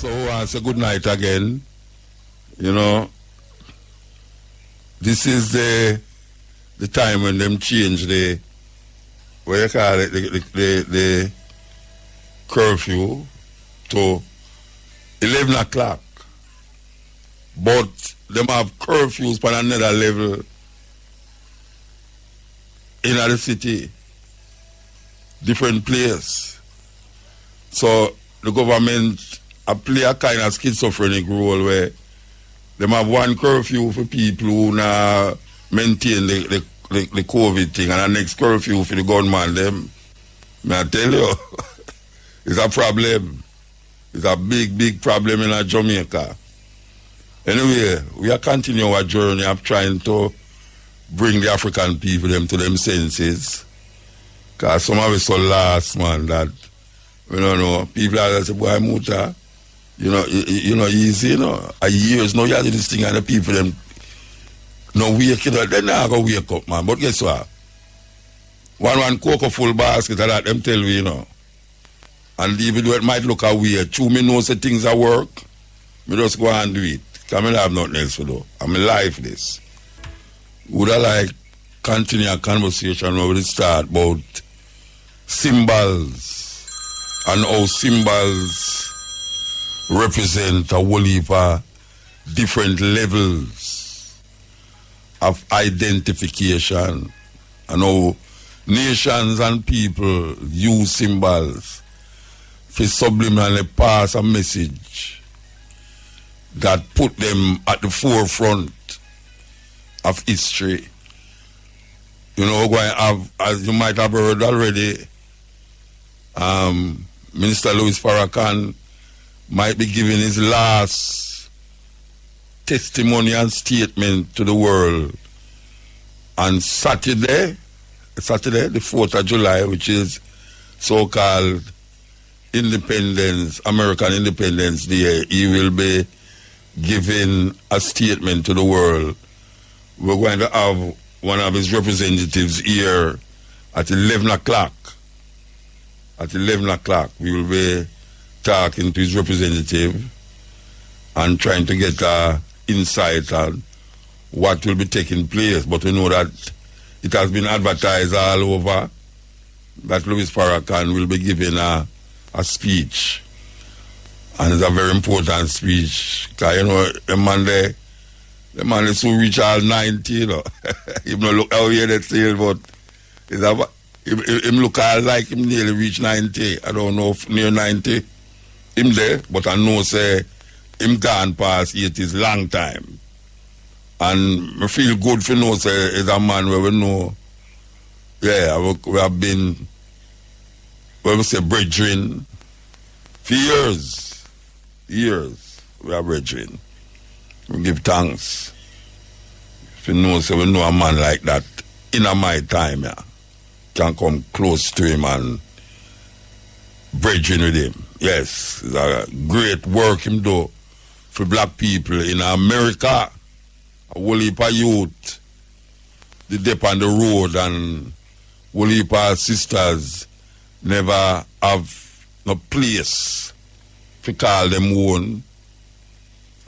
So it's a good night again. You know, this is the time when them change the, what you call it, the curfew to 11 o'clock. But them have curfews for another level in the city, different place. So the government play a kind of schizophrenic role where they have one curfew for people who now maintain the COVID thing, and the next curfew for the gunman them. May I tell you, it's a problem. It's a big, big problem in Jamaica. Anyway, we are continuing our journey of trying to bring the African people them to them senses. Because some of us so last, man, that we don't know. People are say, boy, Muta, you know, easy, you know. A years now you have this thing and the people them no wake, you know, they're not gonna wake up, man. But guess what? One cocoa full basket of that, them tell we, you know. And even though it might look a weird, true me know say things are work, me just go and do it. Because I have nothing else to do. I'm alive this. Would I like continue a conversation where we start about symbols and how symbols represent a whole heap of different levels of identification, and how nations and people use symbols for subliminally pass a message that put them at the forefront of history. You know, as you might have heard already, Minister Louis Farrakhan might be giving his last testimony and statement to the world on Saturday, the 4th of July, which is so-called American Independence Day. He will be giving a statement to the world. We're going to have one of his representatives here at 11 o'clock. At 11 o'clock, we will be talking to his representative and trying to get insight on what will be taking place. But we know that it has been advertised all over that Louis Farrakhan will be giving a speech. And it's a very important speech. Because, you know, the man is so rich all 90, you know. Him not look how he that's still, but him look all like him nearly reach 90. I don't know if near 90. Him there, but I know say him gone past 80 is long time. And I feel good for know say is a man where we know, yeah, we have been, where we say brethren, for years we are brethren. We give thanks. If you know, so we know a man like that in my time, yeah, can come close to him and brethren with him. Yes, it's a great work him do for black people in America. A whole heap of youth, they dip on the road, and whole heap of sisters never have no place to call them own.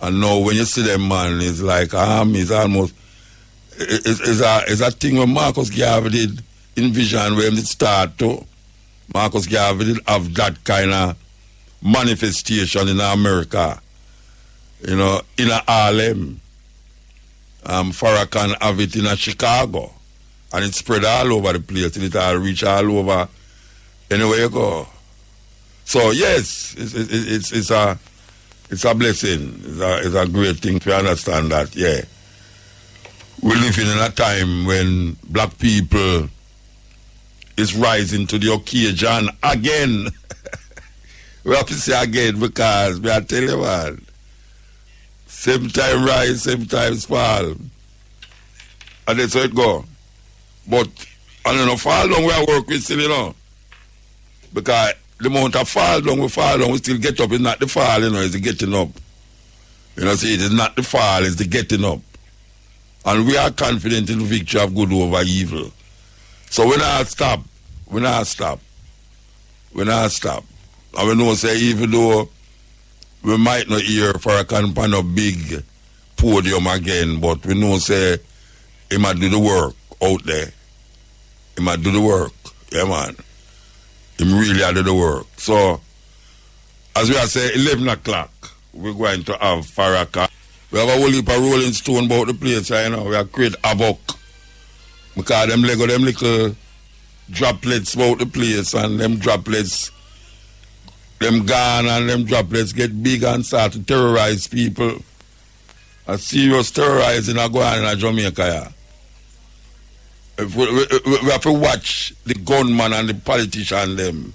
And now when you see them, man, it's like it's almost it's a thing when Marcus Garvey did envision where it start to. Marcus Garvey did have that kind of manifestation in America. You know, in Harlem. Farrakhan have it in Chicago. And it spread all over the place till it all reach all over anywhere you go. So yes, it's a blessing. It's a great thing to understand that, yeah. We're living in a time when black people is rising to the occasion again. We have to say again because I tell you what, same time rise, same time fall. And that's how it go. But I don't know, fall down where I work with still, you know. Because the amount of fall down, we still get up. It's not the fall, you know, it's the getting up. You know, see, it is not the fall, it's the getting up. And we are confident in the victory of good over evil. So we not stop. And we know, say, even though we might not hear Farrakhan on a big podium again, but we know say he might do the work out there. He might do the work. Yeah, man. He really had to do the work. So, as we are saying, 11 o'clock, we're going to have Farrakhan. We have a whole heap of rolling stone about the place, you know. We have create havoc. Because them Lego, them little droplets about the place, and them droplets, them gone, and them droplets get big and start to terrorize people. A serious terrorizing are going on in Jamaica, yeah. We have to watch the gunman and the politician them.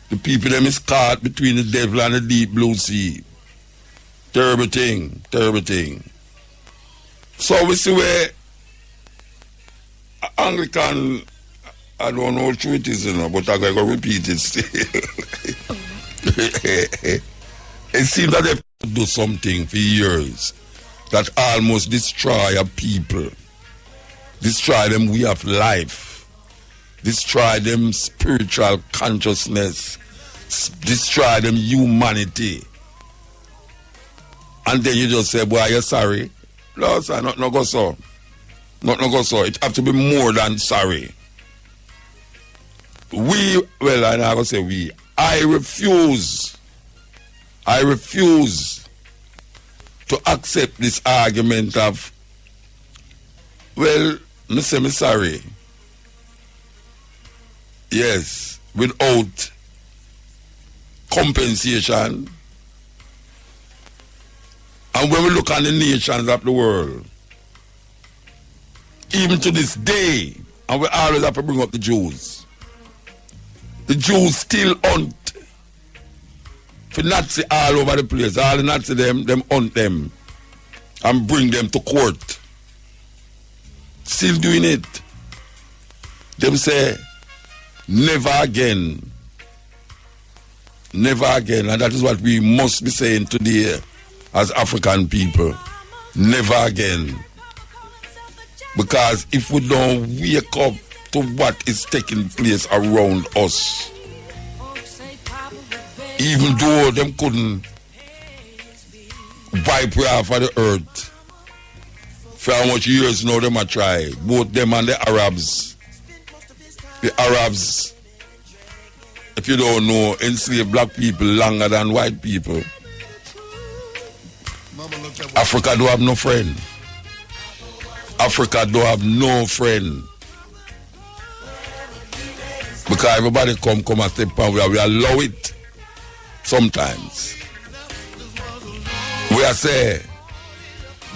The people them is caught between the devil and the deep blue sea. Terrible thing, terrible thing. So we see where Anglican, I don't know what it is, you know, but I'm going to repeat it still. It seems that they do something for years that almost destroy a people. Destroy them way of life. Destroy them spiritual consciousness. Destroy them humanity. And then you just say, boy, you're sorry. No, sir, not go so. Not go so. It have to be more than sorry. I'm going to say we. I refuse to accept this argument of, well, me say me sorry. Yes, without compensation. And when we look at the nations of the world, even to this day, and we always have to bring up the Jews. The Jews still hunt for Nazi all over the place. All the Nazi them hunt them and bring them to court. Still doing it. Them say, never again. Never again. And that is what we must be saying today as African people. Never again. Because if we don't wake up to what is taking place around us, even though them couldn't wipe we off of the earth, for how much years now them a try, both them and the Arabs. The Arabs, if you don't know, enslaved black people longer than white people. Africa don't have no friend. Africa don't have no friend. Because everybody come and step on, we allow it sometimes. We are saying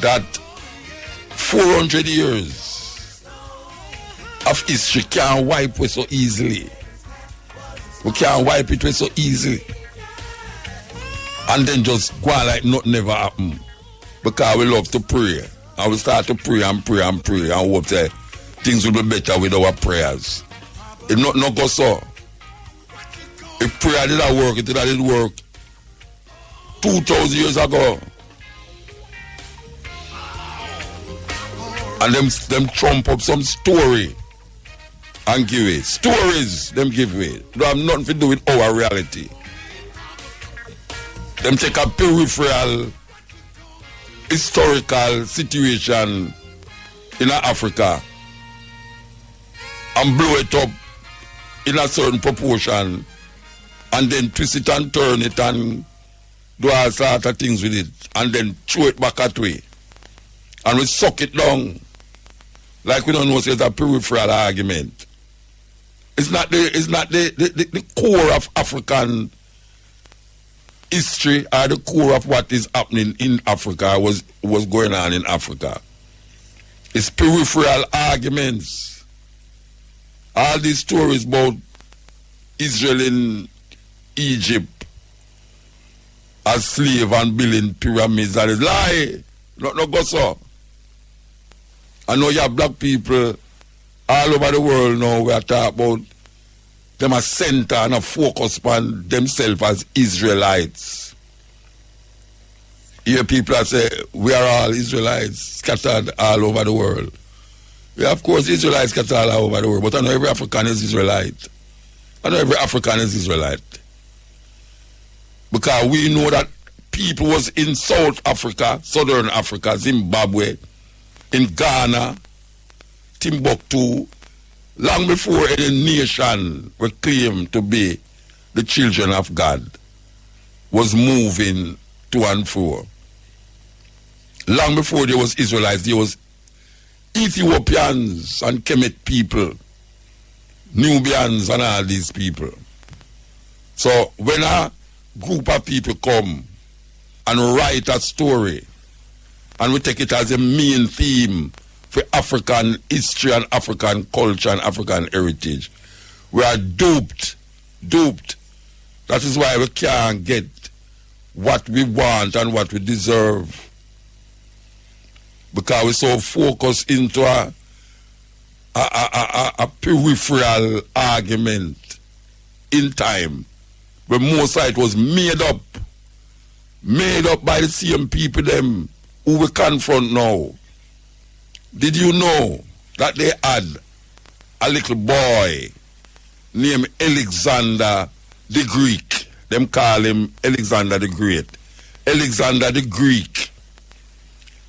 that 400 years of history can't wipe it so easily. We can't wipe it so easily. And then just go on like nothing never happened. Because we love to pray. And we start to pray and pray and pray and hope that things will be better with our prayers. It not go so. If prayer did not work, it did work 2,000 years ago. And them trump up some story and give it. Stories them give it. They have nothing to do with our reality. Them take a peripheral historical situation in Africa and blow it up in a certain proportion and then twist it and turn it and do all sort of things with it and then throw it back at way. And we suck it down like we don't know it's a peripheral argument. It's not the core of African history or the core of what is happening in Africa was going on in Africa. It's peripheral arguments. All these stories about Israel in Egypt as slave and building pyramids, that is lie. Not go so. I know you have black people all over the world now. We are talking about them a center and a focus on themselves as Israelites. Here people are say we are all Israelites scattered all over the world. Yeah, of course Israelites scattered all over the world, but I know every African is Israelite. I know every African is Israelite. Because we know that people was in South Africa, Southern Africa, Zimbabwe, in Ghana, Timbuktu, long before any nation were claimed to be the children of God, was moving to and fro. Long before there was Israelites, there was Ethiopians and Kemet people, Nubians and all these people. So when a group of people come and write a story, and we take it as a main theme for African history and African culture and African heritage, we are duped. That is why we can't get what we want and what we deserve. Because we're so focused into a peripheral argument in time, but most of it was made up by the same people them who we confront now. Did you know that they had a little boy named Alexander the Greek? Them call him Alexander the Great. Alexander the Greek.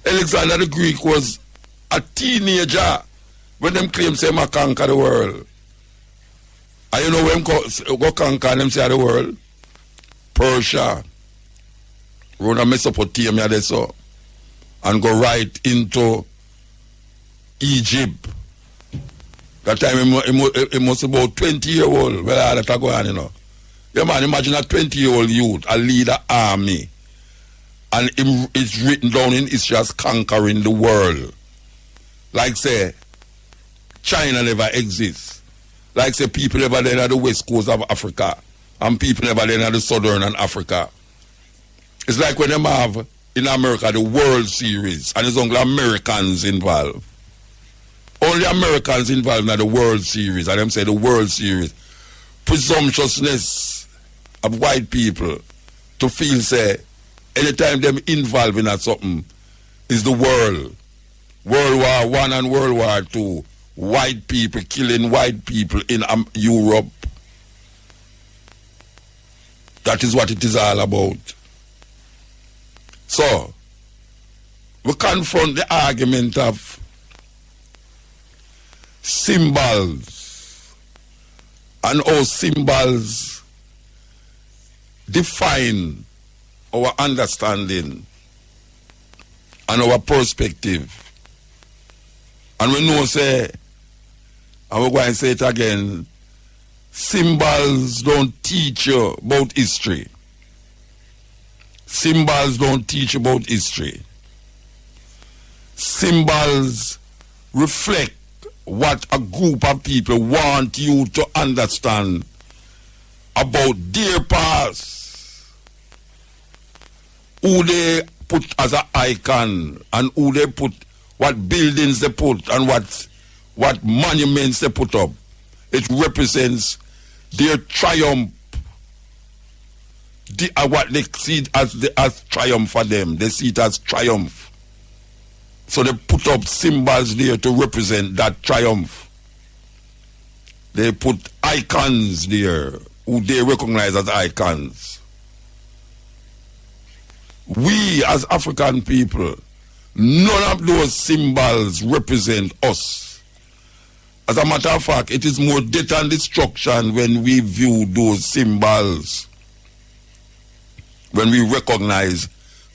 Alexander the Greek was a teenager when them claim say him conquer the world. And you know when go conquer them say the world? Persia, run Mesopotamia there so, and go right into Egypt. That time he must about 20-year-old. Well, that go on, you know. Yeah, man, imagine a 20-year-old youth, a leader army, and it's written down in history as conquering the world. Like say, China never exists. Like say, people never there at the west coast of Africa, and people never there at the southern and Africa. It's like when they have in America the World Series, and it's only Americans involved. Only Americans involved in the World Series, and them say the World Series. Presumptuousness of white people to feel say anytime them involved in something is the world. World War I and World War II. White people killing white people in Europe. That is what it is all about. So, we confront the argument of symbols and how symbols define our understanding and our perspective. And we know say, and we're going to say it again, symbols don't teach you about history. Symbols don't teach about history. Symbols reflect what a group of people want you to understand about their past, who they put as an icon, and who they put, what buildings they put, and what monuments they put up. It represents their triumph, what they see it as triumph for them. They see it as triumph. So they put up symbols there to represent that triumph. They put icons there, who they recognize as icons. We as African people, none of those symbols represent us. As a matter of fact, it is more death and destruction when we view those symbols, when we recognize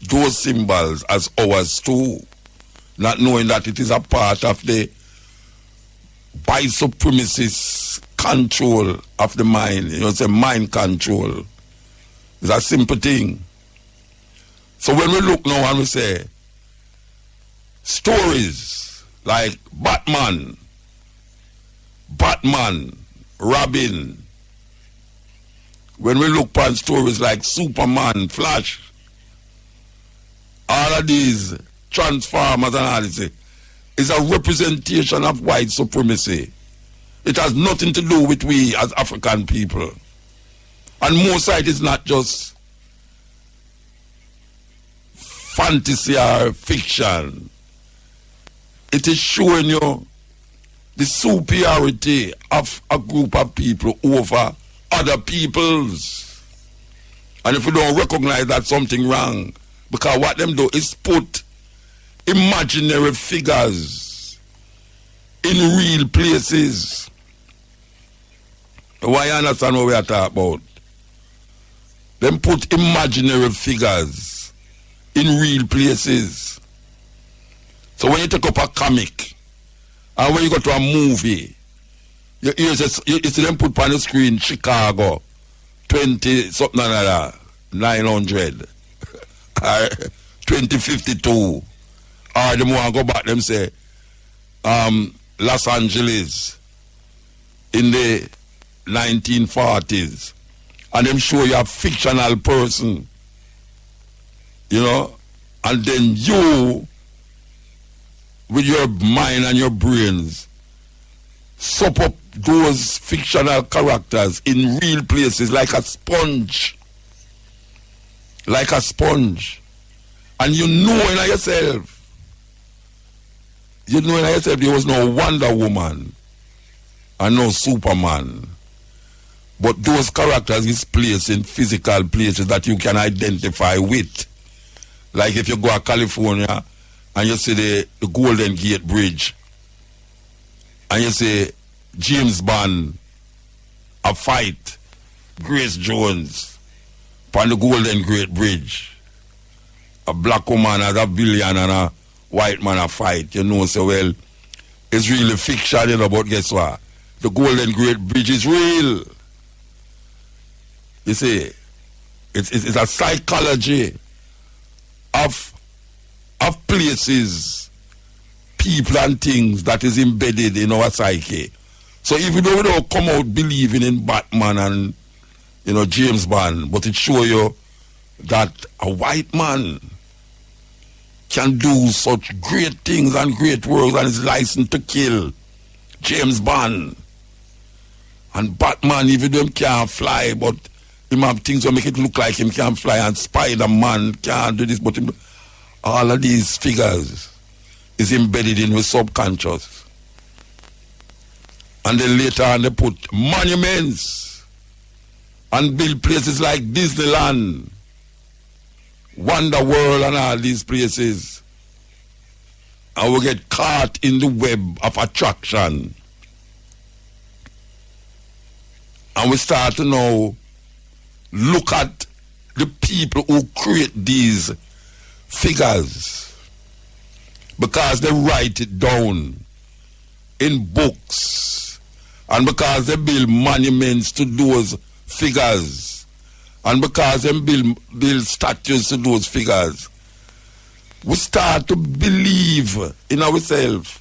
those symbols as ours too, not knowing that it is a part of the white supremacist control of the mind. You know, it's a mind control. It's a simple thing. So when we look now and we say, stories like Batman, Robin, when we look upon stories like Superman, Flash, all of these Transformers and all this, is a representation of white supremacy. It has nothing to do with we as African people. And most of it is not just fantasy or fiction. It is showing you the superiority of a group of people over other peoples. And if you don't recognize that something wrong, because what them do is put imaginary figures in real places. Why you understand what we are talking about? Them put imaginary figures in real places. So when you take up a comic, and when you go to a movie, you see them put on the screen Chicago 20 something like that, 900 2052, or them want to go back, them say Los Angeles in the 1940s, and them show you a fictional person, you know, and then you with your mind and your brains sup up those fictional characters in real places like a sponge. Like a sponge. And you know in yourself. You know in yourself there was no Wonder Woman and no Superman. But those characters is placed in physical places that you can identify with. Like if you go to California and you see the Golden Gate Bridge, and you see James Bond a fight Grace Jones on the Golden Gate Bridge, a black woman as a villain and a white man a fight, you know, so well, it's really fiction, you know, but guess what? The Golden Gate Bridge is real. You see, it's a psychology of places, people and things that is embedded in our psyche. So even though we don't come out believing in Batman and, you know, James Bond, but it show you that a white man can do such great things and great works and is licensed to kill. James Bond and Batman, even though him can't fly, but him have things that make it look like him can't fly, and Spider-Man can't do this, but him, all of these figures is embedded in the subconscious. And then later on they put monuments and build places like Disneyland, Wonder World and all these places. And we get caught in the web of attraction. And we start to now look at the people who create these figures, because they write it down in books, and because they build monuments to those figures, and because they build statues to those figures, we start to believe in ourselves.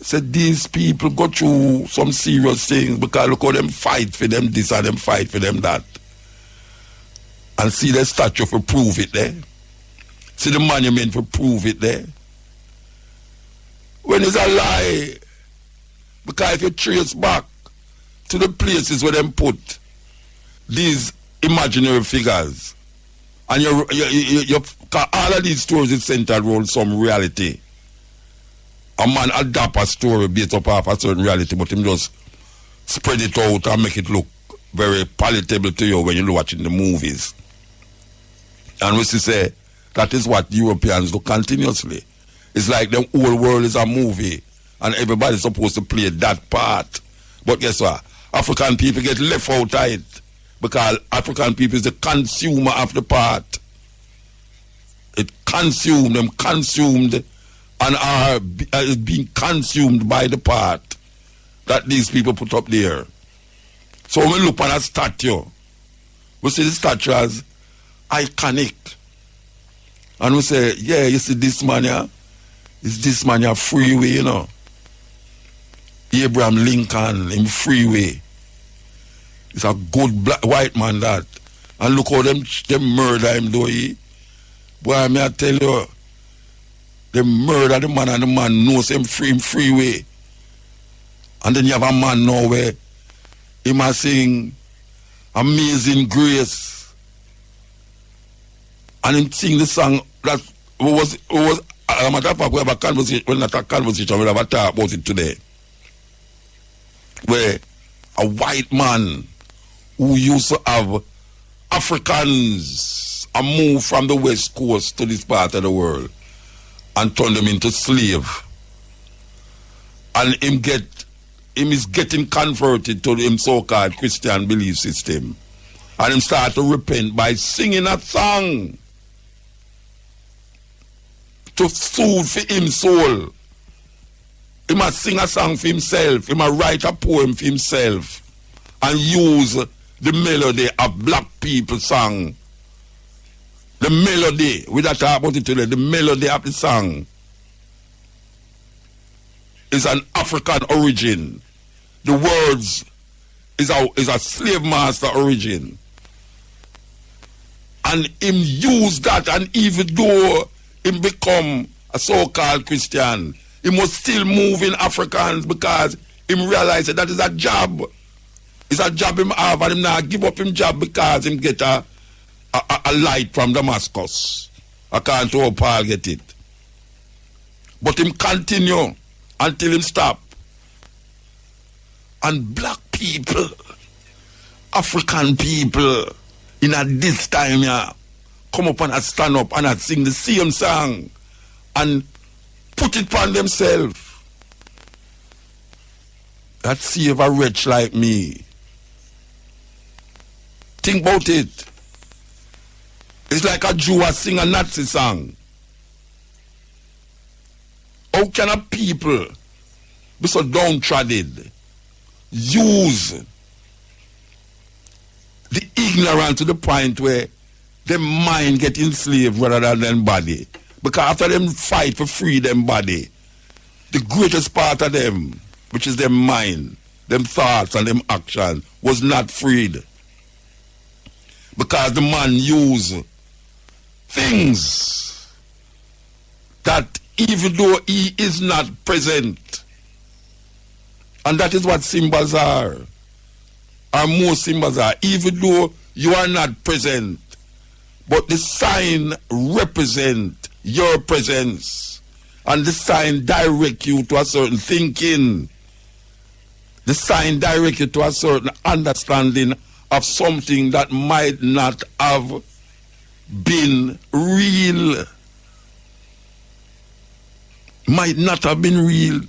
So these people go through some serious things because look how them fight for them this and them fight for them that. And see the statue for prove it there. See the monument for prove it there. When it's a lie, because if you trace back to the places where them put these imaginary figures, and you all of these stories is centered around some reality. A man adapt a story based upon a certain reality, but him just spread it out and make it look very palatable to you when you're watching the movies. And we say that is what Europeans do continuously. It's like the whole world is a movie and everybody's supposed to play that part. But guess what? African people get left out of it because African people is the consumer of the part. It consumed them, consumed, and are being consumed by the part that these people put up there. So when we look at a statue, we see the statue as iconic. And we say, yeah, you see this man here? Is this man here freeway, you know? Abraham Lincoln in freeway. It's a good black white man that. And look how them murder him though. Boy, may I tell you, they murder the man and the man knows him freeway. And then you have a man now where he must sing Amazing Grace. And him sing the song that was a matter of fact, we have a conversation, well, not a conversation, we have a talk about it today. Where a white man who used to have Africans are moved from the west coast to this part of the world and turn them into slave. And him is getting converted to him so-called Christian belief system. And him start to repent by singing a song to soothe for him soul. He must sing a song for himself. He must write a poem for himself and use the melody of black people song. The melody, we don't talk about it today, the melody of the song is an African origin. The words is a slave master origin. And him use that, and even though him become a so-called Christian, he must still move in Africans because him realize that is a job. It's a job him have, and him not give up him job because him get a light from Damascus. I can't how Paul get it. But him continue until him stop. And black people, African people, in a this time yeah, come up and stand up and sing the same song and put it upon themselves. That save a wretch like me. Think about it. It's like a Jew sing a Nazi song. How can a people be so downtrodden, use the ignorance to the point where their mind get enslaved rather than their body? Because after them fight for free them body, the greatest part of them, which is their mind, them thoughts and them actions, was not freed. Because the man used things that even though he is not present, and that is what symbols are, or most symbols are, even though you are not present, but the sign represent your presence, and the sign direct you to a certain thinking. The sign direct you to a certain understanding of something that might not have been real. Might not have been real.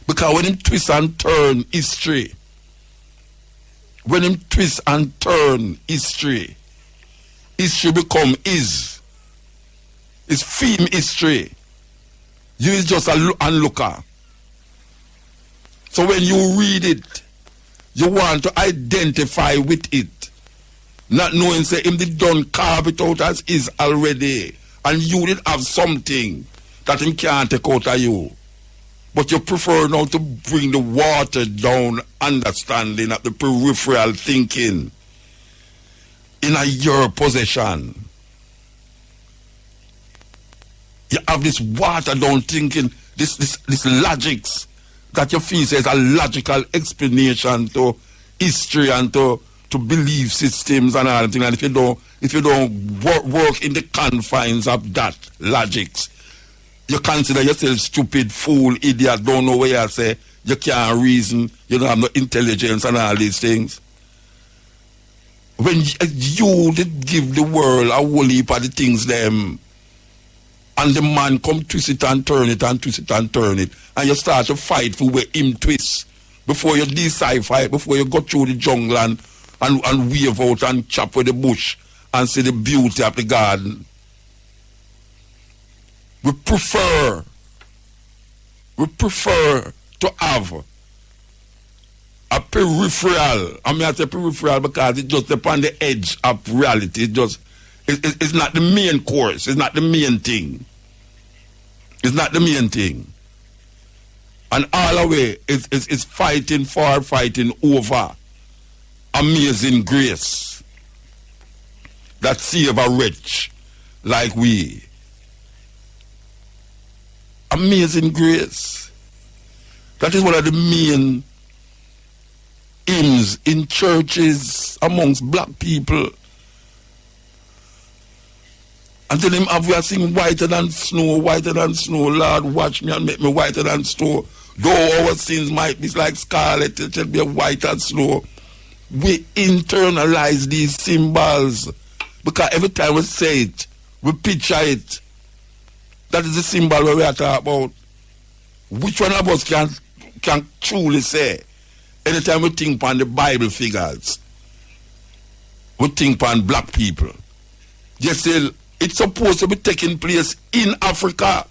Because when him twist and turn history, history become is. It's film history. You is just an onlooker. So when you read it, you want to identify with it. Not knowing, say, him did done carve it out as is already. And you did have something that him can't take out of you. But you prefer now to bring the watered down understanding of the peripheral thinking in your possession. You have this watered down thinking, this logics that you feel says a logical explanation to history and to belief systems and all that thing. And if you don't work in the confines of that logics, you consider yourself stupid, fool, idiot, don't know where you say, you can't reason, you don't have no intelligence and all these things. When you did give the world a whole heap of the things them, and the man come twist it and turn it and twist it and turn it, and you start to fight for where him twist, before you decipher it, before you go through the jungle and wave out and chop with the bush and see the beauty of the garden. We prefer to have a peripheral. I mean, I say peripheral because it's just upon the edge of reality. It's not the main course. It's not the main thing. It's not the main thing. And all the way, it's fighting over amazing grace that save a wretch like we. Amazing grace. That is one of the main hymns in churches amongst black people. And then him have we are sing whiter than snow, Lord, watch me and make me whiter than snow. Though our sins might be like scarlet, it shall be white as snow. We internalize these symbols Because every time we say it, we picture it. That is the symbol where we are talking about. Which one of us can truly say, anytime we think on the Bible figures, we think on black people. Just say it's supposed to be taking place in Africa.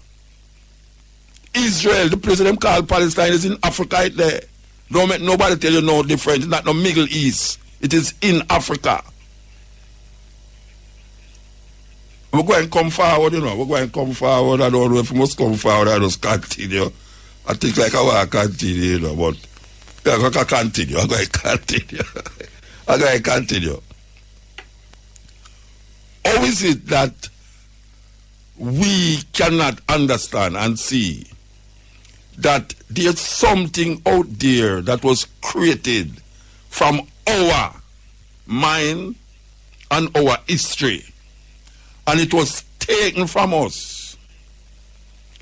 Israel, the place of them called Palestine, is in Africa right there. Don't make nobody tell you no different. It's not no Middle East. It is in Africa. We're going to come forward, you know. We're going to come forward. I don't know if we must come forward. I just continue. I think like I want to continue, you know, but yeah, I'm going to continue. I'm going to continue. I'm going to continue. How is it that we cannot understand and see that there's something out there that was created from our mind and our history, and it was taken from us?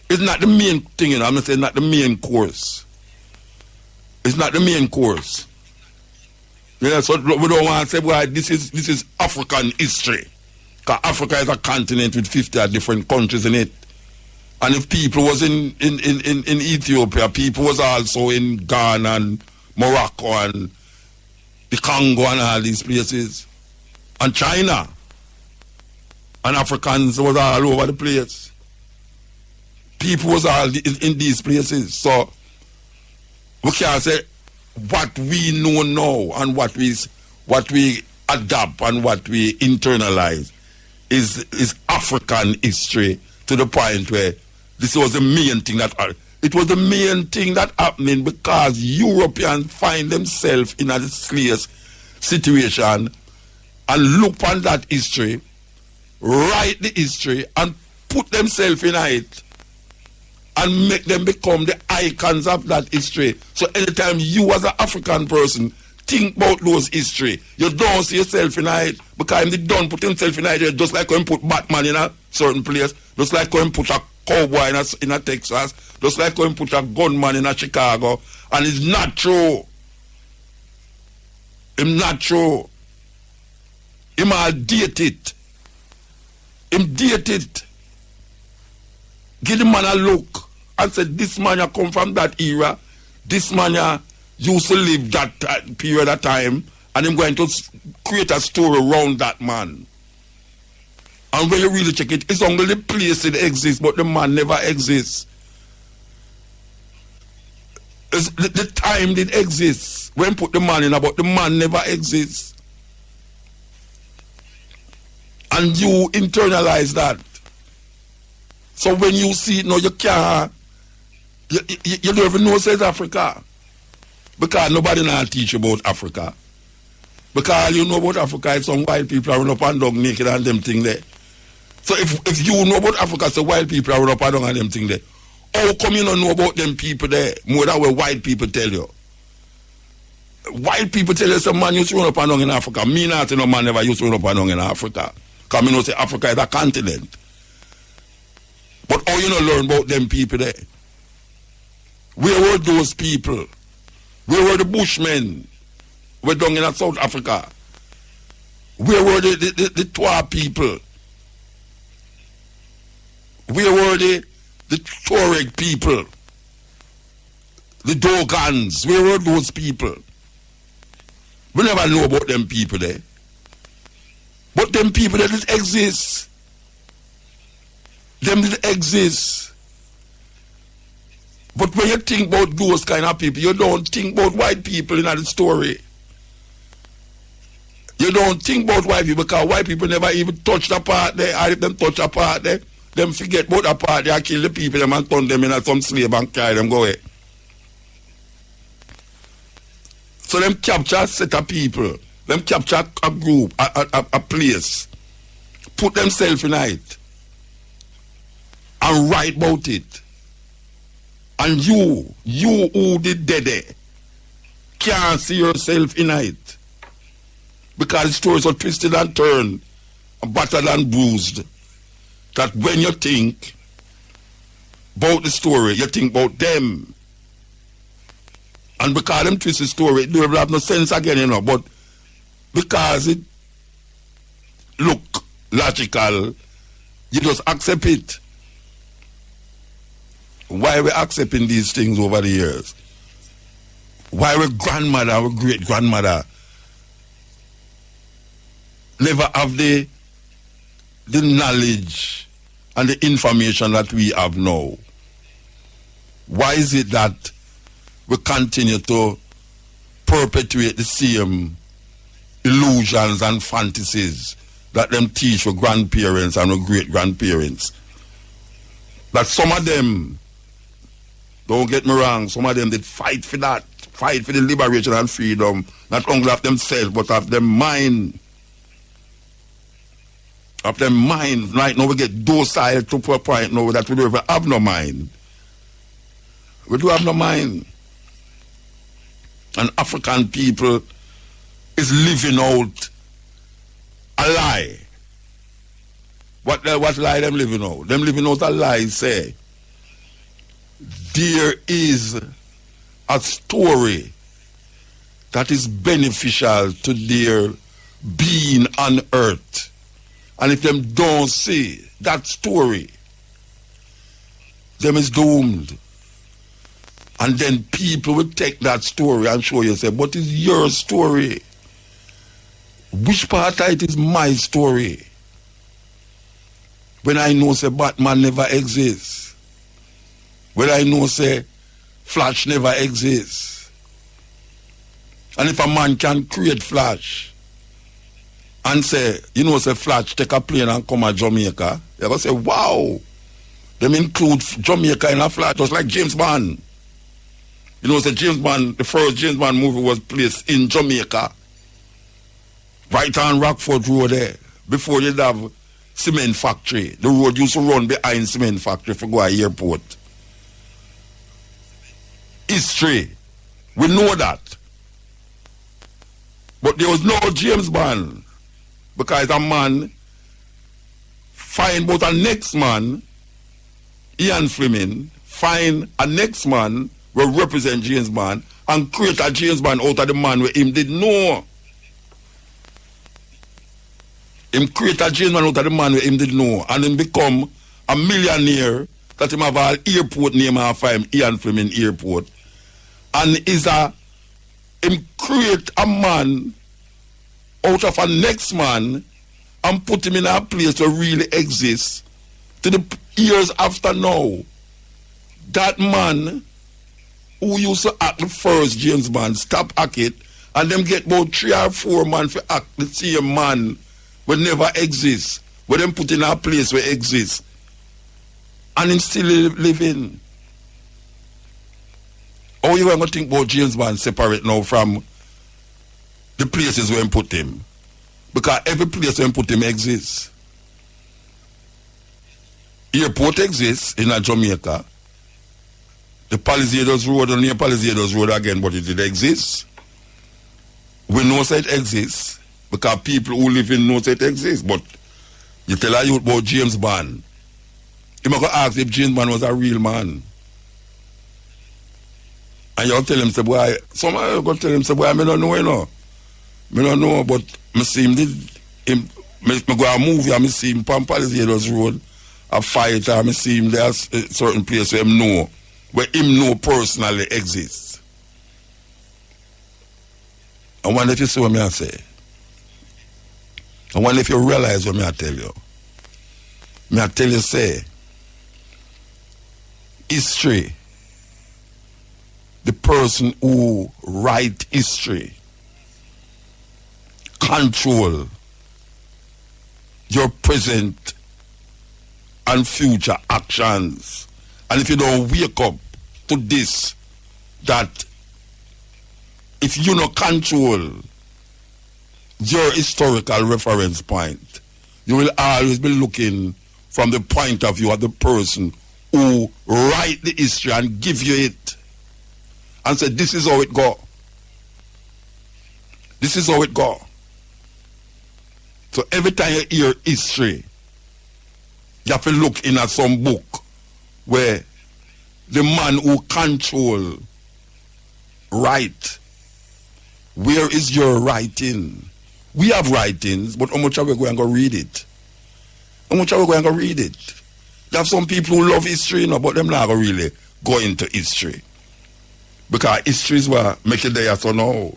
It's not the main thing, you know. I'm not saying not the main course. It's not the main course. Yeah, so we don't want to say, well, this is African history. Because Africa is a continent with 50 different countries in it. And if people was in Ethiopia, people was also in Ghana and Morocco and the Congo and all these places. And China. And Africans was all over the place. People was all in these places. So we can say what we know now and what we adapt and what we internalize is African history, to the point where this was the main thing it was the main thing that happening because Europeans find themselves in a slave situation and look on that history, write the history and put themselves in it and make them become the icons of that history. So anytime you as an African person think about those history, you don't see yourself in it, because they don't put himself in it, just like when put Batman in a certain place, just like when put a cowboy in a Texas, just like when put a gunman in a Chicago, and it's not true. It's not true. Him all date it. Him date it. Give the man a look and say, this man come from that era, this man used to live that period of time, and I'm going to create a story around that man. And when you really check it, it's only the place it exists, but the man never exists. The time did exist when put the man in, but the man never exists. And you internalize that. So when you see it now, you can't, you don't even know South Africa. Because nobody now teach about Africa. Because you know about Africa, it's some white people are run up and down naked and them thing there. So if you know about Africa, so white people are run up and down and them thing there, how come you don't know about them people there more than what white people tell you? White people tell you some man used to run up and down in Africa. Me not say no man never used to run up and down in Africa. Because me know say Africa is a continent. But how you not learn about them people there? Where were those people? Where were the Bushmen? We're down in South Africa. Where were the Twa people? Where were the Tuareg people? The Dogons? Where were those people? We never know about them people there. But them people that didn't exist. Them didn't exist. But when you think about those kind of people, you don't think about white people in the story. You don't think about white people because white people never even touch the part there. Or if them touch a part there, them forget about the part there, kill the people them and turn them in some slave and carry them go away. So them capture a set of people. Them capture a group, a place. Put themselves in it. And write about it. And you who did dead can't see yourself in it. Because the stories are twisted and turned, and battered and bruised. That when you think about the story, you think about them. And because them twist the story, it don't have no sense again, you know. But because it, look, logical, you just accept it. Why we accepting these things over the years? Why our grandmother, our great grandmother never have the knowledge and the information that we have now? Why is it that we continue to perpetuate the same illusions and fantasies that them teach for grandparents and our great grandparents? That some of them, don't get me wrong, some of them did fight for that, fight for the liberation and freedom, not only of themselves, but of their mind. Of their mind. Right now we get docile to a point now that we don't even have no mind. We do have no mind. And African people is living out a lie. What lie them living out? Them living out a lie say, there is a story that is beneficial to their being on earth. And if them don't see that story, them is doomed. And then people will take that story and show you, say, but it's your story. Which part of it is my story? When I know, say, Batman never exists. When I know, say, Flash never exists. And if a man can create Flash and say, you know, say, Flash take a plane and come to Jamaica, they're going to say, wow. Them include Jamaica in a Flash, just like James Bond. You know, say James Bond, the first James Bond movie was placed in Jamaica. Right on Rockford Road there. Before you'd have cement factory. The road used to run behind cement factory for go to airport. History. We know that. But there was no James Bond. Because a man find both a next man, Ian Fleming, find a next man will represent James Bond and create a James Bond out of the man where him did know. Him create a James Bond out of the man where him did know and him become a millionaire that him have an airport name after him, Ian Fleming Airport. And is him create a man out of a next man and put him in a place that really exists to the years after now. That man who used to act the first James Bond stop act it and them get about 3 or 4 man for act the same man will never exist, where them put in a place where exists and him still living. How you going to think about James Bond separate now from the places where him put him? Because every place where him put him exists. Airport exists in Jamaica. The Palisades Road and near Palisades Road again, but it did exist. We know that it exists because people who live in know that it exists. But you tell a youth about James Bond, you might ask if James Bond was a real man. And you'll tell him, say, boy, somebody are going to tell him, say, boy, I don't know, you know. I don't know, but I see him I go a movie and I see him on Palisades Road, a fight, and I see him there, a certain place where him know. Where him know personally exists. I wonder if you see what I say. I wonder if you realize what I tell you. I tell you, say, history, the person who write history, control your present and future actions. And if you don't wake up to this, that if you don't control your historical reference point, you will always be looking from the point of view of the person who write the history and give you it and say, this is how it go. This is how it go. So every time you hear history, you have to look in at some book where the man who control write. Where is your writing? We have writings, but how much are we going to read it? How much are we going to read it? You have some people who love history, but them not going to really go into history. Because history is what make it there so now.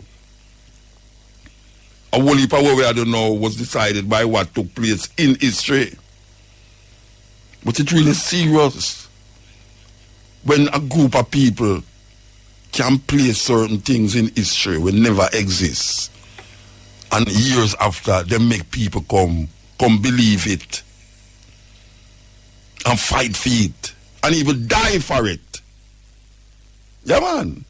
A whole heap of what we don't know was decided by what took place in history. But it's really serious when a group of people can place certain things in history will never exist. And years after, they make people come believe it. And fight for it. And even die for it. Yeah, man.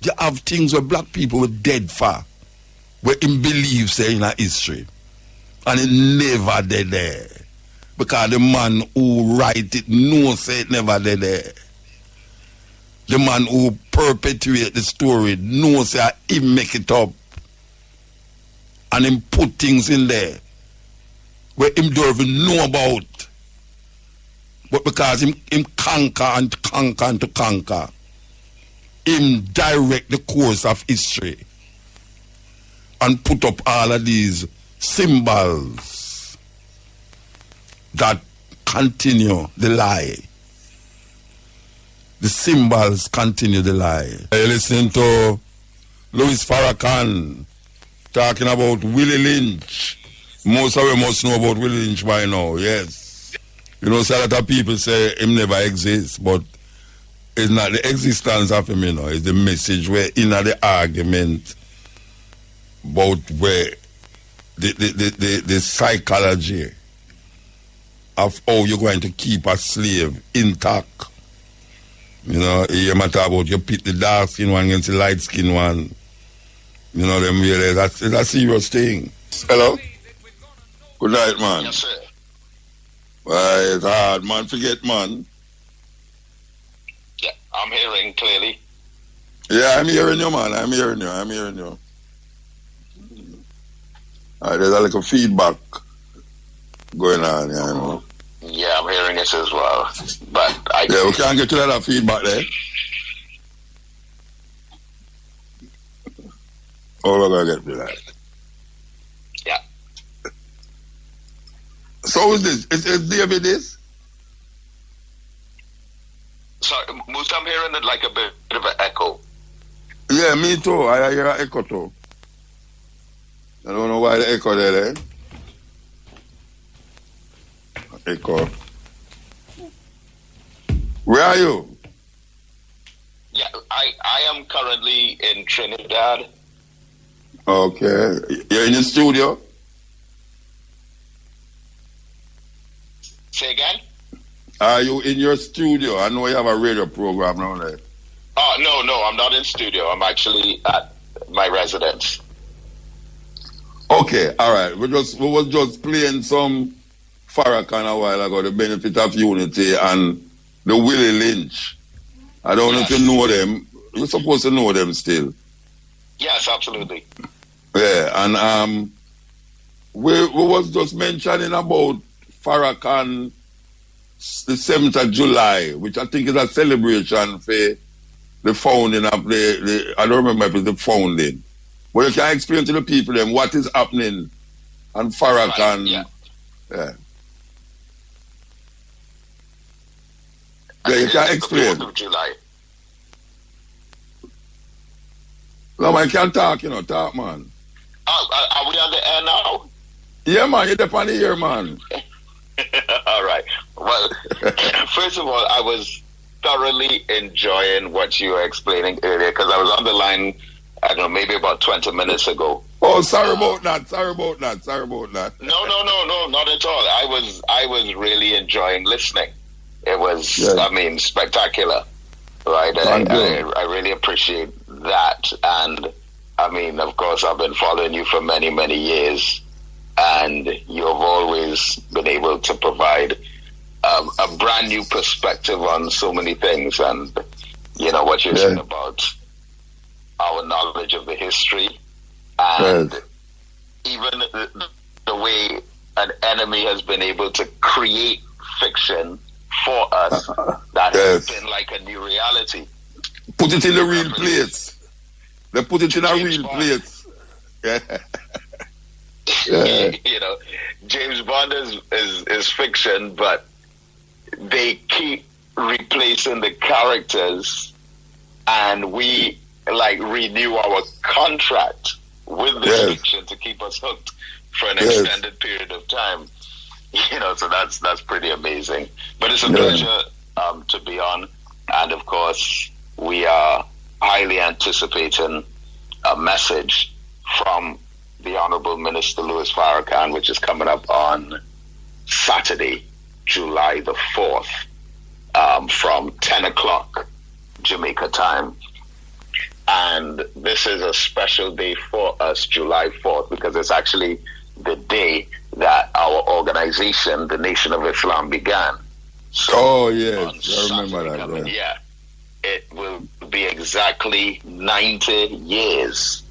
You have things where black people were dead for. Where him believes in a history. And it never did there. Because the man who write it knows it never did there. The man who perpetuate the story knows that he make it up. And him put things in there where him don't even know about. But because him conquer and conquer and to conquer, him direct the course of history and put up all of these symbols that continue the lie. The symbols continue the lie. You listen to Louis Farrakhan talking about Willie Lynch. Most of them must know about Willie Lynch by now, yes. You know, so a lot of people say him never exists, but it's not the existence of him, it's the message where in the argument about where the psychology of how you're going to keep a slave intact. You know, you matter about you pit the dark skin one against the light skin one. You know, them really, it's a serious thing. Hello? Good night, man. Yes, sir. Well, it's hard, man. Forget, man. Yeah, I'm hearing clearly. Yeah, I'm hearing you, man. I'm hearing you. All right, there's a little feedback going on, you know. Yeah, I'm hearing it as well. But we can't get to that feedback there. Oh, we're going to get to that. Yeah. So who's this? Is David this? Sorry, Moose, I'm hearing it like a bit of an echo. Yeah, me too. I hear an echo too. I don't know why the echo there, Echo. Where are you? Yeah, I am currently in Trinidad. Okay. You're in the studio? Say again? Are you in your studio? I know you have a radio program now there. Oh, no, I'm not in studio. I'm actually at my residence. Okay, all right. We was just playing some Farrakhan a while ago, the benefit of unity and the Willie Lynch. I don't know if you know them. You're supposed to know them still. Yes, absolutely. Yeah, and we was just mentioning about Farrakhan, the 7th of July, which I think is a celebration for the founding of the I don't remember if it's the founding. But you can explain to the people then what is happening on Farrakhan. Right, yeah. Yeah, you can explain. 4th of July. No, man, can talk, talk, man. Are we on the air now? Yeah, man, you're on the air, man. All right. Well, first of all, I was thoroughly enjoying what you were explaining earlier because I was on the line, I don't know, maybe about 20 minutes ago. Oh, sorry about that. No, not at all. I was really enjoying listening. It was, spectacular. Right? I really appreciate that. And, of course, I've been following you for many, many years. And you've always been able to provide a brand new perspective on so many things. And, what you're saying about our knowledge of the history and even the way an enemy has been able to create fiction for us that has been like a new reality. Put it in a real place. They put it in a real place. Yeah. James Bond is fiction, but they keep replacing the characters, and we renew our contract with this fiction to keep us hooked for an extended period of time. So that's pretty amazing. But it's a pleasure to be on, and of course we are highly anticipating a message from the Honorable Minister Louis Farrakhan, which is coming up on Saturday, July the 4th, from 10 o'clock Jamaica time. And this is a special day for us, July 4th, because it's actually the day that our organization, the Nation of Islam, began. So yes, I remember that. Yeah, it will be exactly 90 years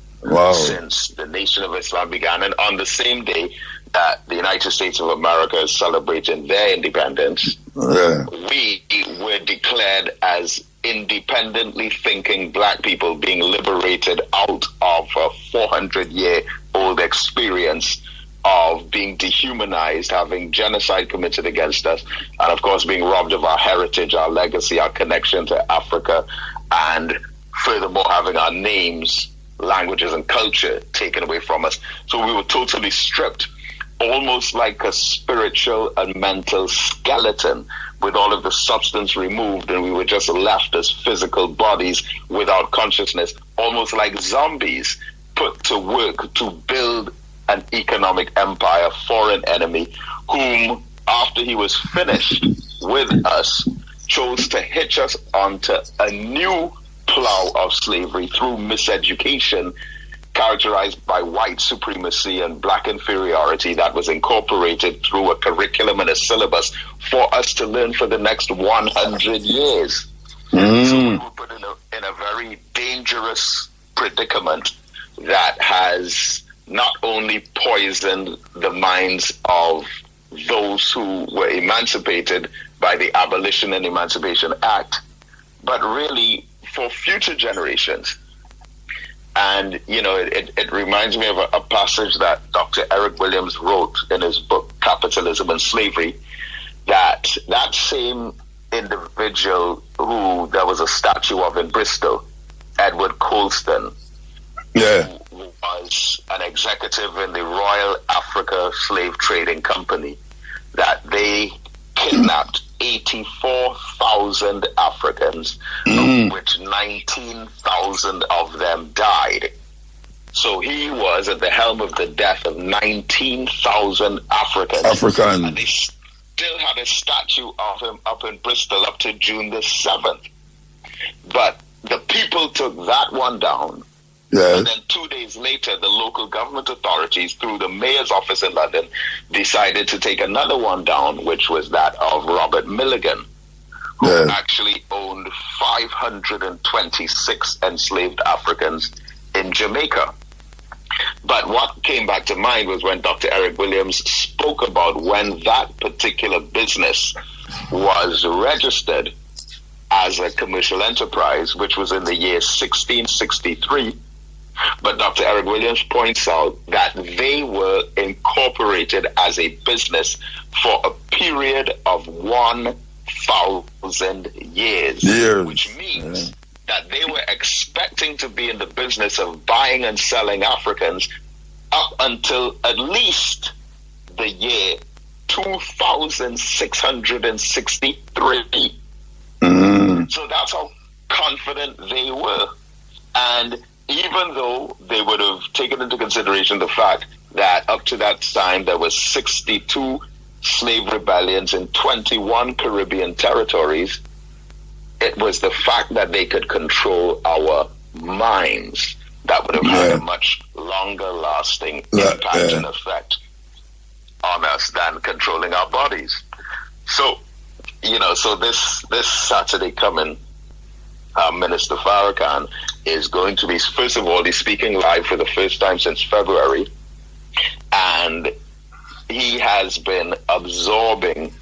since the Nation of Islam began. And on the same day that the United States of America is celebrating their independence, we were declared as independently thinking black people being liberated out of a 400-year-old experience of being dehumanized, having genocide committed against us, and of course being robbed of our heritage, our legacy, our connection to Africa, and furthermore having our names, languages, and culture taken away from us. So we were totally stripped, almost like a spiritual and mental skeleton, with all of the substance removed, and we were just left as physical bodies without consciousness, almost like zombies put to work to build an economic empire for an enemy whom, after he was finished with us, chose to hitch us onto a new plow of slavery through miseducation, characterized by white supremacy and black inferiority that was incorporated through a curriculum and a syllabus for us to learn for the next 100 years. So we were put in a very dangerous predicament that has not only poisoned the minds of those who were emancipated by the Abolition and Emancipation Act, but really for future generations. And, it reminds me of a passage that Dr. Eric Williams wrote in his book, Capitalism and Slavery, that same individual who there was a statue of in Bristol, Edward Colston, who was an executive in the Royal Africa Slave Trading Company, that they kidnapped 84,000 Africans, of which 19,000 of them died. So he was at the helm of the death of 19,000 Africans. And they still had a statue of him up in Bristol up to June the 7th. But the people took that one down. And then 2 days later, the local government authorities, through the mayor's office in London, decided to take another one down, which was that of Robert Milligan, who actually owned 526 enslaved Africans in Jamaica. But what came back to mind was when Dr. Eric Williams spoke about when that particular business was registered as a commercial enterprise, which was in the year 1663. But Dr. Eric Williams points out that they were incorporated as a business for a period of 1,000 years, which means that they were expecting to be in the business of buying and selling Africans up until at least the year 2663. So that's how confident they were. And even though they would have taken into consideration the fact that up to that time there were 62 slave rebellions in 21 Caribbean territories, it was the fact that they could control our minds that would have had a much longer lasting impact and effect on us than controlling our bodies. So, so this Saturday coming, Minister Farrakhan is going to be, first of all, he's speaking live for the first time since February, and he has been absorbing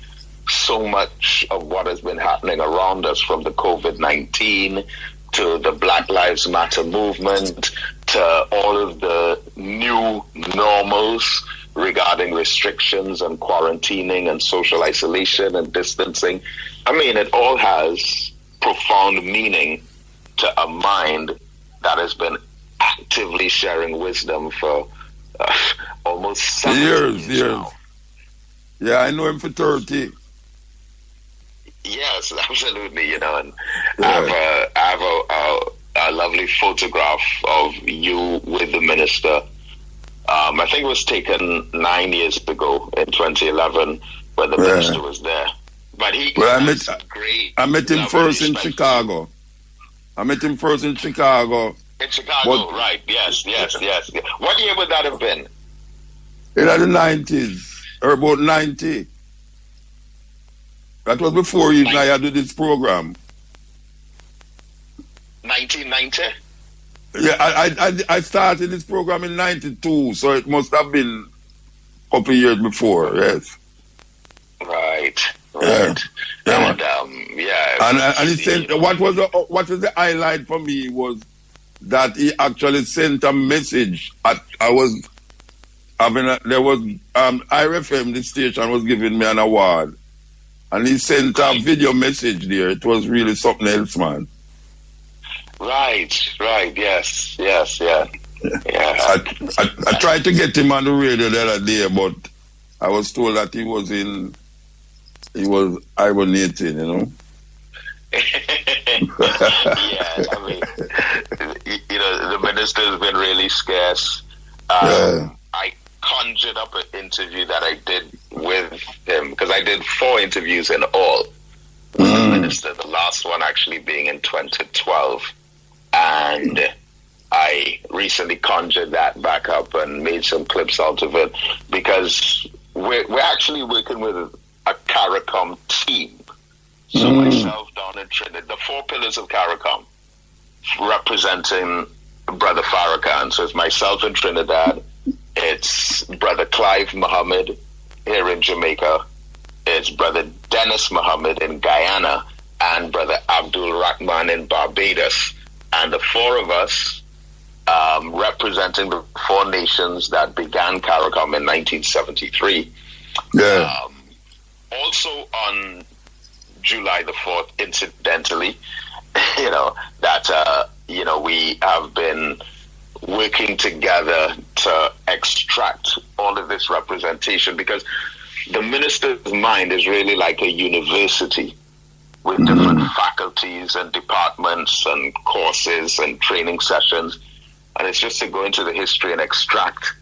so much of what has been happening around us, from the COVID-19 to the Black Lives Matter movement to all of the new normals regarding restrictions and quarantining and social isolation and distancing. I mean, it all has profound meaning to a mind that has been actively sharing wisdom for almost 7 years now. Yeah, I know him for 30. Yes, absolutely. And I have a lovely photograph of you with the minister. I think it was taken 9 years ago in 2011 when the minister was there. But I met him first in Chicago. In Chicago, right. Yes. What year would that have been? In the 90s, or about 90. That was before even I had to do this program. 1990? Yeah, I started this program in 92, so it must have been a couple of years before, yes. Right. Yeah. And he sent, what was the highlight for me was that he actually sent a message. IRFM, the station, was giving me an award. And he sent a video message there. It was really something else, man. Right, yes. Yeah. I tried to get him on the radio the other day, but I was told that he was hibernating, Yeah, I mean, the minister's been really scarce. I conjured up an interview that I did with him, because I did 4 interviews in all with the minister, the last one actually being in 2012. And I recently conjured that back up and made some clips out of it, because we're actually working with a CARICOM team. So myself down in Trinidad, the 4 pillars of CARICOM, representing Brother Farrakhan. So it's myself in Trinidad, it's Brother Clive Muhammad here in Jamaica, it's Brother Dennis Muhammad in Guyana, and Brother Abdul Rahman in Barbados. And the 4 of us representing the 4 nations that began CARICOM in 1973. Yeah. Also on July the 4th, incidentally, that we have been working together to extract all of this representation, because the minister's mind is really like a university with different faculties and departments and courses and training sessions. And it's just to go into the history and extract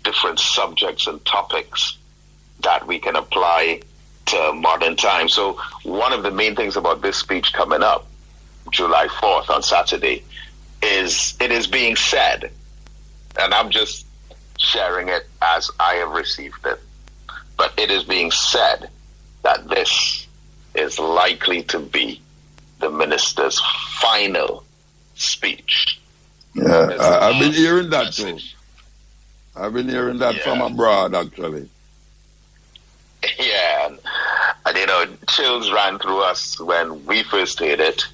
different subjects and topics that we can apply to modern times. So one of the main things about this speech coming up, July 4th on Saturday, is it is being said, and I'm just sharing it as I have received it, but it is being said that this is likely to be the minister's final speech. Yeah, I've been hearing that too. I've been hearing that from abroad, actually. Yeah, and chills ran through us when we first heard it.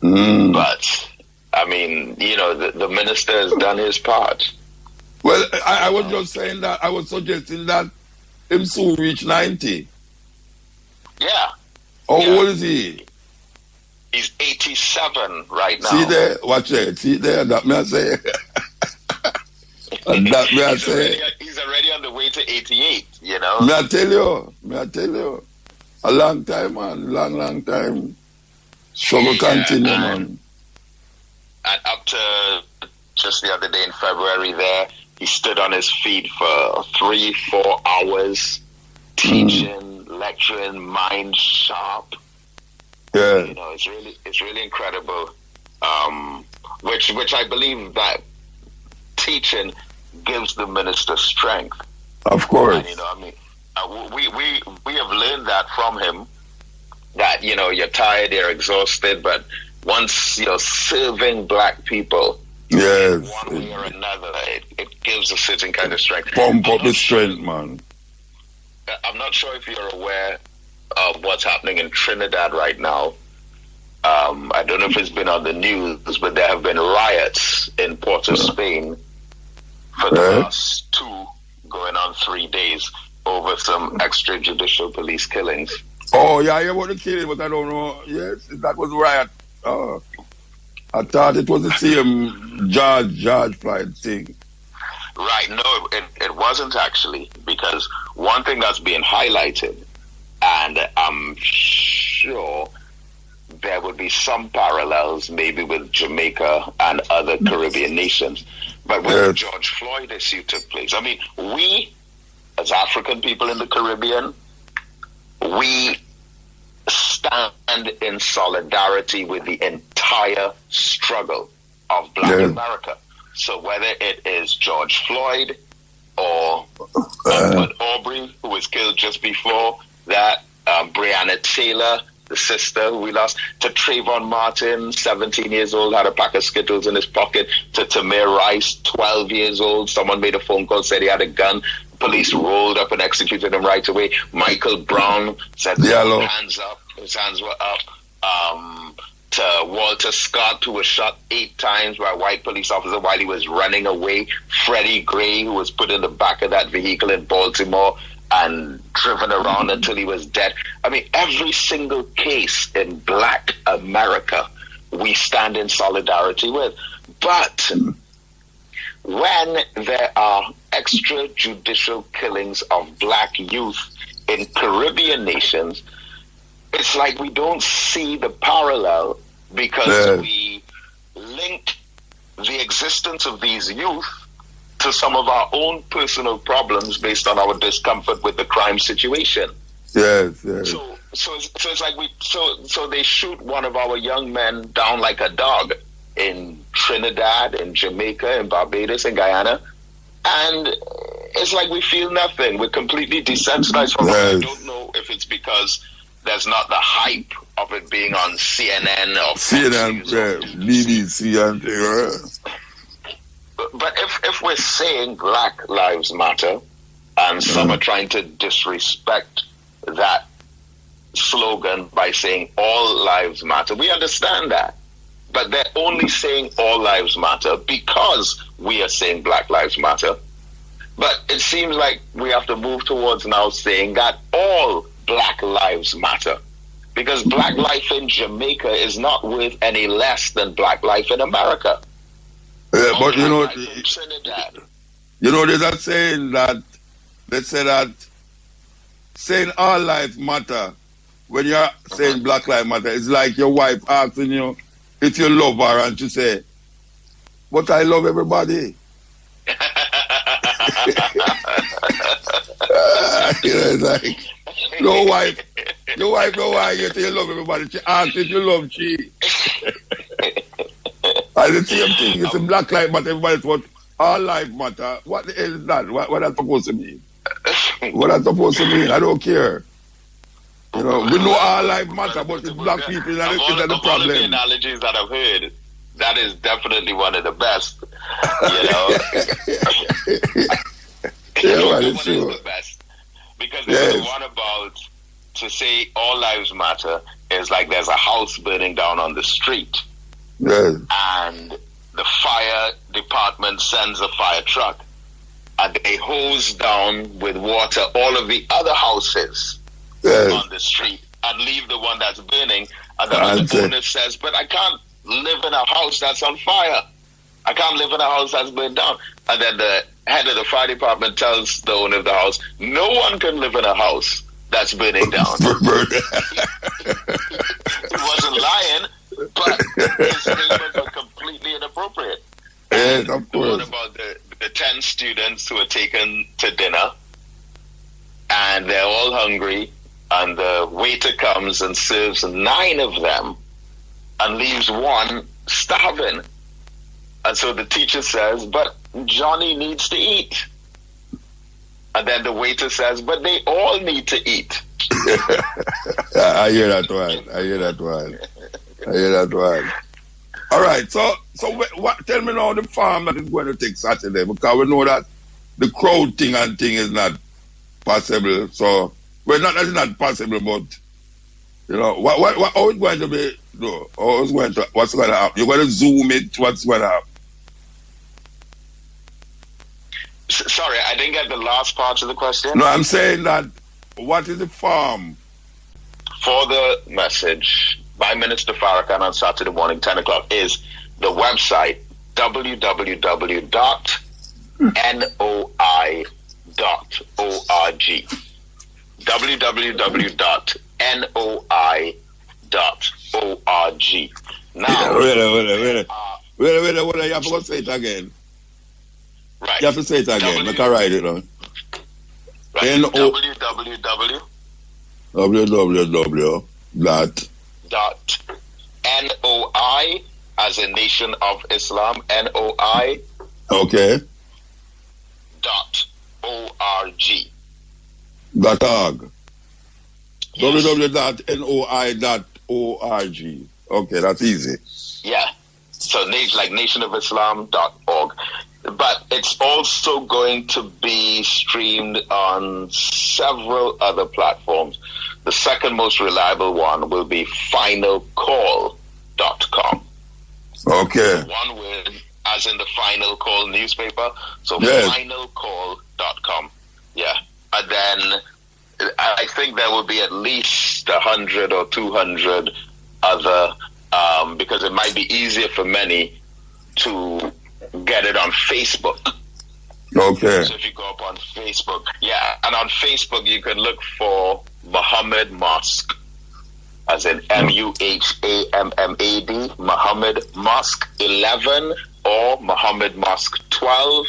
But, I mean, the minister has done his part. Well, I was just saying that, I was suggesting that him soon reach 90. Yeah. How old is he? He's 87 right now. See there? Watch it. See there? That me I say. That me I say. He's already on the way to 88, Me I tell you. A long time, man. Long time. Struggle continue, man. And up to just the other day in February there, he stood on his feet for 3-4 hours, teaching, lecturing, mind sharp. Yeah. It's really incredible. Which I believe that teaching gives the minister strength. Of course. And, we have learned that from him, that you're tired, you're exhausted, but once you're serving black people, yes, one way or another, it gives a certain kind of strength. Pump up the strength, man. I'm not sure if you're aware of what's happening in Trinidad right now. I don't know if it's been on the news, but there have been riots in Port of Spain for the last 2 going on 3 days over some extrajudicial police killings. Oh, yeah, I hear about the killing, but I don't know. Yes, that was riot. I thought it was the same George Floyd thing. Right, no, it wasn't actually, because one thing that's being highlighted, and I'm sure there would be some parallels maybe with Jamaica and other Caribbean nations, but when the George Floyd issue took place, I mean, we, as African people in the Caribbean, we stand in solidarity with the entire struggle of Black America. So whether it is George Floyd or Edward Aubrey, who was killed just before that, Breonna Taylor, the sister who we lost, to Trayvon Martin, 17 years old, had a pack of Skittles in his pocket, to Tamir Rice, 12 years old, someone made a phone call, said he had a gun, police rolled up and executed him right away. Michael Brown said hands up, his hands were up. To Walter Scott, who was shot 8 times by a white police officer while he was running away. Freddie Gray, who was put in the back of that vehicle in Baltimore and driven around until he was dead. I mean, every single case in Black America we stand in solidarity with. But when there are extrajudicial killings of Black youth in Caribbean nations, it's like we don't see the parallel, because we link the existence of these youth to some of our own personal problems based on our discomfort with the crime situation. Yes. So it's like so they shoot one of our young men down like a dog in Trinidad, in Jamaica, in Barbados, in Guyana, and it's like we feel nothing. We're completely desensitized from it. I don't know if it's because there's not the hype of it being on CNN or BBC and But if we're saying Black Lives Matter, and some are trying to disrespect that slogan by saying all lives matter, we understand that. But they're only saying all lives matter because we are saying Black Lives Matter. But it seems like we have to move towards now saying that all Black lives matter, because Black life in Jamaica is not worth any less than Black life in America. But you know, there's that saying that they say that saying all lives matter, when you're saying Black lives matter, it's like your wife asking you if you love her, and you say, "But I love everybody." It's like, your wife don't want you to love everybody. She asks if you love she. And the same thing, it's a Black life matter, everybody's what all life matter. What the hell is that? What that's supposed to mean? What that's supposed to mean? I don't care. You know, we know all life matter, but it's Black people that is the problem. All of the analogies that I've heard, that is definitely one of the best. You know, it's true. Is the best, because there's one about to say all lives matter is like there's a house burning down on the street, and the fire department sends a fire truck, and they hose down with water all of the other houses on the street and leave the one that's burning. And the owner says, "But I can't live in a house that's on fire. I can't live in a house that's burned down." And then the head of the fire department tells the owner of the house, "No one can live in a house that's burning down." He wasn't lying, but his statements were completely inappropriate. Yes, of course. What about the 10 students who are taken to dinner, and they're all hungry, and the waiter comes and serves 9 of them and leaves 1 starving. And so the teacher says, "But Johnny needs to eat." And then the waiter says, "But they all need to eat." I hear that one. All right, so what? Tell me now the farm that is going to take Saturday, because we know that the crowd thing is not possible. So, well, that's not possible, but you know, how it's going to be? No, what's going to happen? You're going to Zoom it. What's going to happen? Sorry, I didn't get the last part of the question. No, I'm saying that what is the form? For the message by Minister Farrakhan on Saturday morning, 10 o'clock, is the website www.noi.org. www.noi.org. Now, wait, you have to say it again. Right. You have to say it again. Make I write it down. Right. www. Dot NOI as a Nation of Islam, NOI. Okay. Dot ORG. .org. Yes. www.noi.org. Okay, that's easy. Yeah. So like nationofislam.org. But it's also going to be streamed on several other platforms. The second most reliable one will be finalcall.com. Okay. One word, as in the Final Call newspaper. So yes. finalcall.com. Yeah. And then I think there will be at least 100 or 200 other, because it might be easier for many to get it on Facebook. Okay. So if you go up on Facebook, yeah, and on Facebook you can look for Muhammad Mosque, as in MUHAMMAD, Muhammad Mosque 11, or Muhammad Mosque 12,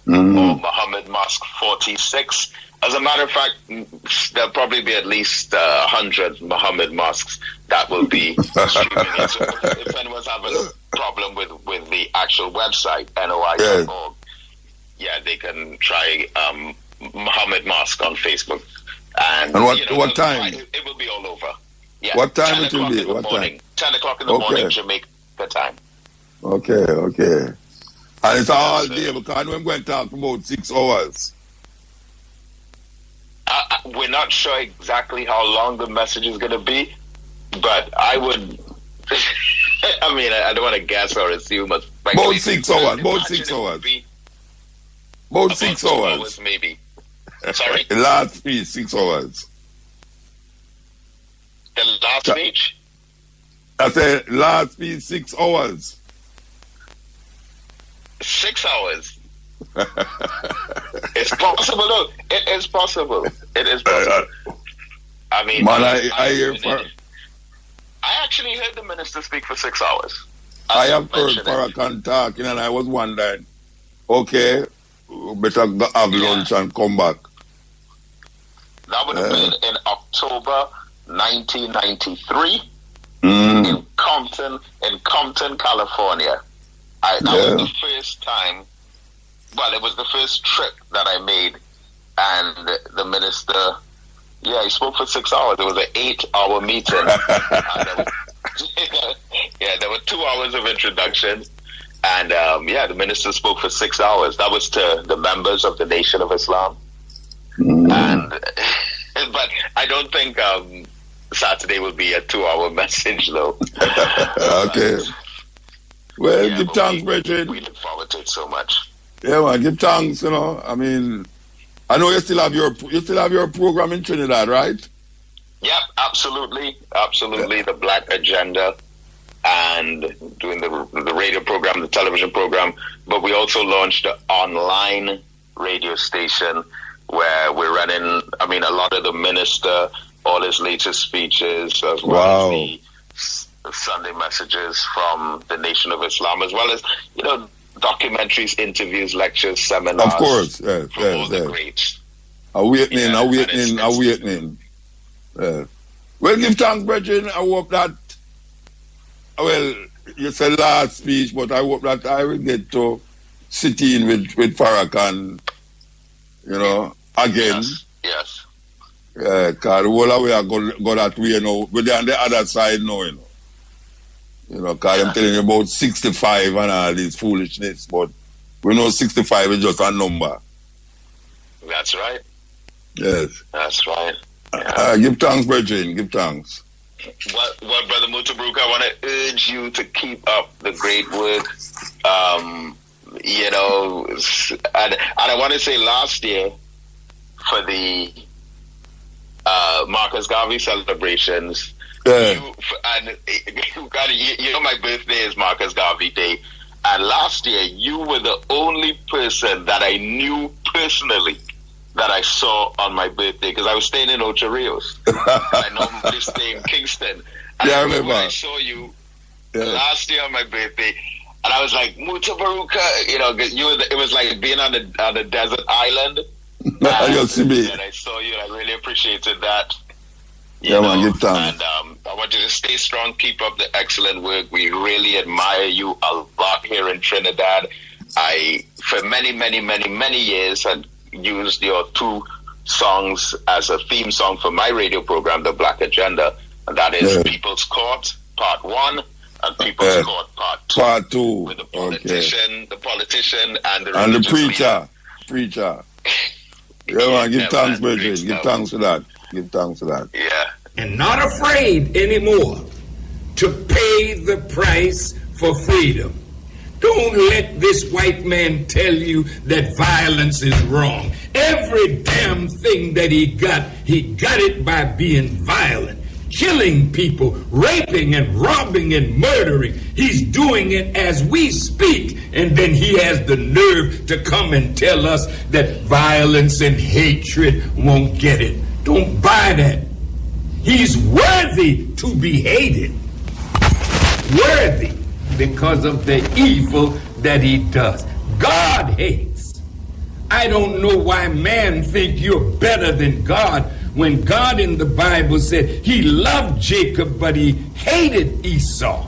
or Muhammad Mosque 46. As a matter of fact, there'll probably be at least 100 Muhammad mosques that will be streaming it. So if anyone's having a problem with the actual website, NOI.org, yeah, they can try Muhammad Mosque on Facebook. And what time? It will be all over. Yeah. What time it will be? What morning, time? 10 o'clock in the morning, Jamaica time. Okay. And it's all day because I'm going to talk for about 6 hours. We're not sure exactly how long the message is going to be, but I would. I mean, I don't want to guess or assume. About 6 hours. About 6 hours. About 6 hours. Maybe. Sorry? The last speech, 6 hours. The last speech? I said last speech, 6 hours. 6 hours? It's possible. Look, it is possible. It is possible. I mean, man, I hear. I actually heard the minister speak for 6 hours. I have heard Farrakhan talking, and I was wondering, okay, better go have lunch and come back. That would have been in October 1993 in Compton, California. That was the first time. Well, it was the first trip that I made, and the minister, he spoke for 6 hours. It was an 8-hour meeting. There were 2 hours of introduction, and the minister spoke for 6 hours. That was to the members of the Nation of Islam, but I don't think Saturday will be a 2-hour message, though. Okay. Well, give thanks, brethren. We look forward to it so much. Yeah, man, give thanks, I mean, I know you still have your program in Trinidad, right? Yep, absolutely. Yeah. The Black Agenda, and doing the radio program, the television program. But we also launched an online radio station where we're running, a lot of the minister, all his latest speeches, as well as the Sunday messages from the Nation of Islam, as well as, documentaries, interviews, lectures, seminars. Of course, yes. The greats. Awakening. Well, give thanks, brethren. I hope that, you said last speech, but I hope that I will get to sit in with Farrakhan, again. Yes. Because the whole way I go that way, but they're on the other side now, because I'm telling you about 65 and all this foolishness, but we know 65 is just a number. That's right. Yes. That's right. Yeah. Give thanks, brethren. Give thanks. Well, Brother Mutabaruka, I want to urge you to keep up the great work. you know, and I want to say last year for the Marcus Garvey celebrations, you know my birthday is Marcus Garvey Day, and last year you were the only person that I knew personally that I saw on my birthday, because I was staying in Ocho Rios. I normally stay in Kingston. And I remember when I saw you last year on my birthday, and I was like, Mutabaruka, you know, it was like being on a desert island. And I saw you, and I really appreciated that. You know, man, and I want you to stay strong, keep up the excellent work. We really admire you a lot here in Trinidad. I, for many, many, many, many years, had used your 2 songs as a theme song for my radio program, The Black Agenda, and that is People's Court, Part 1, and People's Court, Part 2. Part 2. With the politician, and the preacher. Yeah, man, give thanks, brethren. Give thanks for that. Give thanks for that. Yeah. And not afraid anymore to pay the price for freedom. Don't let this white man tell you that violence is wrong. Every damn thing that he got it by being violent, killing people, raping and robbing and murdering. He's doing it as we speak, and then he has the nerve to come and tell us that violence and hatred won't get it. Don't buy that. He's worthy to be hated. Worthy. Because of the evil that he does. God hates. I don't know why man think you're better than God, when God in the Bible said he loved Jacob, but he hated Esau.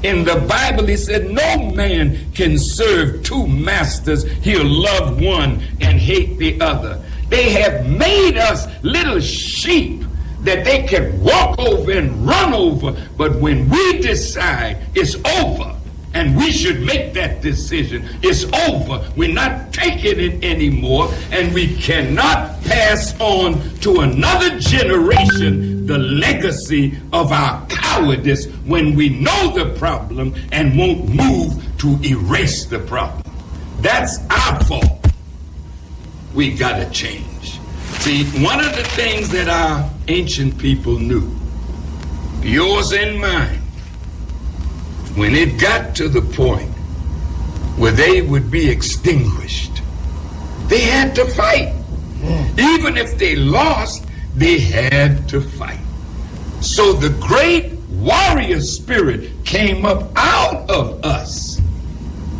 In the Bible he said no man can serve 2 masters. He'll love one and hate the other. They have made us little sheep that they can walk over and run over, but when we decide it's over, and we should make that decision, it's over, we're not taking it anymore, and we cannot pass on to another generation the legacy of our cowardice when we know the problem and won't move to erase the problem. That's our fault. We gotta change. See, one of the things that our ancient people knew, yours and mine, when it got to the point where they would be extinguished, they had to fight. Even if they lost, they had to fight. So the great warrior spirit came up out of us.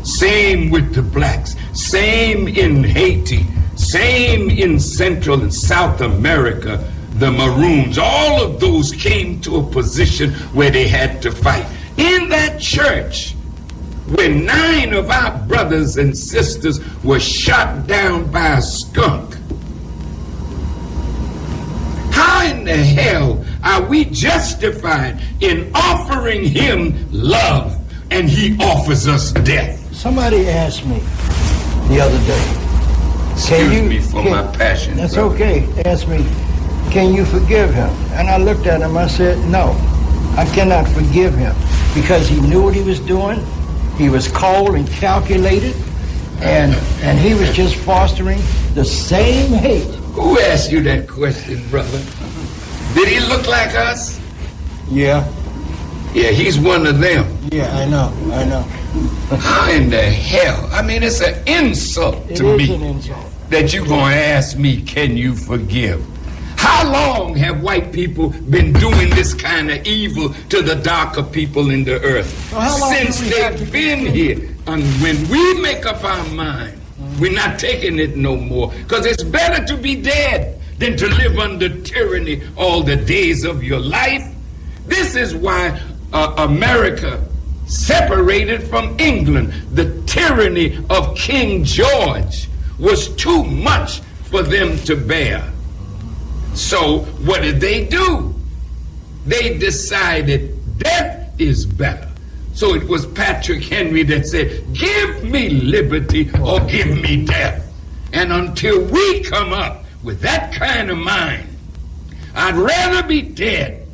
Same with the blacks, same in Haiti, same in Central and South America, the Maroons. All of those came to a position where they had to fight. In that church, where 9 of our brothers and sisters were shot down by a skunk, how in the hell are we justified in offering him love and he offers us death? Somebody asked me the other day, excuse me for my passion. That's brother. Okay. Asked me, can you forgive him? And I looked at him, I said, no, I cannot forgive him, because he knew what he was doing. He was cold and calculated, and he was just fostering the same hate. Who asked you that question, brother? Did he look like us? Yeah. Yeah, he's one of them. Yeah, I know. How in the hell? I mean, it's an insult to me an insult. that you're going to ask me, can you forgive? How long have white people been doing this kind of evil to the darker people in the earth? Well, how long since they've been here. And when we make up our mind, we're not taking it no more. Because it's better to be dead than to live under tyranny all the days of your life. This is why America separated from England. The tyranny of King George was too much for them to bear. So what did they do? They decided death is better. So it was Patrick Henry that said, give me liberty or give me death. And until we come up with that kind of mind, I'd rather be dead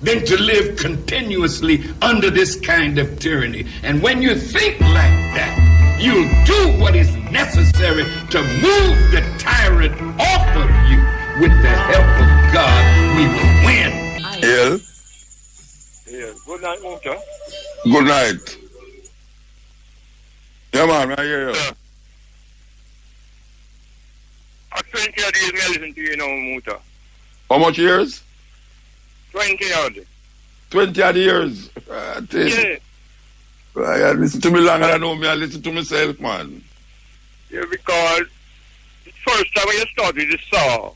than to live continuously under this kind of tyranny. And when you think like that, you'll do what is necessary to move the tyrant off of you. With the help of God, we will win. Yeah. Yeah. Good night, Muta. Good night. Yeah, man, I hear you. I 20 odd years I listen to you now, Muta. How much years? 20 odd. 20 odd years. Yeah. I listen to me longer than I know me. I listen to myself, man. Yeah, because the first time when you started the saw,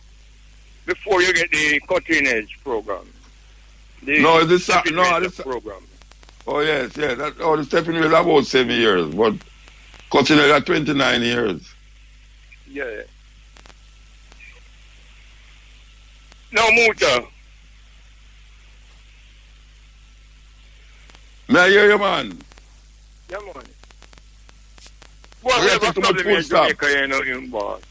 before you get the cutting edge program. This program. Oh yes, yeah. The stepping wheel about 7 years, but cutting edge at 29 years. Yeah. Now, Muta. May I hear you, man? Yeah, man. What we have a problem in Jamaica, you know, in boss.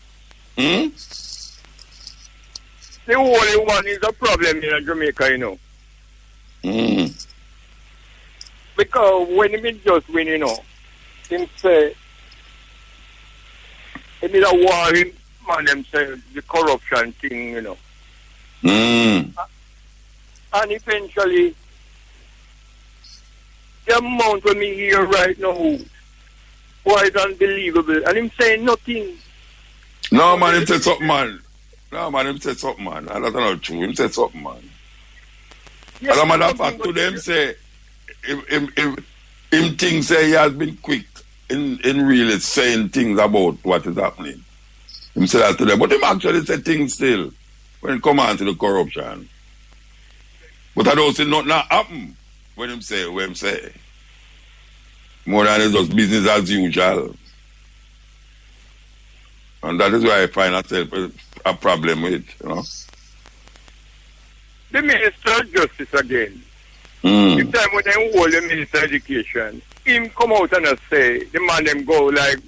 The only one is a problem in Jamaica, you know. Because when he just win, you know, him say, he did a war, him, man, them say, the corruption thing, you know. And eventually, the amount of me hear right now, boy, it's unbelievable. And him saying nothing. No, man, him said something, man. Him said something, man. That's not true. Him said something, man. As a matter of fact, to them say, him things say he has been quick in really saying things about what is happening. Him say that to them. But him actually say things still when it come on to the corruption. But I don't see nothing happen when him say what him say. More than it's just business as usual. And that is why I find myself a problem with, you know. The Minister of Justice again. The time when they hold the Minister of Education, him come out and say, the man them go like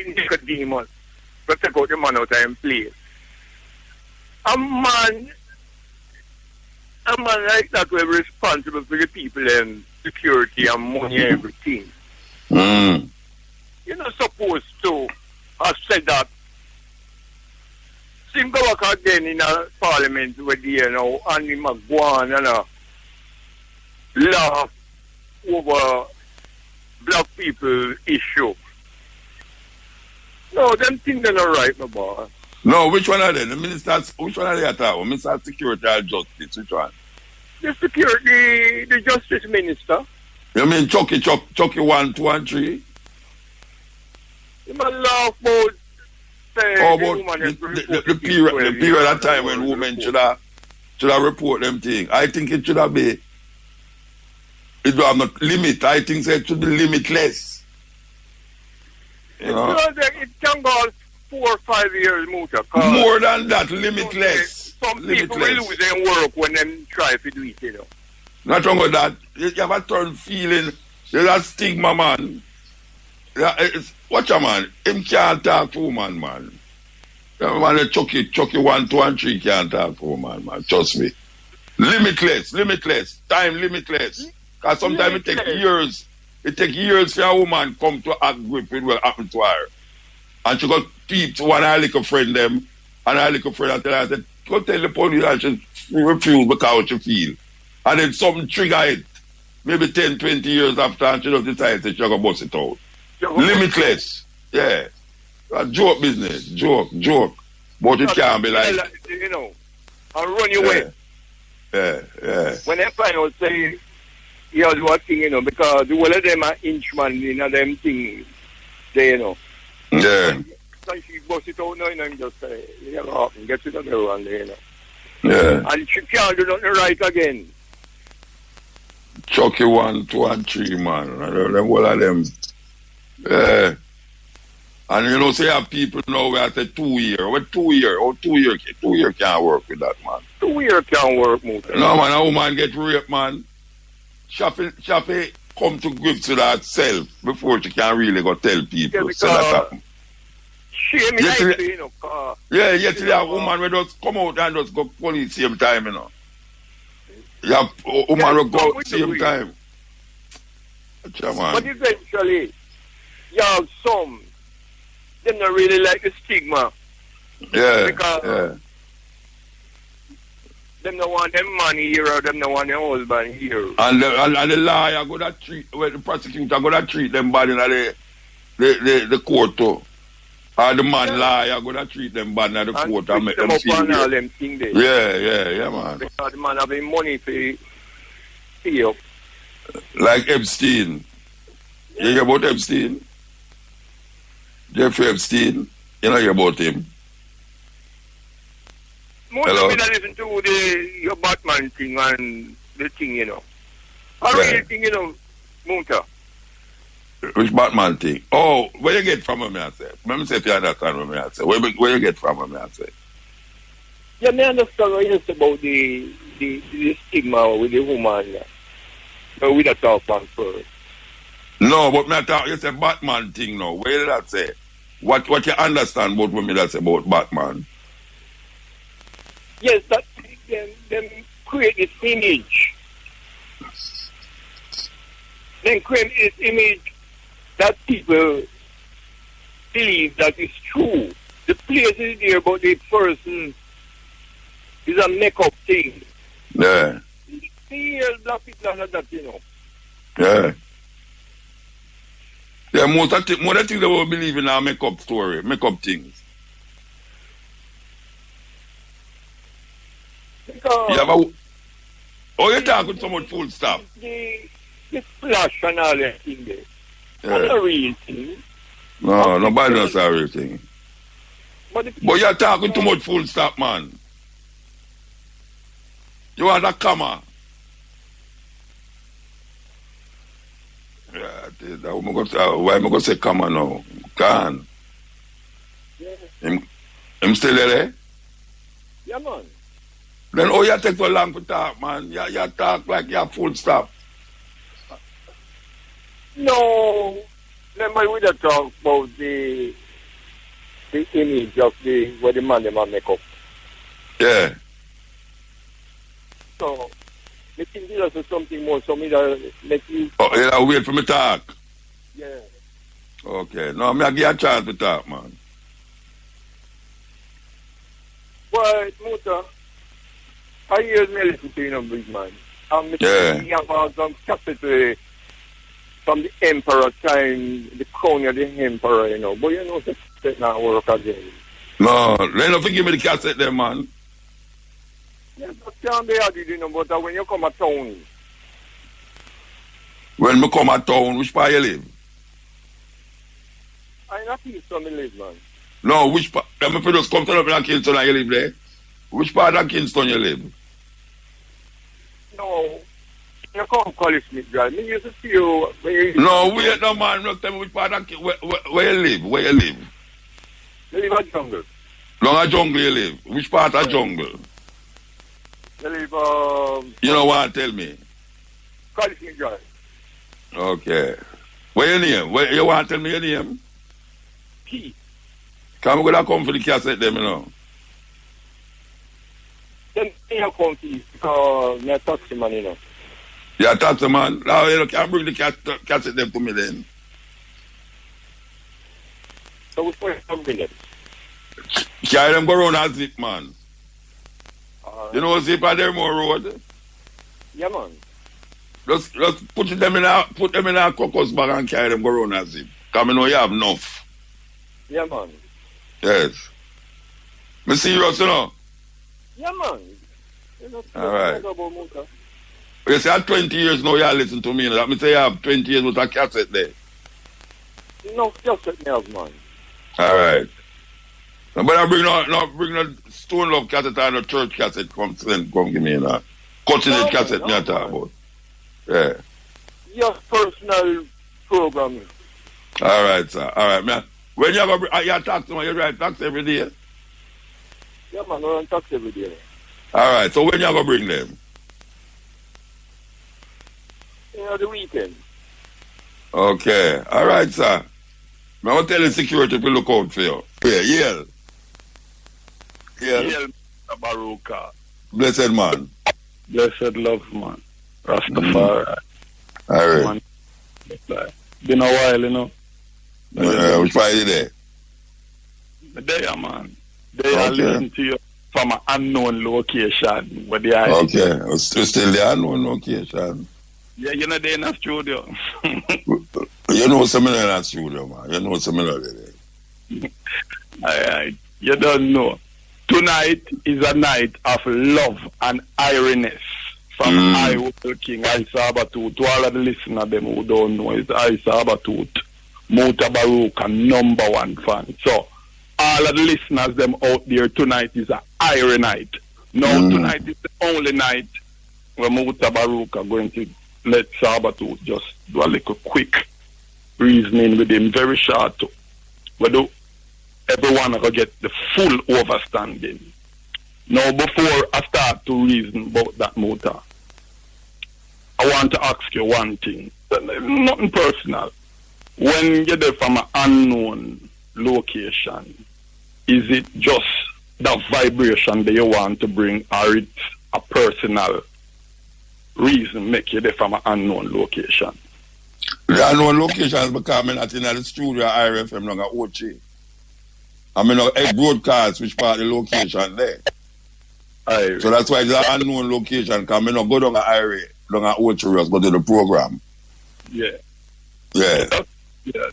Nicodemus, but take out the man out of him place. A man like that will be responsible for the people and security and money and everything. You're not supposed to have said that. Him go back again in a parliament with you know, and him a go on and laugh over black people issue. No, them things are not right, my boy. No, which one are they? The ministers, which one are they at all? Minister of Security or Justice, which one? The security, the Justice Minister. You mean Chucky 1, 2, and 3? You might laugh about the period of time when women should have report them things. I think it should have been, it don't have no limit. I think it should be limitless. You know? It can go 4 or 5 years, Muta. More than that, limitless. Some people will lose their work when they try to do it, you know. Not wrong with that. You have a turn feeling, there's a stigma, man. Watch a man, him can't talk to woman, man. Man, Chucky 1, 2, and 3 can't talk to woman, man. Trust me. Limitless. Time limitless. Because sometimes it takes years for a woman come to act with what happened to her. And she got peep to one of her little friend them, and her little friend tell her, I said, go tell the police, and she refused because she feel. And then something trigger it. Maybe 10, 20 years after, and she just decides that she's going to bust it out. Limitless. Yeah. A joke business. Joke. But it can't be like... You know, I'll run your way. Yeah. When they find out, say, you do a thing, you know, because all of them are inchman in them things, they, you know. Yeah. So she bust it out now, you know, and just say, you know, get it on the one day, you know. Yeah. And she can't do nothing right again. Chucky 1, 2, and 3, man. All of them. Yeah. And you know, say have people now where I say 2 year. What 2 year? Oh, 2 year. 2 year can't work with that, man. 2 year can't work, Muta. No, man, a woman get raped, man. She come to grips with herself before she can really go tell people. Yeah, so that happen. Shame in life, you know. Yeah, yet a woman will just come out and just go police same time, you know. Yeah, woman will go same time. But eventually, you have some, they don't really like the stigma. Yeah. Because them don't want them money here or them don't want their husband here. And the lawyer go to treat, the prosecutor go to treat them bad in the court too. Or the man lawyer go to treat them bad in the court and make them see all them things there. Yeah, man. Because the man having money to pay up. Like Epstein. You hear about Epstein? Jeffrey Epstein? You know about him? Most of me that listen to your Batman thing and the thing, you know. I really think, you know, Munta. Which Batman thing? Oh, where you get from him, I say? Let me say if you understand what I say. Where you get from him, I say? Yeah, I understand what you say about the stigma with the woman. With the talk on first. No, but me talk, you say Batman thing now. Where did that say? What you understand about women that say about Batman? Yes, that them create this image. Then create this image that people believe that is true. The place is there, but the person is a make-up thing. Yeah. See, black people like that, you know. Yeah. Yeah, most of the things they will believe in our make-up story, make-up things. Because you talk with so much full stop. The flash and all that thing there. That's a real thing. No, nobody knows a real thing. But you're talking too much full stop, man. You want a comma. Yeah, why am I going to say comma now? Can. Yeah. Him still there? Yeah, man. Then you take so long to talk, man. You talk like you're full stop. No. Remember we just talk about the image of where the man them make up. Yeah. So I think there's something more so me that let you wait for me to talk. Yeah. Okay. No, I give you a chance to talk, man. Well, Muta, I hear me listen to you, big man. You have some cassette from the emperor time, the crown of the emperor, you know. But you know, that not work again. No, they don't forgive me the cassette there, man. Yeah, that can't be added, you know, but when you come to town. When me come to town, which part you live? I'm not Kingston, I live, man. No, which part? Let me just come to Kingston and you live there. Which part of Kingston you live? No. You can't call it Smith Drive. Me used to see you when you... No, wait, no, man. Just tell me which part of where you live. Where you live? You live at jungle. Long a jungle you live. Which part of jungle? You live, you know what? Tell me. Call it Smith Drive. Okay. Where your name? Where you want to tell me your name? Keith. Can we go to come for the cassette them, you know? Then you come Keith because you're a taxi man, you know. You're a taxi man? Now you can bring the cassette them to me then. So which way you bring them? Carry them go around a zip, man. You know zip at Dermore Road? Yeah, man. Just put them in a crocus bag and carry them go around a zip. Because I know you have enough. Yeah, man. Yes. Me serious, you know? Yeah, man. All right. You say, I have 20 years now, you listen to me. Let me say you have 20 years with a cassette there. No, just let me have, man. All right. But I bring no Stone Love cassette or no church cassette. Come give me that. Cutting cassette me talk about. Yeah. Your personal programming. All right, sir. All right, man. When you talk to me, you write tax every day? Yeah, man, I run tax every day. All right, so when you going to bring them? The weekend. Okay. All right, sir. I'm going to tell the security to look out for you. Yeah. Mutabaruka. Blessed man. Blessed love, man. Rastafari. All right. Been a while, you know. Which Friday there? There, man. They are listening to you from an unknown location. Where they are. Okay, it's still the unknown location. Yeah, you know they're in a studio. You know something in that studio, man. You know something there. You don't know. Tonight is a night of love and ironiness. From I King, I Sabatooth. To all of the listeners them who don't know, it's I Sabatooth, Mutabaruka, #1 fan. So, all of the listeners them out there, tonight is a iron night. Now, tonight is the only night where Mutabaruka going to let Sabatooth just do a little quick reasoning with him, very short. Where everyone will get the full overstanding. Now, before I start to reason about that motor, I want to ask you one thing. Nothing personal. When you're there from an unknown location, is it just that vibration that you want to bring, or it's a personal reason make you there from an unknown location? The unknown location is because I'm not in the studio at IRFM, not at OG. I mean, a broadcast which part of the location there. So that's why it's an unknown location, because I don't go down at IRA, down at OG, go to the program. Yeah. Yeah.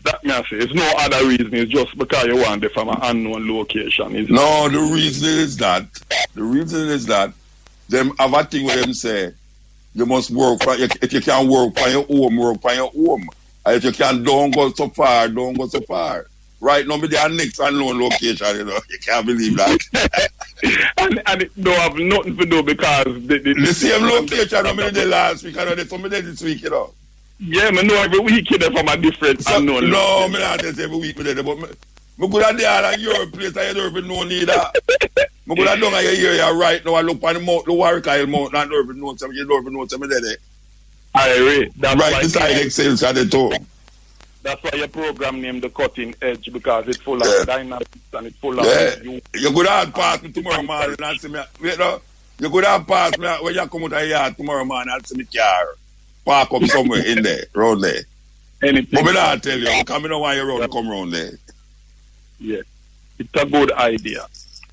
That means it's no other reason, it's just because you want it from an unknown location. No, the reason is that, them have a thing where them say, you must work for, if you can work for your home, work for your home. And if you can, don't go so far, don't go so far. Right now, they are next unknown location, you know. You can't believe that. and it don't have nothing to do because... The same location I did last week, and there's somebody this week, you know. Yeah, I know every week you're from a different unknown no, I'm not just every week, but I go down there at your place, I don't even know neither. I go down at your area right now, I look on the mount, the Warwickshire mount, and I don't even know something, you don't even know something there. I agree. Right beside Excel at the top. That's why your program named The Cutting Edge, because it's full of dynamics and it's full of... You could have passed me tomorrow morning and see me... You know, you could have passed me when you come out of here tomorrow morning and see me car park up somewhere in there, around there. Anything. But I tell you, because I don't want you to come around there. Yeah. It's a good idea.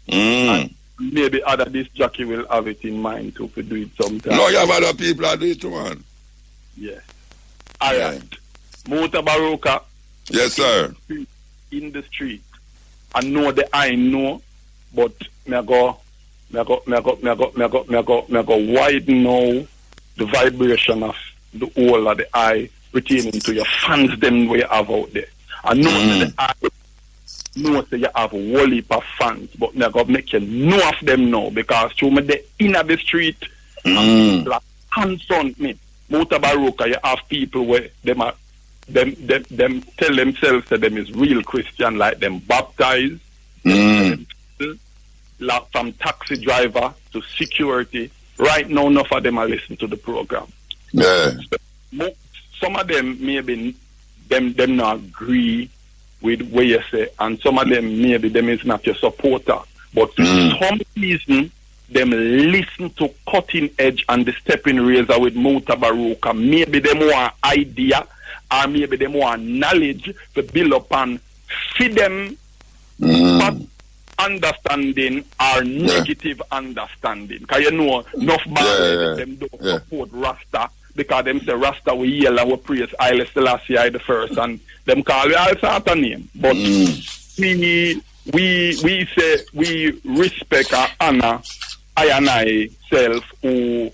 And maybe other disc jockey will have it in mind to do it sometime. No, you have other people that do it too, man. Yeah. All right. Mutabaruka. Yes, sir. In the street. I know that I know, but me go widen now the vibration of the whole of the eye retaining to your fans them where you have out there. I know that the eye knows that you have a whole heap of fans, but me go make you know of them now because through me the inner the street like hands on me. Mutabaruka, you have people where them tell themselves that them is real Christian, like them baptized, like from taxi driver to security. Right now, enough of them are listening to the program. Yeah. Some of them maybe them not agree with what you say, and some of them maybe them is not your supporter. But for some reason, them listen to Cutting Edge and the Stepping Razor with Mutabaruka. Maybe them want idea, or maybe them want knowledge to build upon, feed them but understanding or negative understanding. Because you know, enough bad them don't support Rasta because them say Rasta we yell and we praise Haile Selassie I the first, and them call you all sort of name. But we say we respect and honor I and I self who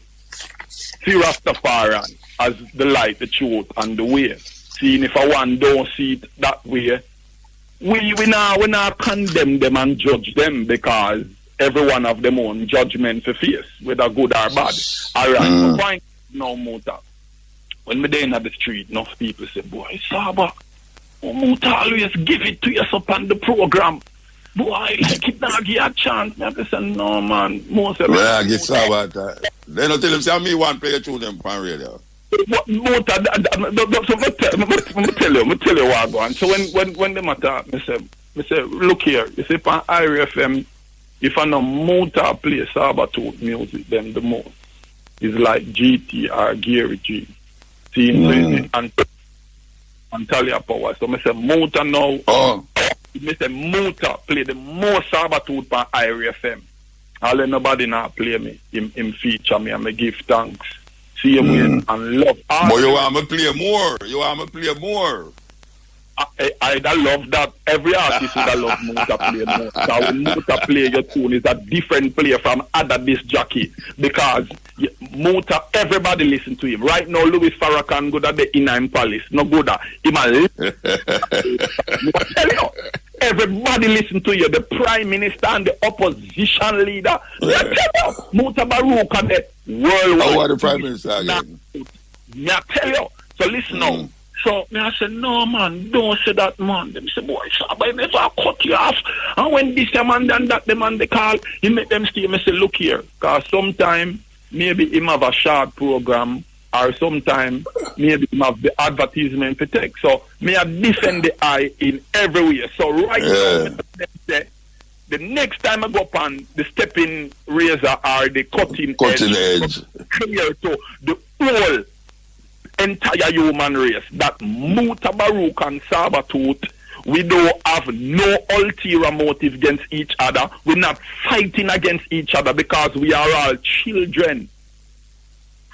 see Rastafari as the light, the truth, and the way. Seeing if one don't see it that way, we not condemn them and judge them because every one of them own judgment to face, whether good or bad. Alright, so fine now, Muta. When we're in the street, enough people say, boy, Saba, Muta always give it to us up on the program. Boy, like it now give you a chance. I say, no, man. Most of well, I get Saba that. They don't tell them, say, me one play to them on radio. Muta, I'm tell you what I go on. So when the matter, I say, look here, you see, on IRFM, if I know Muta play Sabatooth music, then the most is like GT or Gary G. See, and and Talia Power. So I say Muta now. Oh. I say Muta play the most Sabatooth by Irie FM. I'll let nobody not play me. Him feature me and me give thanks. See him win and love. But you want me to play more. I love that. Every artist would love Muta play more. So when Muta play your tune is a different player from other disc jockey. Because Muta, everybody listen to him. Right now, Louis Farrakhan go to the Inheim Palace. No good. I tell you, everybody listen to you. The Prime Minister and the opposition leader. I tell you, Mutabaruka, the worldwide. How are the Prime Minister again? I tell you. So listen now. So I said, no man, don't say that man. Them say, boy, I never cut you off. And when this man done that, the man they call, he make them stay. I say, look here, because sometime maybe him have a short program, or sometime maybe him have the advertisement to take. So me I defend the eye in every way. So right now, the next time I go up on the stepping razor or the cutting edge, clear to the whole entire human race that Mutabaruka and Sabatooth, we don't have no ulterior motive against each other. We're not fighting against each other because we are all children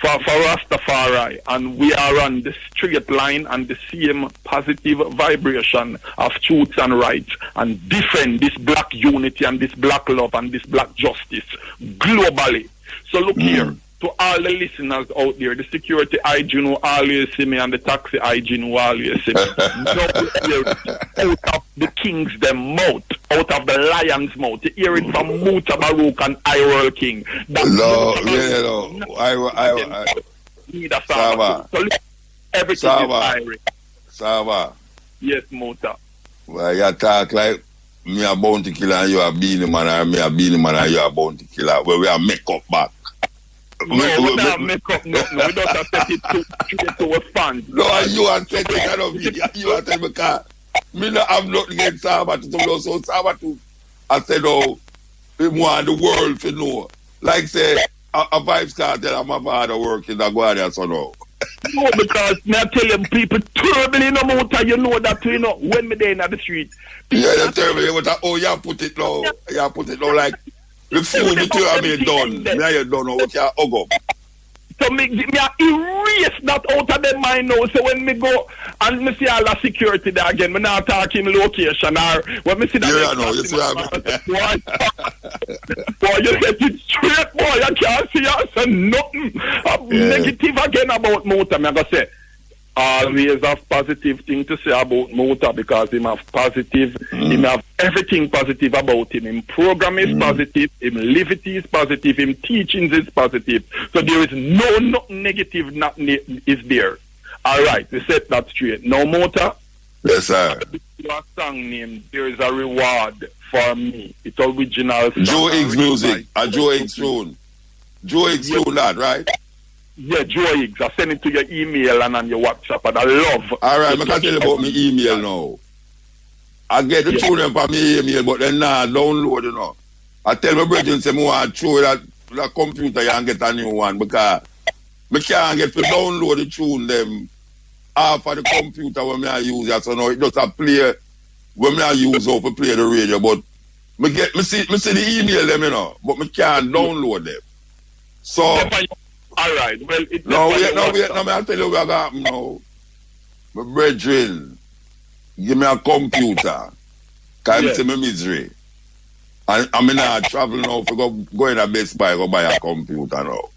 for Rastafari, and we are on the straight line and the same positive vibration of truths and rights, and defend this black unity and this black love and this black justice globally. So look here. To all the listeners out there, the security hygiene who always see me and the taxi hygiene who always see me. Out of the king's them mouth, out of the lion's mouth. You hear it from Mutabaruka and Iroel King. Sava. So everything is Irish. Sava. Yes, Muta. Well, you talk like me a bounty killer and you a beanie man, or me a beanie man and you a bounty killer. Well, we are make up back. No, we don't make up nothing. We don't have to take it to a fan. No, you are taking kind of me. You are taking because me not have nothing against Sabatooth. So Sabatooth, I said, oh, he want the world to know. Like say, a Vibes Cartel and my father work in the Guardia, so no. No, because me I tell you, people terrible in the motor, you know that, you know, when me there in the street. Yeah, they're terrible. Oh, you put it now. You put it now like, the food you tell me done. Me you don't know what you hug up. So me erase that out of their mind now. So when me go and me see all the security there again, me not talking location or when me see that. Yeah, no, you see what boy, you get it straight, boy. You can't see us and nothing negative again about motor. Me I go say, always have positive thing to say about Muta because him have positive, him have everything positive about him. Him program is positive, him livity is positive, him teachings is positive. So there is nothing negative is there. All right, we set that straight. Now, Muta. Yes, sir. Your song name, there is a reward for me. It's original. Joe Higgs music. Joe Higgs tune. Joe Higgs tune that, right? Yeah, Joe Higgs. I send it to your email and on your WhatsApp, and I love. All right, I can tell you about my email now. I get the tune from my email, but then now download, you know. I tell my brethren, say, I want to throw that computer and get a new one because I can't get to download the tune them off of the computer when I use it. So now it just a play when I use it to play the radio, but I see the email them, you know, but I can't download them. So... All right. Well, no, I'll tell you what happened now. My brethren, give me a computer. Can't see my misery. And I'm not traveling now for go in a Best Buy, go buy a computer now.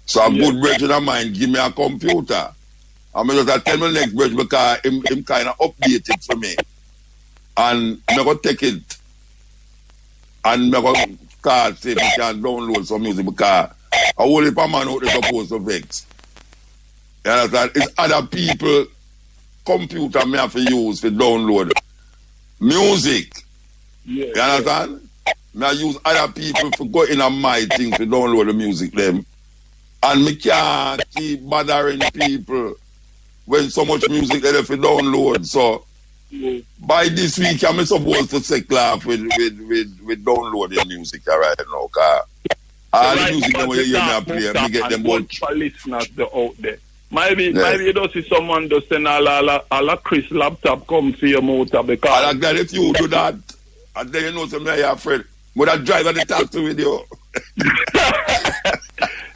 So a good brethren of mine, give me a computer. I'm just tell my next brethren because him kind of update it for me. And I'm going to take it. And I'm going to say we can download some music because a whole heap of man out there supposed to vex. You understand? It's other people computer me have to use to download music. You understand? Me I use other people to go in on my thing to download the music them. And me can't keep bothering people when so much music they have to download. So by this week I'm supposed to settle off with downloading music right now. Cause all the music that you hear me play, me get them both. For listeners out there, Maybe you don't see someone just send a Chris laptop come for your motor because... I'm glad if you do that, and then you know something you're afraid. But that driver the taxi with you.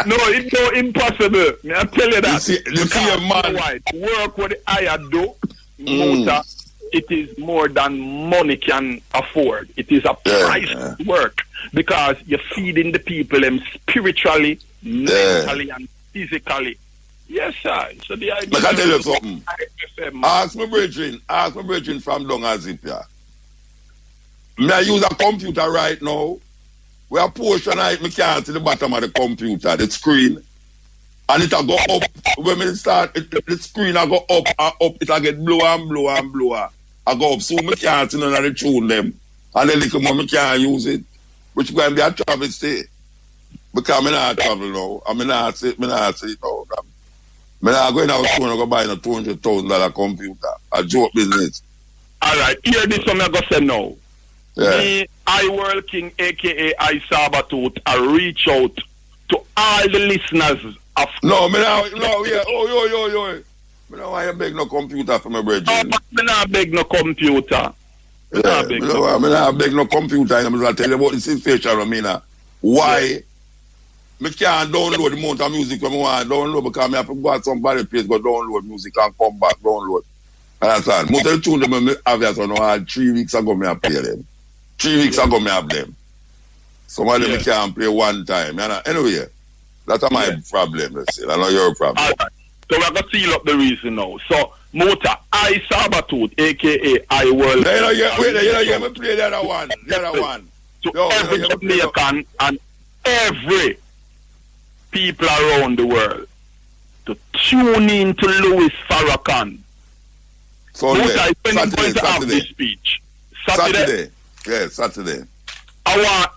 No, it's so impossible. I tell you that. You see a man. Work what I do, motor, it is more than money can afford. It is a price work because you're feeding the people them spiritually, mentally, and physically. Yes, sir. So the idea. But I tell you something. Ask my brethren from Dongazipia. I use a computer right now. We are portion I can't see the bottom of the computer, the screen. And it'll go up. When we start, the screen will go up and up. It'll get blower and blower and blower. I go up. So I can't see none of the tune them. And then little more I can't use it. Which is going to be a travesty. Because I'm not travel now. I'm not see it now. I'm not going out soon and go buy a $200,000 computer. A joke business. All right. Here this one I'm going to say now. Yeah. Me, I World King, a.k.a. I Sabatooth, I reach out to all the listeners of... No, yeah. Oh. I don't want to beg no computer for my brethren. No, but I not beg no computer. I not beg no computer. I'm going to tell you about the situation of me now. Why? I can't download the amount of music I want to download because I have to go to somebody's place, go download music and come back, download. Understand? Most of the tunes I have 3 weeks ago I play them. 3 weeks ago I have them. Some of them can't play one time. Anyway, that's my problem, let's say. I know your problem. Right. So we're going to seal up the reason now. So, Mota, I Sabatooth, a.k.a. I World... You me play the other one. To every Jamaican and every people around the world to tune in to Louis Farrakhan. Sunday. Mota is when he's going to have this speech. Saturday. Yes, Saturday. I want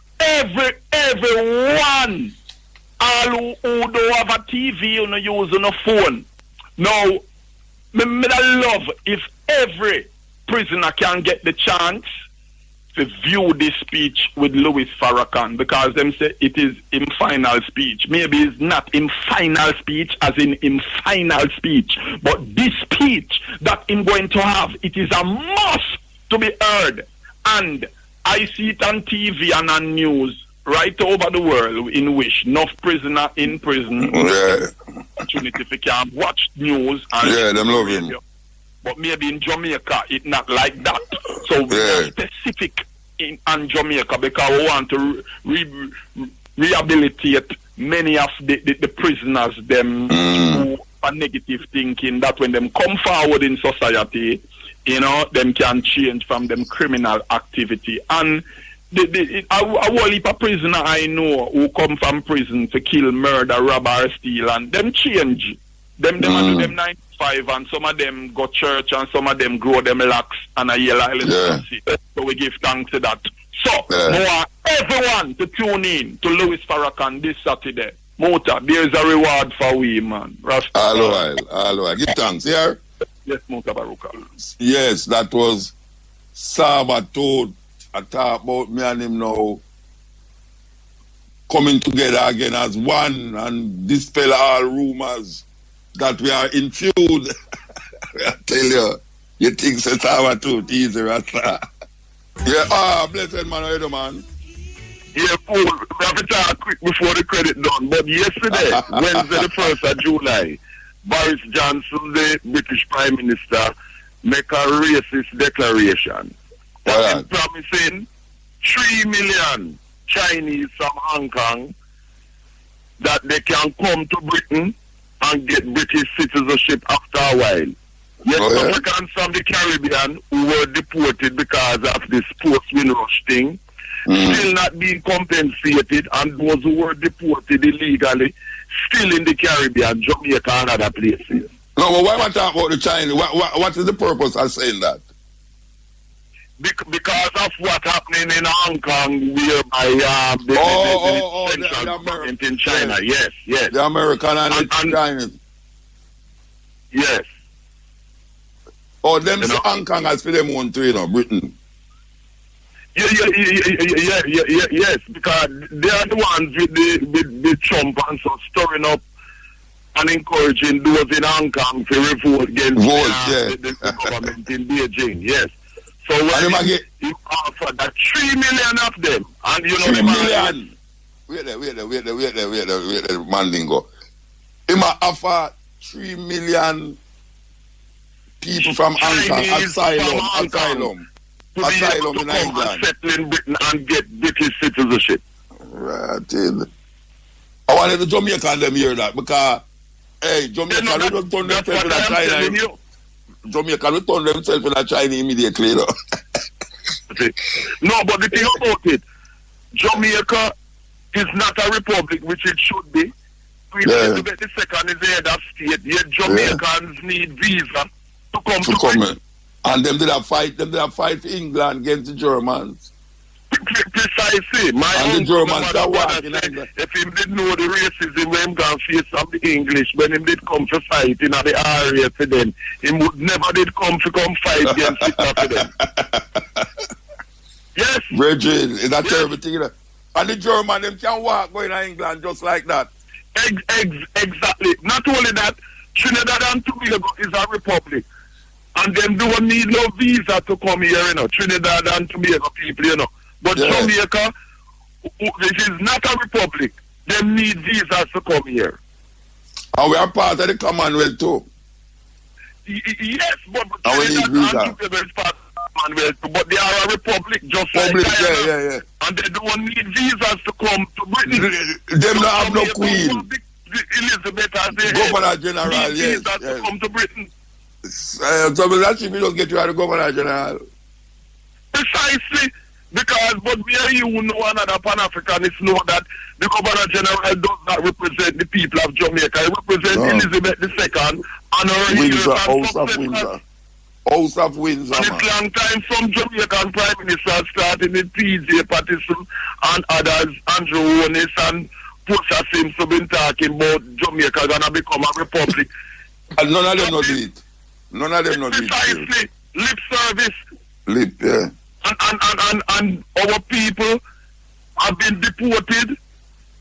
everyone, all who don't have a TV or use on a phone. Now, I love if every prisoner can get the chance to view this speech with Louis Farrakhan because them say it is in final speech. Maybe it's not in final speech as in final speech. But this speech that I'm going to have, it is a must to be heard. And I see it on TV and on news right over the world in which enough prisoner in prison opportunity if you can watch news and them love him. But maybe in Jamaica it's not like that. So we are specific in Jamaica because we want to rehabilitate many of the prisoners them who are negative thinking that when them come forward in society, you know, them can change from them criminal activity. And a whole heap of prisoner I know who come from prison to kill, murder, rob or steal, and them change. Them do them 95 and some of them go church and some of them grow them locks and a yellow electricity. So we give thanks to that. So, more everyone to tune in to Louis Farrakhan this Saturday. Mota, there's a reward for we, man. All right. Give thanks, here. Yes, Mutabaruka. Yes, that was Sabatooth. I talk about me and him now coming together again as one and dispel all rumors that we are in feud. I tell you think so Sabatooth easy, Rasta. Blessed man, how you do, man? Yeah, fool. We have to talk quick before the credit done. But yesterday, Wednesday the 1st of July, Boris Johnson, the British Prime Minister, make a racist declaration. That is promising 3 million Chinese from Hong Kong that they can come to Britain and get British citizenship after a while. Yet Africans from the Caribbean who were deported because of this post-Windrush thing still not being compensated, and those who were deported illegally still in the Caribbean, Jamaica and other places. No, but why am I talking about the Chinese? What is the purpose of saying that? Because of what's happening in Hong Kong, whereby the central government in China. Yes. The American and the Chinese. Yes. Oh, them Hong Kong has for them own too, Britain. Yes, because they are the ones with the Trump and so stirring up and encouraging those in Hong Kong to revolt against the government in Beijing. Yes. So when he offered that 3 million of them, and you know 3 million. Wait there, Mandingo. He might offer 3 million people from Hong Kong asylum in England. Settle in Britain and get British citizenship. Right. I wanted the Jamaican them hear that because Jamaica will turn themselves to that China. Jamaica will turn themselves to that China immediately. No, but the thing about it, Jamaica is not a republic, which it should be. Elizabeth II is the head of state. Yet Jamaicans need visa to come to Britain. And them did have fight for England against the Germans. Precisely. And the Germans are walking. If he didn't know the racism when he can face of the English, when he did come to fight in the area for them, he would never did come fight against Hitler for them. Yes. Virgin, is that terrible thing? And the German, them can walk going to England just like that. Exactly. Not only that, Trinidad and Tobago is a republic. And them don't need no visa to come here, you know. Trinidad and Tobago people, you know. But Jamaica, this is not a republic. They need visas to come here. And we are part of the Commonwealth too. Yes, but Trinidad and Tobago is part of the Commonwealth too. But they are a republic just like China. Yeah. And they don't need visas to come to Britain. They don't have no queen. Elizabeth has the Governor General, visas to come to Britain. So that should be just get you out of Governor General. Precisely. Because, but we are you know another Pan-Africanists know that the Governor General does not represent the people of Jamaica. He represents Elizabeth II and her Windsor, House of Windsor. House of Windsor, and it's long time some Jamaican Prime Ministers starting with P.J. Patterson and others, Andrew Onis and Portia Simpson been talking about Jamaica gonna become a republic. And none of them not do it. None of them not do it. Precisely. Lip service. Lip, yeah. And our people have been deported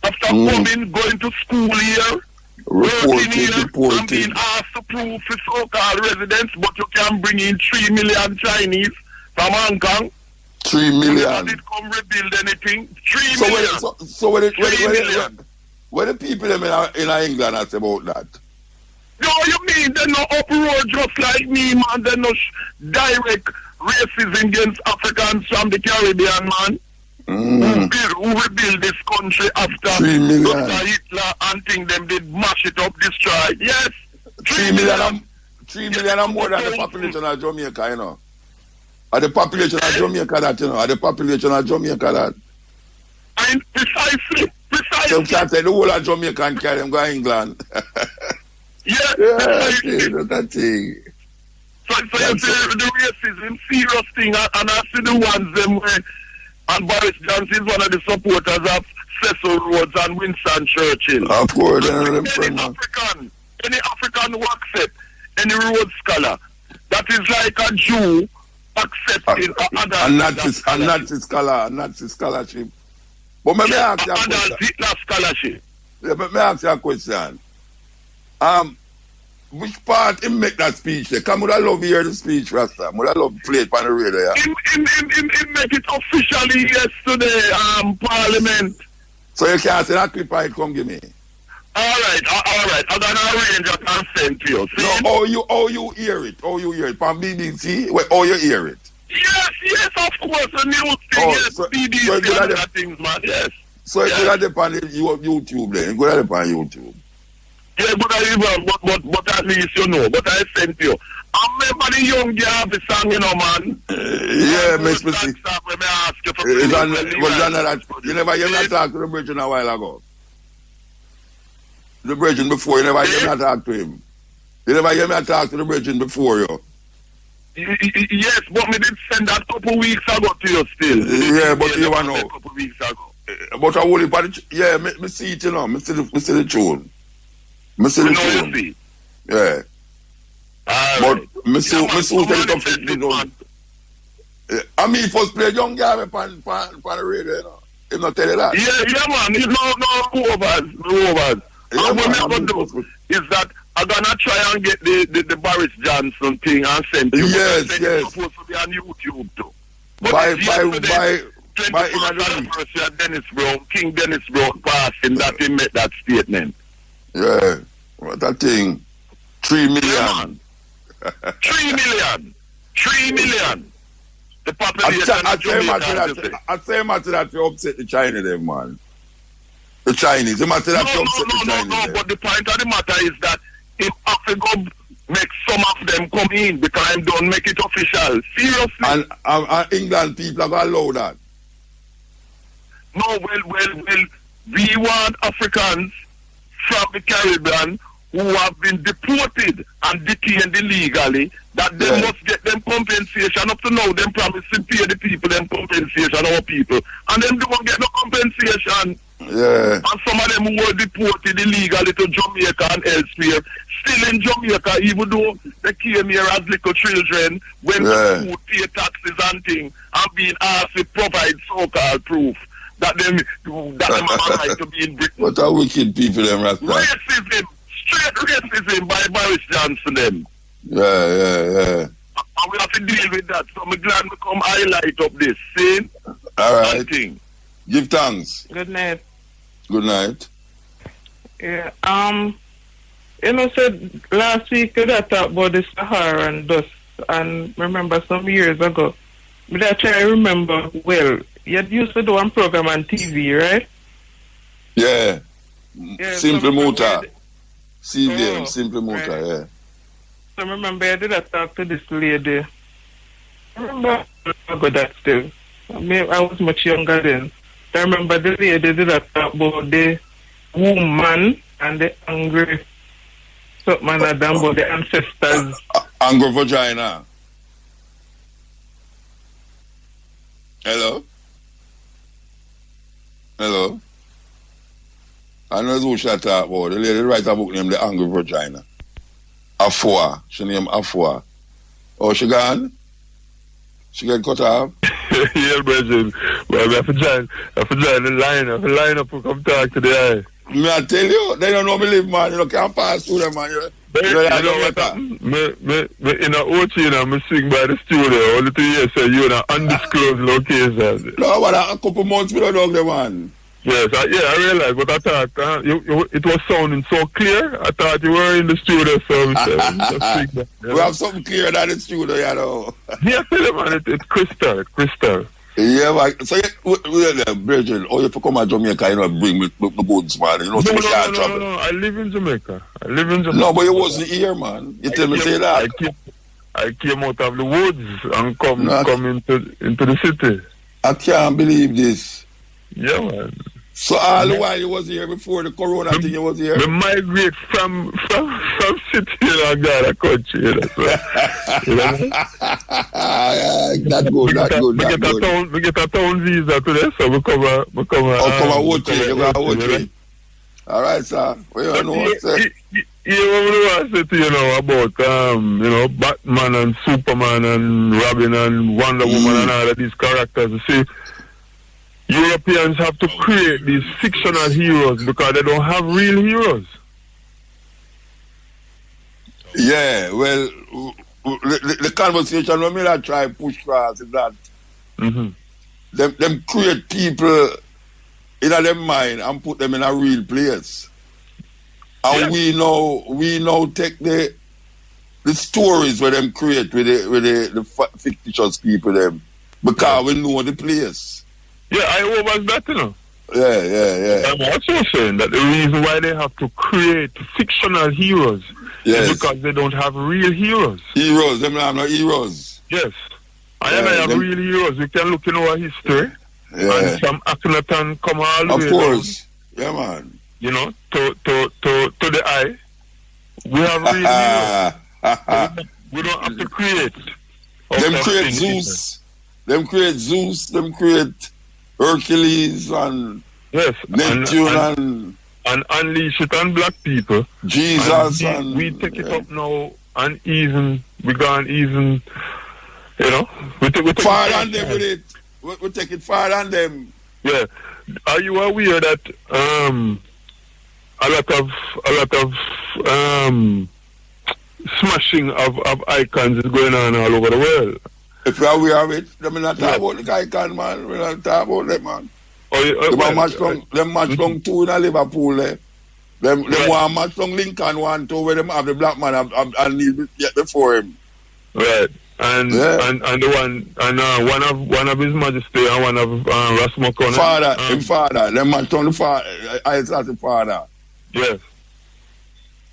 after coming, going to school here, working here, and being asked to prove for so-called residents, but you can bring in 3 million Chinese from Hong Kong. 3 million. Never did come rebuild anything. 3 million. So what the people in England ask about that? No, you mean they're not uproar just like me, man. They're not direct racism against Africans from the Caribbean, man. Who rebuild this country after Hitler and think them did mash it up, destroy. Yes. 3 million. 3 million are more than the population of Jamaica, you know. Are the population of Jamaica that, you know? Are the population of Jamaica that? And precisely. So you can't say the whole of Jamaica and carry them go to England. Yeah, that thing. So you see the racism, serious thing, and I see the ones them where, and Boris Johnson is one of the supporters of Cecil Rhodes and Winston Churchill. Of course, any African who accept any Rhodes scholar, that is like a Jew accepting a Nazi scholarship. But may I ask you a question? Hitler scholarship. Yeah, but may I ask you a question? Which part him make that speech there? Come, would I love to hear the speech, Rasta? Would I love to play it on the radio? Him make it officially yesterday, Parliament. So you can't say that clip I come give me? All right. I'm going to arrange it and send to you. See? No, how you hear it? How you hear it? From BBC? How you hear it? Yes, of course. The news thing, yes. BBC and other things, man, yes. So it's good at on YouTube then. Good at on YouTube. Yeah, but at least you know. But I sent you. I remember the young girl the song, you know, man. Yeah, Miss Missy. You never talked to the Virgin a while ago. The Virgin before, you never hear me talk to him. You never hear me talk to the Virgin before, you. Yes, but me did send that couple weeks ago to you still. Yeah, but you want to know. A couple weeks ago. But I will, yeah, me see it, you know. Me see the tune. Me see the tune. Yeah. But me see the tune. I mean, first play young guy on the radio, you know. He not tell you that. Yeah, man. He's no overs. Yeah, is that I'm gonna try and get the Boris Johnson thing and send you. Yes. It's supposed to be on YouTube too. But by anniversary of Dennis Brown, King Dennis Brown passing that he made that statement. Yeah, what that thing? 3 million. Yeah, 3 million. 3 million. The population I say matter that you upset the Chinese, them, man. The Chinese. The matter that you upset the Chinese. No, but the point of the matter is that if Africa make some of them come in because I don't make it official. Seriously. And England people are going to allow that. No, well, we want Africans from the Caribbean who have been deported and detained illegally, that they must get them compensation. Up to now, them promising pay the people them compensation, our people. And them don't get no compensation. Yeah. And some of them who were deported illegally to Jamaica and elsewhere, still in Jamaica, even though they came here as little children, when the food, pay taxes and things, and being asked to provide so-called proof that them have a right to be in Britain. What are wicked people, them, Rasta? Racism, straight racism by Boris Johnson, them. Yeah. And we have to deal with that, so I'm glad we come highlight up this, see? All right. Give thanks. Good night. Good night. Yeah. Said last week that talk about the Sahara and dust, and remember some years ago. But I try to remember well. You used to do one program on TV, right? Yeah. Simple Motor. Simple Motor, right. Yeah. So I remember I did a talk to this lady. I remember that still. I was much younger then. I remember the lady did a talk about the woman and the angry something like that about the ancestors. Angry vagina. Hello? I know who she talk about. The lady write a book named The Angry Vagina. Afua. She named Afua. Oh, she gone? She get cut off? Yeah, Bridget. Well, I have to join the lineup to come talk to the eye. Me I tell you, they don't know me live, man. You can't pass through them, man. You know what happened? Me in a OT, I sing by the studio. Only 2 years, so you're in an undisclosed location. No, but a couple months without dog them, man. Yes, I realized, but I thought it was sounding so clear. I thought you were in the studio, so we have something clear than the studio, you know. Yeah, man, it's crystal. Yeah, man. So, Bridget, you have to come to Jamaica, you know, bring me the goods, man. You know, no, I live in Jamaica. No, but you wasn't here, man. You tell me say that. I came out of the woods and come into the city. I can't believe this. Yeah, man. So all the while you was here before the corona thing, you was here? We migrate from city and got a country. Not good. We get a town visa today, so we come a Woodtree. You got a Woodtree. All right, sir. What you know? I say to you know about Batman and Superman and Robin and Wonder Woman and all of these characters. You see, Europeans have to create these fictional heroes because they don't have real heroes. Yeah, well, the conversation when I try to push across is that them create people in their mind and put them in a real place. And we now take the stories where them create with the fictitious people them because we know the place. Yeah, I was that, you know. Yeah. I'm also saying that the reason why they have to create fictional heroes is because they don't have real heroes. Heroes, them have no heroes. Yes. I have real heroes. You can look in our history. Yeah. And some Akhenaton come all the way. Of course. Down, yeah, man. You know, to the eye. We have real heroes. We don't have to create. Them create Zeus. Them create Hercules and Neptune and unleash it on black people. Jesus and we take it up now and we gone even, you know. We take far on them with it. We take it far on them. Yeah. Are you aware that a lot of smashing of icons is going on all over the world. If you are aware of it, them not talk about the icon, man. We not talk about them, man. Them match down two in Liverpool, eh? Them want match down Lincoln 1-2 where them have the black man and need yet before him. Right. And the one of His Majesty and one of Rasmussen. Father. Them match down the father. I said the father. Yes.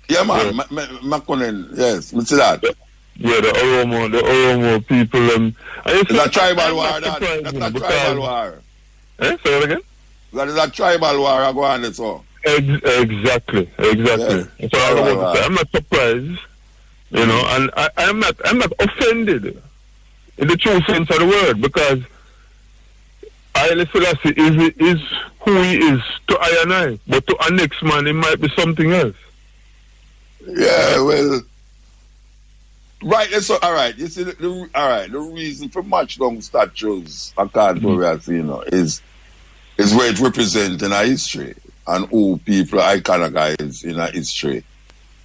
Yeah, man. McConnell. Yes, we see that. Yeah, the Oromo people. It's a tribal war, that's a tribal war. Say it again? That is a tribal war, I go on so. Exactly. Yeah. So I'm not surprised, you know, and I'm not offended in the true sense of the word, because Haile Selassie is who he is to I and I, but to our next man it might be something else. Yeah, well, right. So, all right. You see, the reason for match down statues, according to what we are seeing now, is where it represents in our history and who people iconicize in our history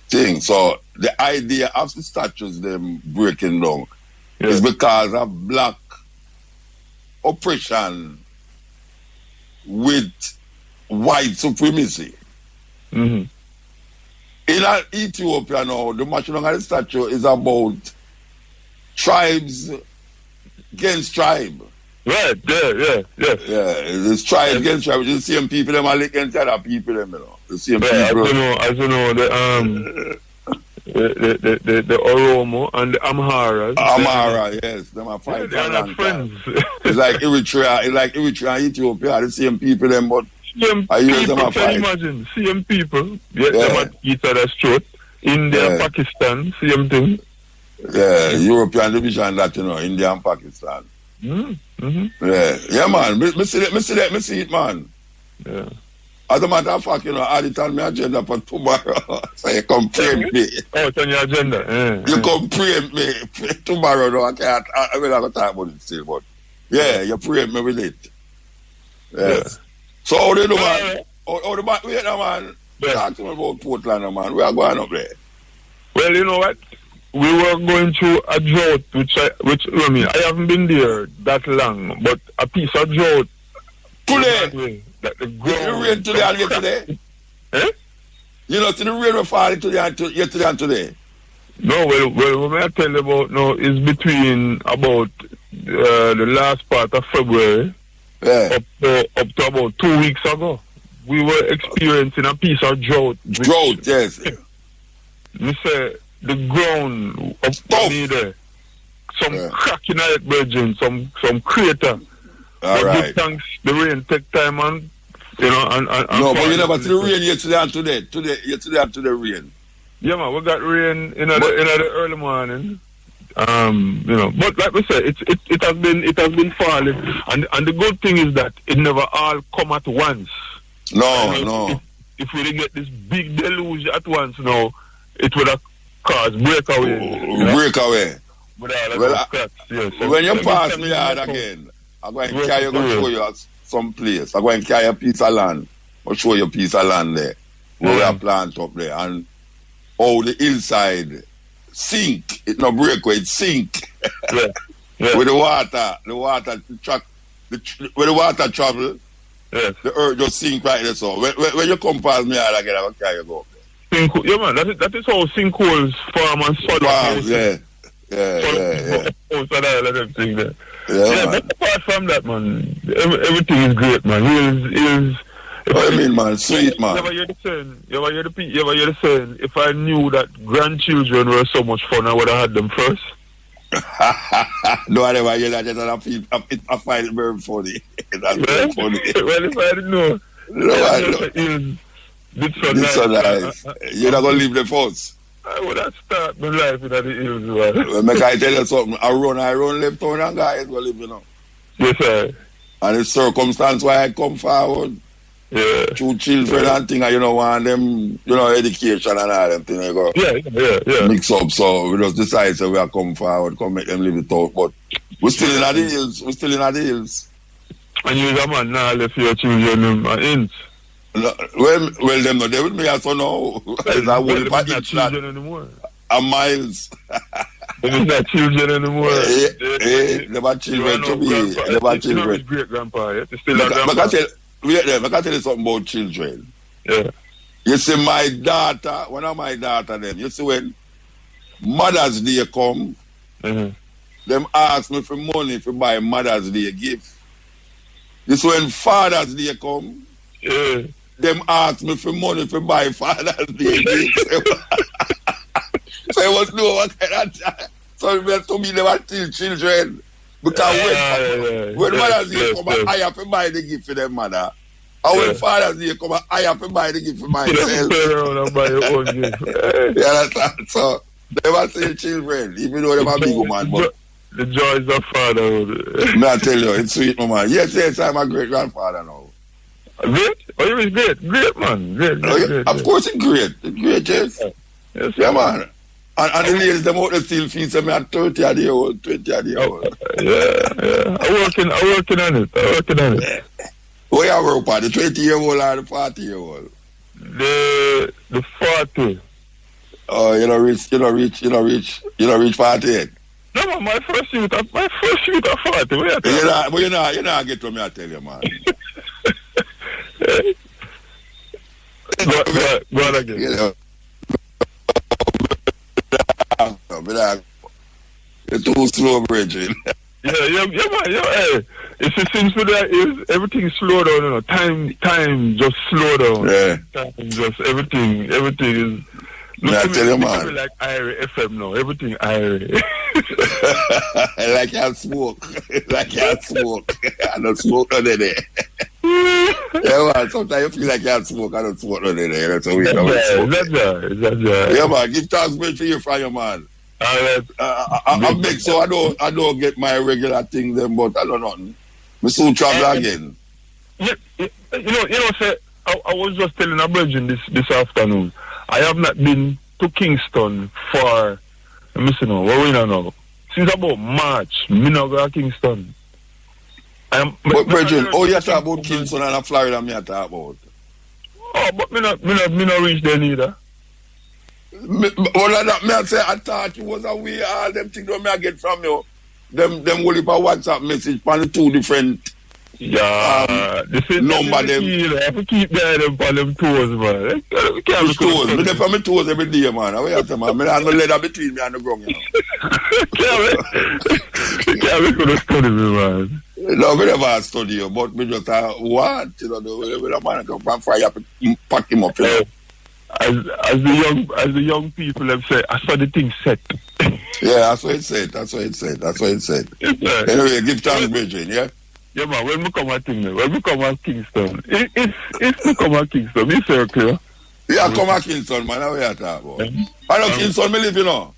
thing. So the idea of the statues them breaking down is because of black oppression with white supremacy. Mm-hmm. In Ethiopia now, the match down of the statue is about tribes against tribe. Right, yeah. Yeah, it's tribe against tribe. The same people them are against other people them, you know. The same people. As you know, the Oromo and the Amhara, yes. Them are fighting. They are not friends. It's like Eritrea and Ethiopia, the same people them, but same people, can you imagine? Same people, them at each other's throat. India, Pakistan, same thing. Yeah, European division that, you know, India and Pakistan. Mm-hmm. Yeah, man. Me see it, man. Yeah. As a matter of fact, you know, I had it on my agenda for tomorrow. So you come preempt me. Oh, it's on your agenda. You come preempt me tomorrow. No, I will have a time about it still, but you preempt me with it. Yeah. So how do you do, man? How do you wait now, man? Talk to me about Portland, man. We are going up there. Well, you know what? We were going through a drought, which I haven't been there that long, but a piece of drought. Today? That the rain today and yesterday? You know, to the rain was falling yesterday and today? No, well, what I tell you about now is between about the last part of February up to about 2 weeks ago. We were experiencing a piece of drought. Yes. Me say, the ground up me there, some crack in it, virgin, some crater. All right. Good thanks, the rain take time and you know and no, but you never see the rain yesterday and today. Yesterday and today rain. Yeah, man, we got rain in the early morning. You know, but like we said, it has been falling, and the good thing is that it never all come at once. No. If we didn't get this big deluge at once, now it would have caused breakaway. Breakaway. Yes. When you pass me hard again, I'm going to carry you to show you some place. I'm going to carry a piece of land. I'll show you a piece of land there where we have plant up there, and how the hillside sink. It not breakaway, it sink. With the water track, where the water travel. Yes. The earth just sink right there. So when you come past me hard again, I'm going to carry you go up there. Yeah, man, that is how sinkholes form and soil. But apart from that, man, everything is great, man. What do you mean, man? Sweet, man. You ever hear the saying, if I knew that grandchildren were so much fun, I would have had them first? No, I never hear that. I find it very funny. That's very funny. Well, if I didn't know. It's so nice. You're not going to leave the force. I would have started my life in the hills, man. Well, make I tell you something. I run left town and guys will live, you know. Yes, sir. And it's circumstance why I come forward. Yeah. Two children and things, you know, want them, you know, education and all them things. Go mix up. So we just decide so we are come forward, come make them live it out. But we're still in the hills. And you're a man now left your children in. No, well, them not there with me also now. I wouldn't buy each children anymore. A miles. They're not children anymore. They're not children to me. They're not children. Great grandpa. I can tell you something about children. Yeah. You see, my daughter, one of my daughter, them, you see, when Mother's Day come, them ask me for money to buy Mother's Day gift. You see, when Father's Day come, them ask me for money to buy Father's Day gift. So I was no what kind of time. So to me, they were still children. Because when Mother's Day come, I have to buy the gift for them mother. And when Father's Day come, I have to buy the gift for myself. You buy your own gift. So they were still children, even though they were big woman. But the joys of fatherhood. May I tell you, it's sweet, my man. Yes, I'm a great grandfather now. Great? Oh, you was great, man. Great. Of course, it's great. It's great, yes. Yeah, man. And the ladies, them out the still feel say me at 30 a day old, 20 a day old. Yeah. I'm working on it. Where you work on, the 20-year-old or the 40-year-old? The 40. Oh, you don't reach 48. No, man, my first shoot at 40. But you not get to me, I tell you, man. Go on again. You know. It's too slow, Bridget. Yeah, man. Hey, it seems to that everything slow down. You know, time just slow down. Yeah. Time just everything is. I tell you, man. Like IRA FM now. Everything IRA. Like you smoke. I don't smoke none of that. Yeah, man. Sometimes you feel like you smoke. I don't smoke none of that. That's how we know it. Is that right? Yeah, man. Give thanks to you from your man. I'm big, so I don't get my regular thing then, but I don't know. Me soon travel again. Yeah, say I was just telling a brethren this afternoon. I have not been to Kingston for what we know since about March. Me not go to Kingston. But brethren, you talk about Kingston and Florida? Me talk about. Oh, but me not reach there neither. I thought you was away. All them things that I get from you. Them will leave a WhatsApp message on the two different number them. I have to keep them on them toes, man. Which toes? Me dey on my toes every day, man. I have no leather between me and the ground, you know. Can't be gonna study me, man. No, we never study you, but we just what? You know, the man come from fire, pack him up, you know. As the young people have said, I saw the thing set. Yeah, that's what it said. Anyway, give thanks, Bridget, yeah? Yeah, man, when we come at Kingston, if we come at Kingston, be circle. Yeah, come at Kingston, man, how we are talking about? I know Kingston, me live, you know.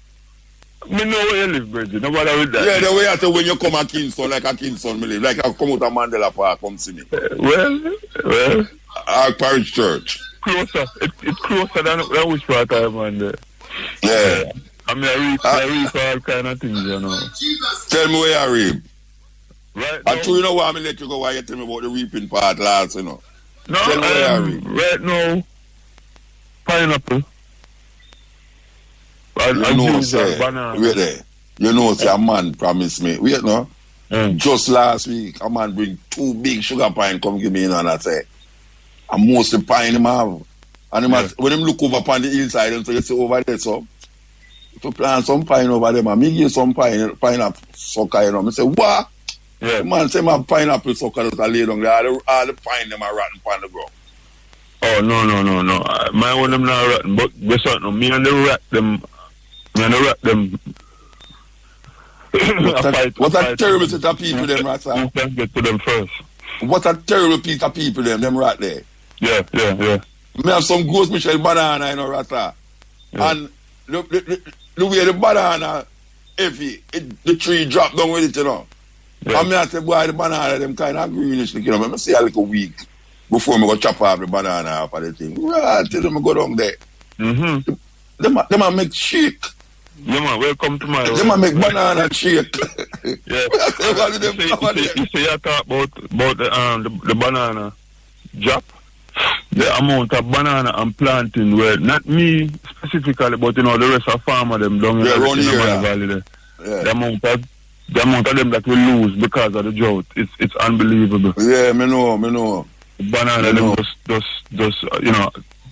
Me know where you live, Bridget, no matter with that. Yeah, the way I say when you come at Kingston, like a Kingston, me live, like I come out of Mandela Park, come see me. Well. Our parish church. Closer. It's closer than which part I'm on there. Yeah. I mean, I read all kind of things, you know. Tell me where you reap. Right. I true, you know why I let you go, why you tell me about the reaping part last, you know. No, tell me where you reap. Right now, pineapple. You know, say, wait there. You know, say a man promised me. Wait, no. Just last week, a man bring 2 big sugar pine come give me in, and I say, and most of the pine him have. And when him look over upon the hillside, and so you see over there, so to plant some pine over there, man, me give some pineapple sucker, you know. I say, what? Yeah. Man say my pineapple sucker that I lay down there, all the pine them are rotten upon the ground. Oh, no. My one them not rotten, but guess what? No, me and the rat them. What a terrible set of people them right there. You can get to them first. What a terrible piece of people them right there. Yeah. Me have some Ghost Michelle banana, you know, right there. Yeah. And the way the banana heavy, the tree drop down with it, you know. Yeah. And me I say, boy, the banana them kind of greenish, you know. I see a little week before I go chop off the banana off of the thing. Right, till them go down there. Mm-hmm. Them make shake. Yeah, man, welcome to my Them make banana shake. Yeah. You say you talk about the banana drop the amount of banana I'm planting, where not me specifically, but the rest of farmer them down in the valley there. Yeah. The amount of them that we lose because of the drought, it's unbelievable. Yeah, me know. Banana them just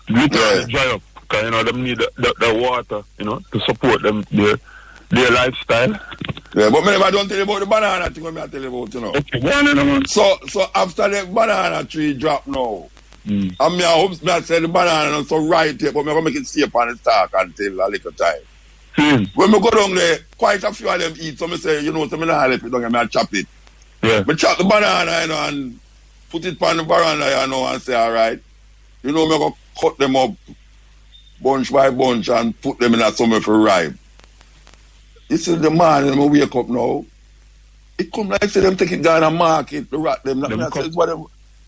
literally dry up, because them need the water, to support them their lifestyle. Yeah, but I don't tell you about the banana thing. I tell you about, Okay, So after the banana tree drop now, I hope I say the banana not so right here, but I'm going to make it stay upon the stalk until a little time. When we go down there, quite a few of them eat. So I say, so I don't have it down here, I chop it. Yeah. I chop the banana, and put it on the veranda, and say, all right. I'm going to cut them up bunch by bunch and put them in a summer for ripe. You see the man, when I wake up now, it come like say them take it down and market, the rat them.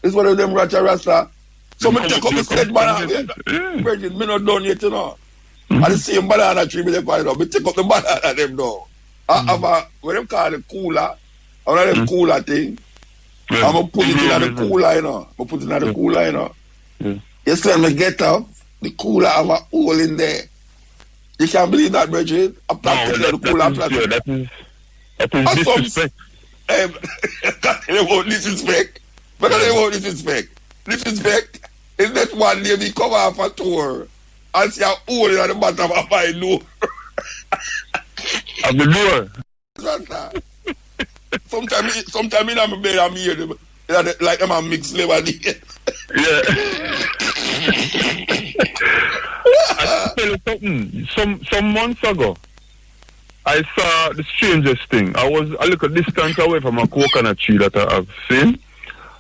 It's one of them Rasta. So I take up the said banana. Virgin, me not done yet, And the same banana tree, me take up the banana them now. I have what them call the cooler, one of them cooler thing. I'm going to put it in the cooler, Yes, when I get up, the cooler have a hole in there. You can't believe that, Bridget. I'm planting the cooler. That is disrespect. Can't tell you about disrespect. But I tell you about disrespect. Disrespect is that one day we come off a tour and see a hole in the bottom of my door. Of the door? Sometimes in my bed, I'm here. Like I'm a mixed flavor. Yeah. I tell you something. Some months ago, I saw the strangest thing. I was a little distance away from a coconut tree that I have seen.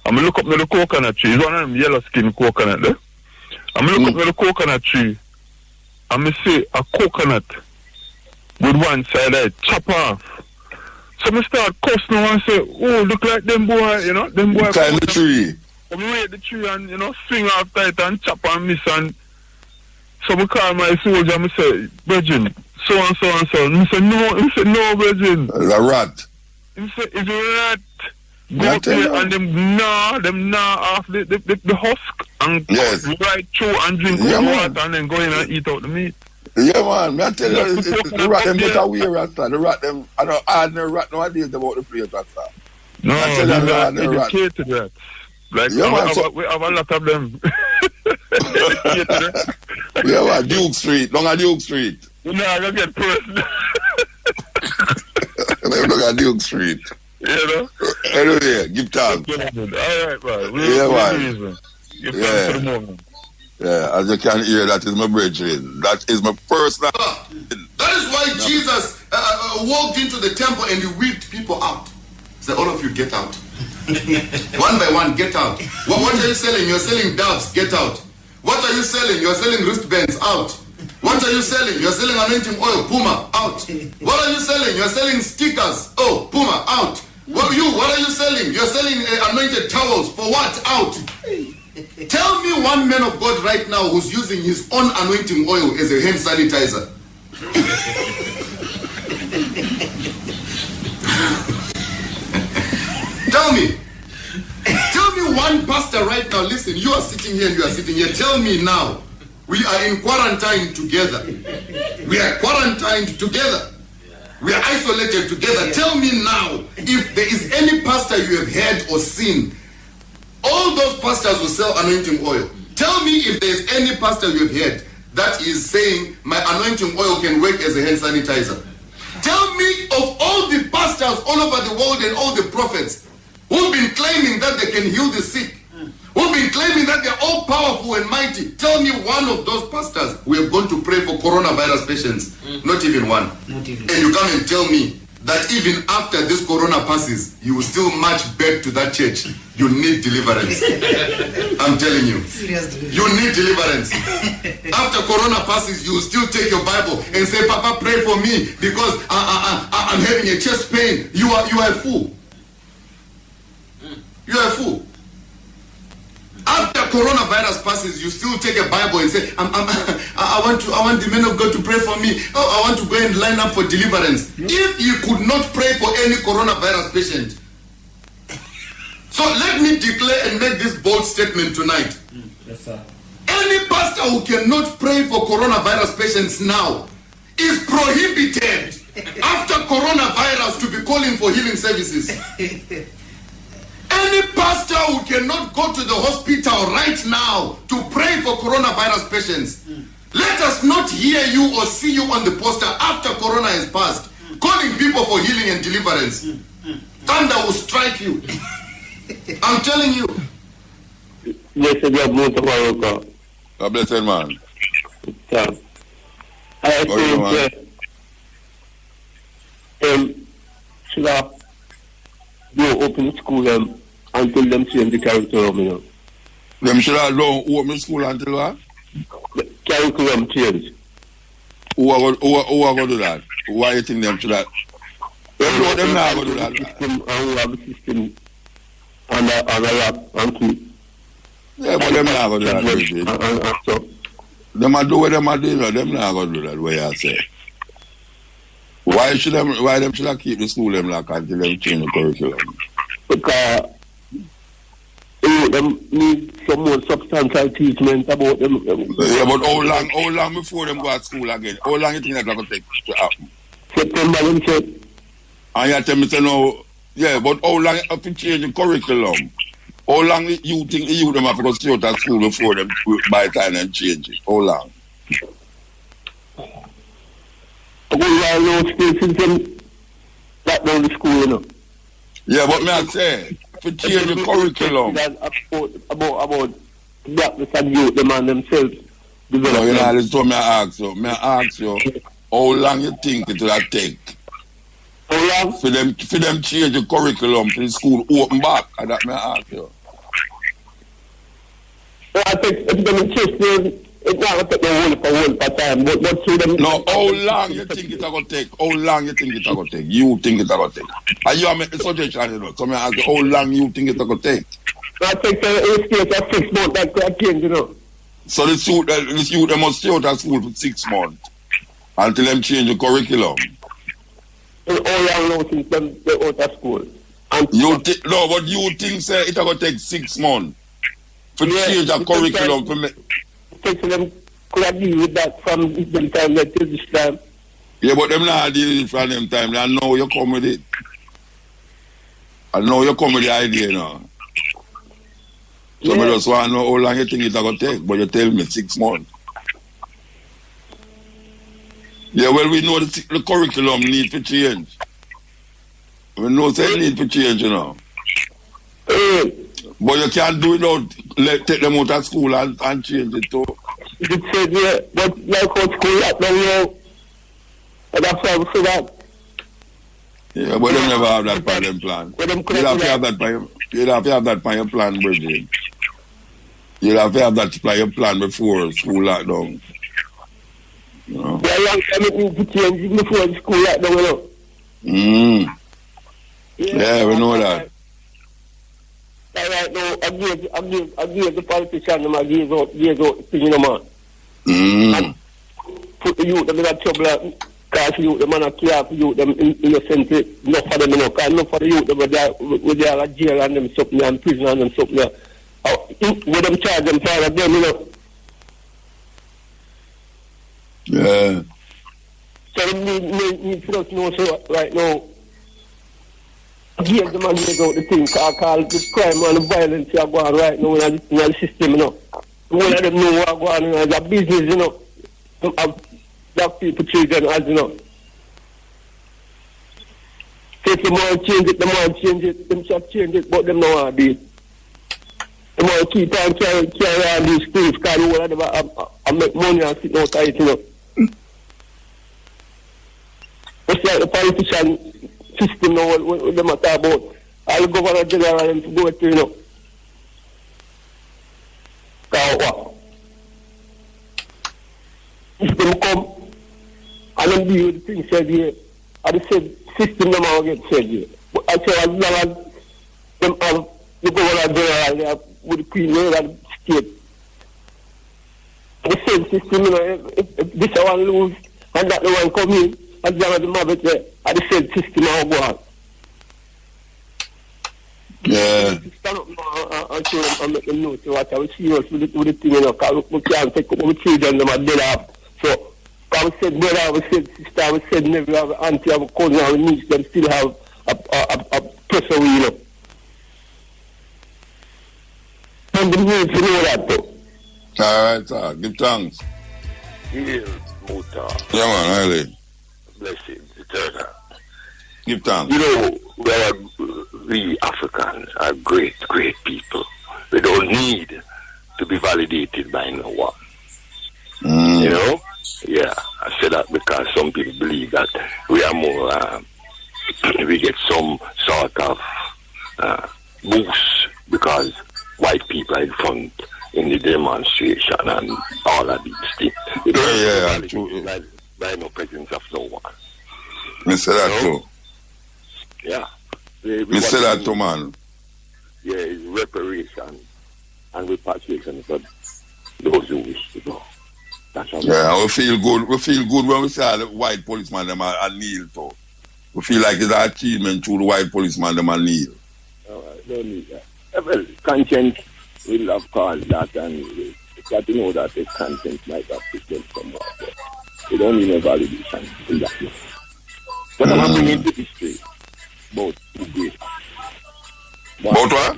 I'm going to look up to the coconut tree. It's one of them yellow skin coconut there. I'm going to look up to the coconut tree. I'm going to see a coconut with one side I chop off. So I start cussing and say, oh, look like them boy, them boy. Climb the tree. I'm raid the tree and, swing off tight and chop and miss. And so I call my soldier and I say, Virgin, so and so and so. And he said, no, Virgin. It's a rat. He said, it's a rat. Go up there and them gnaw off the husk and cut right through and drink water and then go in and eat out the meat. Yeah, man. I tell you, the rat them get away, Rasta. The rat them, I don't ordinary rat nowadays about the place, Rasta. No, they're educated rats. Like, we have a lot of them. Yeah, man, Duke Street, long at Duke Street. No, I don't get personal. Look at Duke Street. Anyway, give thanks. All right, man. Man. Give thanks for the moment. Yeah, as you can hear, that is my brethren. That is my personal. That is why Jesus walked into the temple and he whipped people out. Said, all of you get out. One by one, get out. What are you selling? You're selling doves, get out. What are you selling? You're selling wristbands, out. What are you selling? You're selling anointing oil, Puma, out. What are you selling? You're selling stickers, oh, Puma, out. What are you selling? You're selling anointed towels, for what? Out. Tell me one man of God right now who's using his own anointing oil as a hand sanitizer. Tell me one pastor right now. Listen, you are sitting here and you are sitting here. Tell me now. We are in quarantine together. We are quarantined together. We are isolated together. Tell me now, if there is any pastor you have heard or seen, all those pastors will sell anointing oil. Tell me if there is any pastor you have heard that is saying my anointing oil can work as a hand sanitizer. Tell me of all the pastors all over the world and all the prophets who've been claiming that they can heal the sick, who've been claiming that they're all powerful and mighty. Tell me one of those pastors who have gone to pray for coronavirus patients. Not even one. And you come and tell me that even after this corona passes, you will still march back to that church. You need deliverance. I'm telling you. You need deliverance. After corona passes, you will still take your Bible and say, Papa, pray for me because I'm having a chest pain. You are a fool. You are a fool. After coronavirus passes, you still take a Bible and say, I want the men of God to pray for me. Oh, I want to go and line up for deliverance. If you could not pray for any coronavirus patient. So let me declare and make this bold statement tonight. Yes, sir. Any pastor who cannot pray for coronavirus patients now is prohibited after coronavirus to be calling for healing services. Any pastor who cannot go to the hospital right now to pray for coronavirus patients, let us not hear you or see you on the poster after corona has passed, calling people for healing and deliverance. Thunder will strike you. I'm telling you. Yes, sir, Mutabaruka. God bless you, man. Sir, I think should have go open school until them change the curriculum, you know. Them should have don't open school until what? Curriculum change. Who are going to do that? Why you think them should have? Them not going to do that. System, and we have a system and a lap and keep. Yeah, but them not going to do that. So, them are do what them are doing, them not going to do that, what I say. Why them should have keep the school them like until them change the curriculum? Because them need some more substantial treatment about them. Yeah, but how long before them go to school again? How long you think that's going to take to happen? September, them said. And you tell me, say no, yeah, but how long have to change the curriculum? How long you think the youth them have to go straight to school before them by the time them change it? How long? I know still since them that down the school, you know. Yeah, but me I say, to change the curriculum. About blackness and youth, them and themselves. No, you know, this is what I ask you. How long you think it will take? How long? For them change the curriculum for the school open back. And that may I ask you. I think if them interested, it's not going to take the whole time. But through them. No, how long you think it's going to take? How long you think it's going to take? You think it's going to take? And you are making a suggestion, you know. So I ask you, how long you think it's going to take? I think it's 6 months that could change, you know. So this youth they must stay out of school for 6 months until them change the curriculum. All young now since them they're out of school. And no, but you think say it's going to take 6 months for change the curriculum for me. Take them could have deal with that from them time till this time. Yeah, but them not dealing from them time. I know you come with it. I know you come with the idea now. So I just want to know how long you think it's going to take, but you tell me 6 months. Yeah, well, we know the curriculum need to change. We know it need to change, you know. But you can't do it without take them out of school and change it too. It said, yeah, but like how school at now, you and that's why we say that. Yeah, but they never have that by them plan. You'll have to have that by your plan, Bridget. You'll have to have that by your plan before school lockdown. You know? Yeah, long time it needs to change before school lockdown, you know. Yeah, we know that. Right now, I give the politician, I give out thing, you know, man. And put the youth them in trouble, because youth them and care for youth them innocent, enough for them, you know, because enough for the youth them with their jail and them something and prison and them something. With them charge them for all of them, you know. Yeah. So they need to know, so right now, give them and give out the thing, call the crime and the violence are going right now in the system, you know. One of them know what going on as a business, you know. Some have black people children as, you know. So if the man change it, them shall change it, but them know how to do it. The man keep on carry on these things, because all of them I make money and sit out of it, you know. It's like the politician system now, what they matter about. All the governor general and to go to, you know. What? If them come and then deal with the things said here, and the said system them all get said here. But I say as long as them have the governor general there with the queen and the state. The same system, you know, if this one lose and that the one come in, as long as the mob is there, and the same system all go on. Yeah. Stand up now and show them and make them know so what I will serious with the thing, you know, because we can't take up with children them are dead off. So, because we said brother, we said sister, we said never have auntie, have a cousin, have a niece, them still have a pressure, you know. And the need to know that though. Alright, sir. Give thanks. Yes, Muta. Yeah, man, highly. Blessed, eternal. Give thanks. You know, we Africans are great, great people. We don't need to be validated by no one. You know? Yeah, I say that because some people believe that we are more, we get some sort of boost because white people are in front in the demonstration and all of these things. We don't by no presence of no one. Me say that too. Yeah. Me say that too, man. Yeah, it's reparation and repatriation for those who wish to go. That's all. Yeah, we feel good. We feel good when we see all the white policemen them are kneel too. We feel like it's an achievement to the white policemen them are kneel. Don't need that. Well, conscience will have caused that, and you got to know that the conscience might have present somewhere. We don't need no validation in that way. But I'm bringing to history about two great. About what?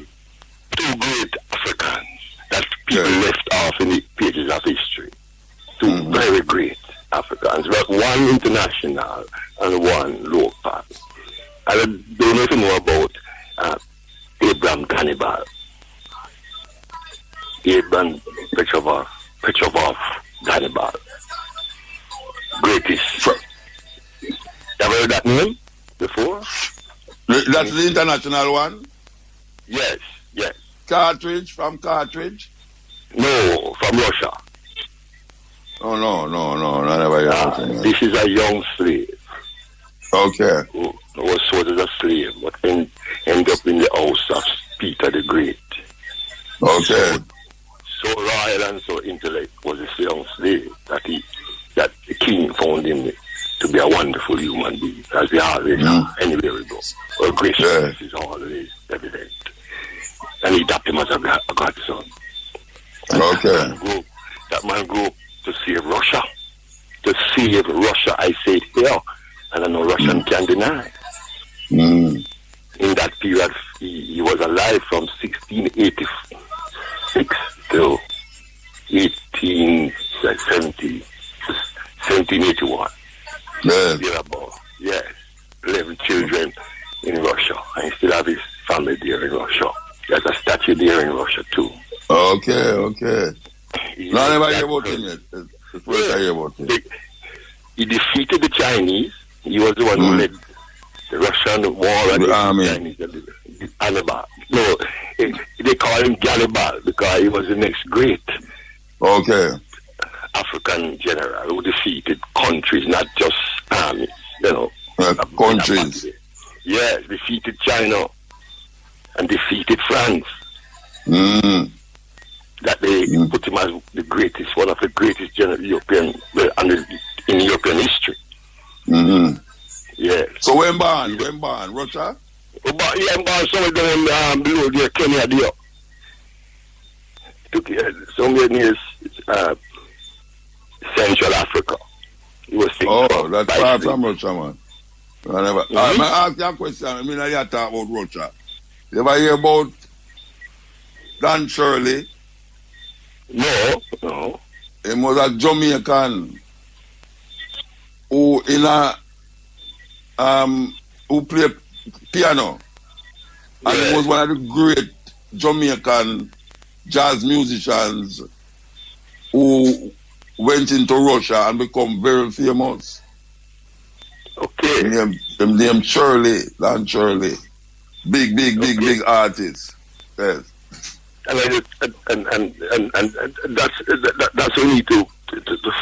Two great Africans that people left off in the pages of history. Two very great Africans, but one international and one local. I don't know if you know about Abraham Cannibal. Abraham Petrovov Cannibal. Greatest. Have you heard that name before? That's the international one? Yes, yes. Cartridge, from Cartridge? No, from Russia. Oh, no, I never heard that. This is a young slave. Okay. Who was sold as a slave, but ended up in the house of Peter the Great. Okay. So royal and so intellect was this young slave that the king found him to be a wonderful human being, as they always are, anywhere we go. Well, graciousness is always evident. And he adopted him as a godson. Okay. That man grew up to save Russia. To save Russia, I said here, and I know Russian can deny. In that period, he was alive from 1686 till 1781. Yes. 11 children in Russia. And he still have his family there in Russia. There's a statue there in Russia too. Okay. No, I never hear about him yet. The first I hear about him. He defeated the Chinese. He was the one who led the Russian war against the army. Chinese. Hannibal. No, they call him Hannibal because he was the next great African general who defeated countries, not just armies. You know, countries. Yes, defeated China and defeated France. That they put him as the greatest, one of the greatest European in European history. Yes. So when born? Russia? Born somewhere down below there, Kenya there. Took somewhere near Central Africa. He was that's far from Russia, man. I never. I ask you a question. I mean, I talk about Russia. You ever hear about Dan Shirley? No. He was a Jamaican who who played piano, and he was one of the great Jamaican jazz musicians who went into Russia and become very famous. Okay. Him named Shirley, Dan Shirley. Big artist. Yes. And that's what we need to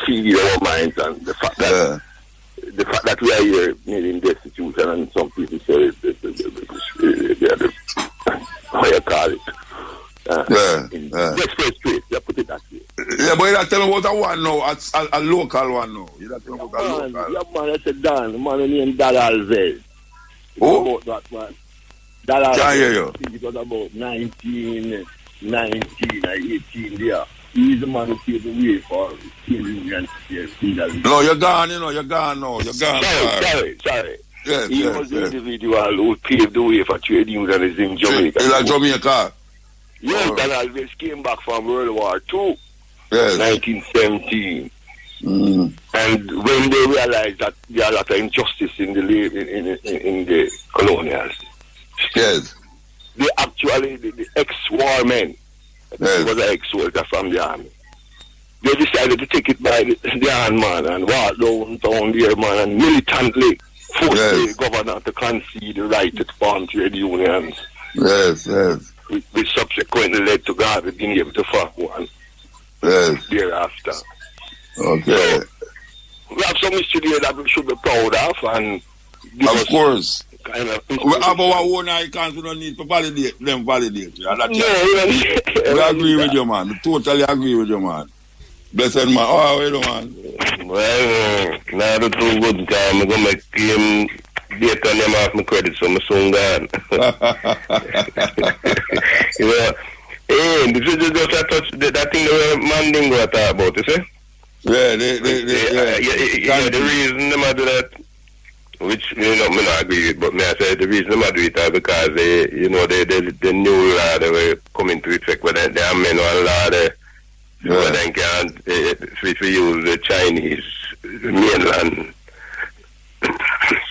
feed our minds, and the fact that we are here in destitution, and some people say they are the how you call it. Desperate street, you put it that way. Yeah, but you're not telling about a one now, a local one now. You're not telling about a local. Yeah, man, I said Dan, the man named Dad Alves. Who? About that man. Can't hear you. I think it was about 19 or 18 there. He's the man who paved the way for Union. No, you're gone, you're gone now. You're gone. Sorry. Yes, he was the individual who paved the way for trade unions in Jamaica. In Jamaica? Yes, and Alves came back from World War II. Yes. 1917. And when they realized that there are a lot of injustice in the colonials, yes, they actually, the ex-war men, yes, was an ex-soldier from the army, they decided to take it by the hand, man, and walk down there, man, and militantly force the governor to concede the right to form trade unions. Yes. Which subsequently led to Garvey being able to form one. Yes. Thereafter. Okay. So, we have some history there that we should be proud of, and of course. Kind of we have our own icons, we don't need to validate them. We agree with you, man. We totally agree with you, man. Blessed man. Oh, wait a man. Well, now the too good time. I'm going to make him date on them off my credit, so I'm soon gone. You know, hey, this is just a touch, that thing the Mandingo talk about, you see? Yeah, the reason them do that, which, me not agree with, but me I say the reason them do it is because the new law they were coming into effect, but they are men on law they can't if we use the Chinese mainland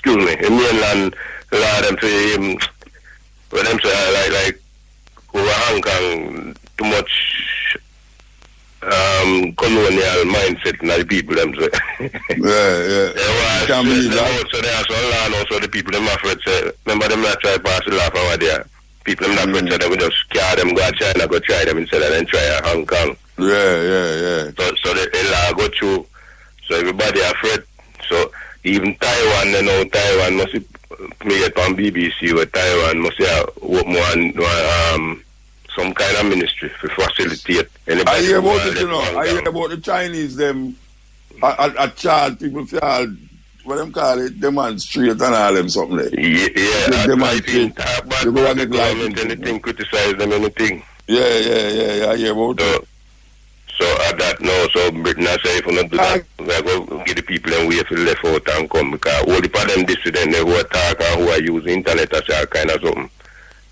mainland law them say when them say like over Hong Kong too much colonial mindset in the people them say. Can't believe that. So there are some land also the people them afraid say, remember them not try to pass the law over there. People them not afraid say they will just carry them go to China, go try them instead of them try Hong Kong. Yeah. So the law go through. So everybody afraid. So even Taiwan, Taiwan must play it on BBC where Taiwan must have one some kind of ministry to facilitate. I hear about it, I hear about the Chinese, them, a child, people feel, what them call it, demonstrate and all them something like. Yeah, demonstrate. They go and government anything, criticize them, anything. Yeah, I hear about it. So at that now, so Britain I say if we not do that, we go get the people and wait for the left out and come, because all the part of them dissident, they who attack and who are using internet as all kind of something,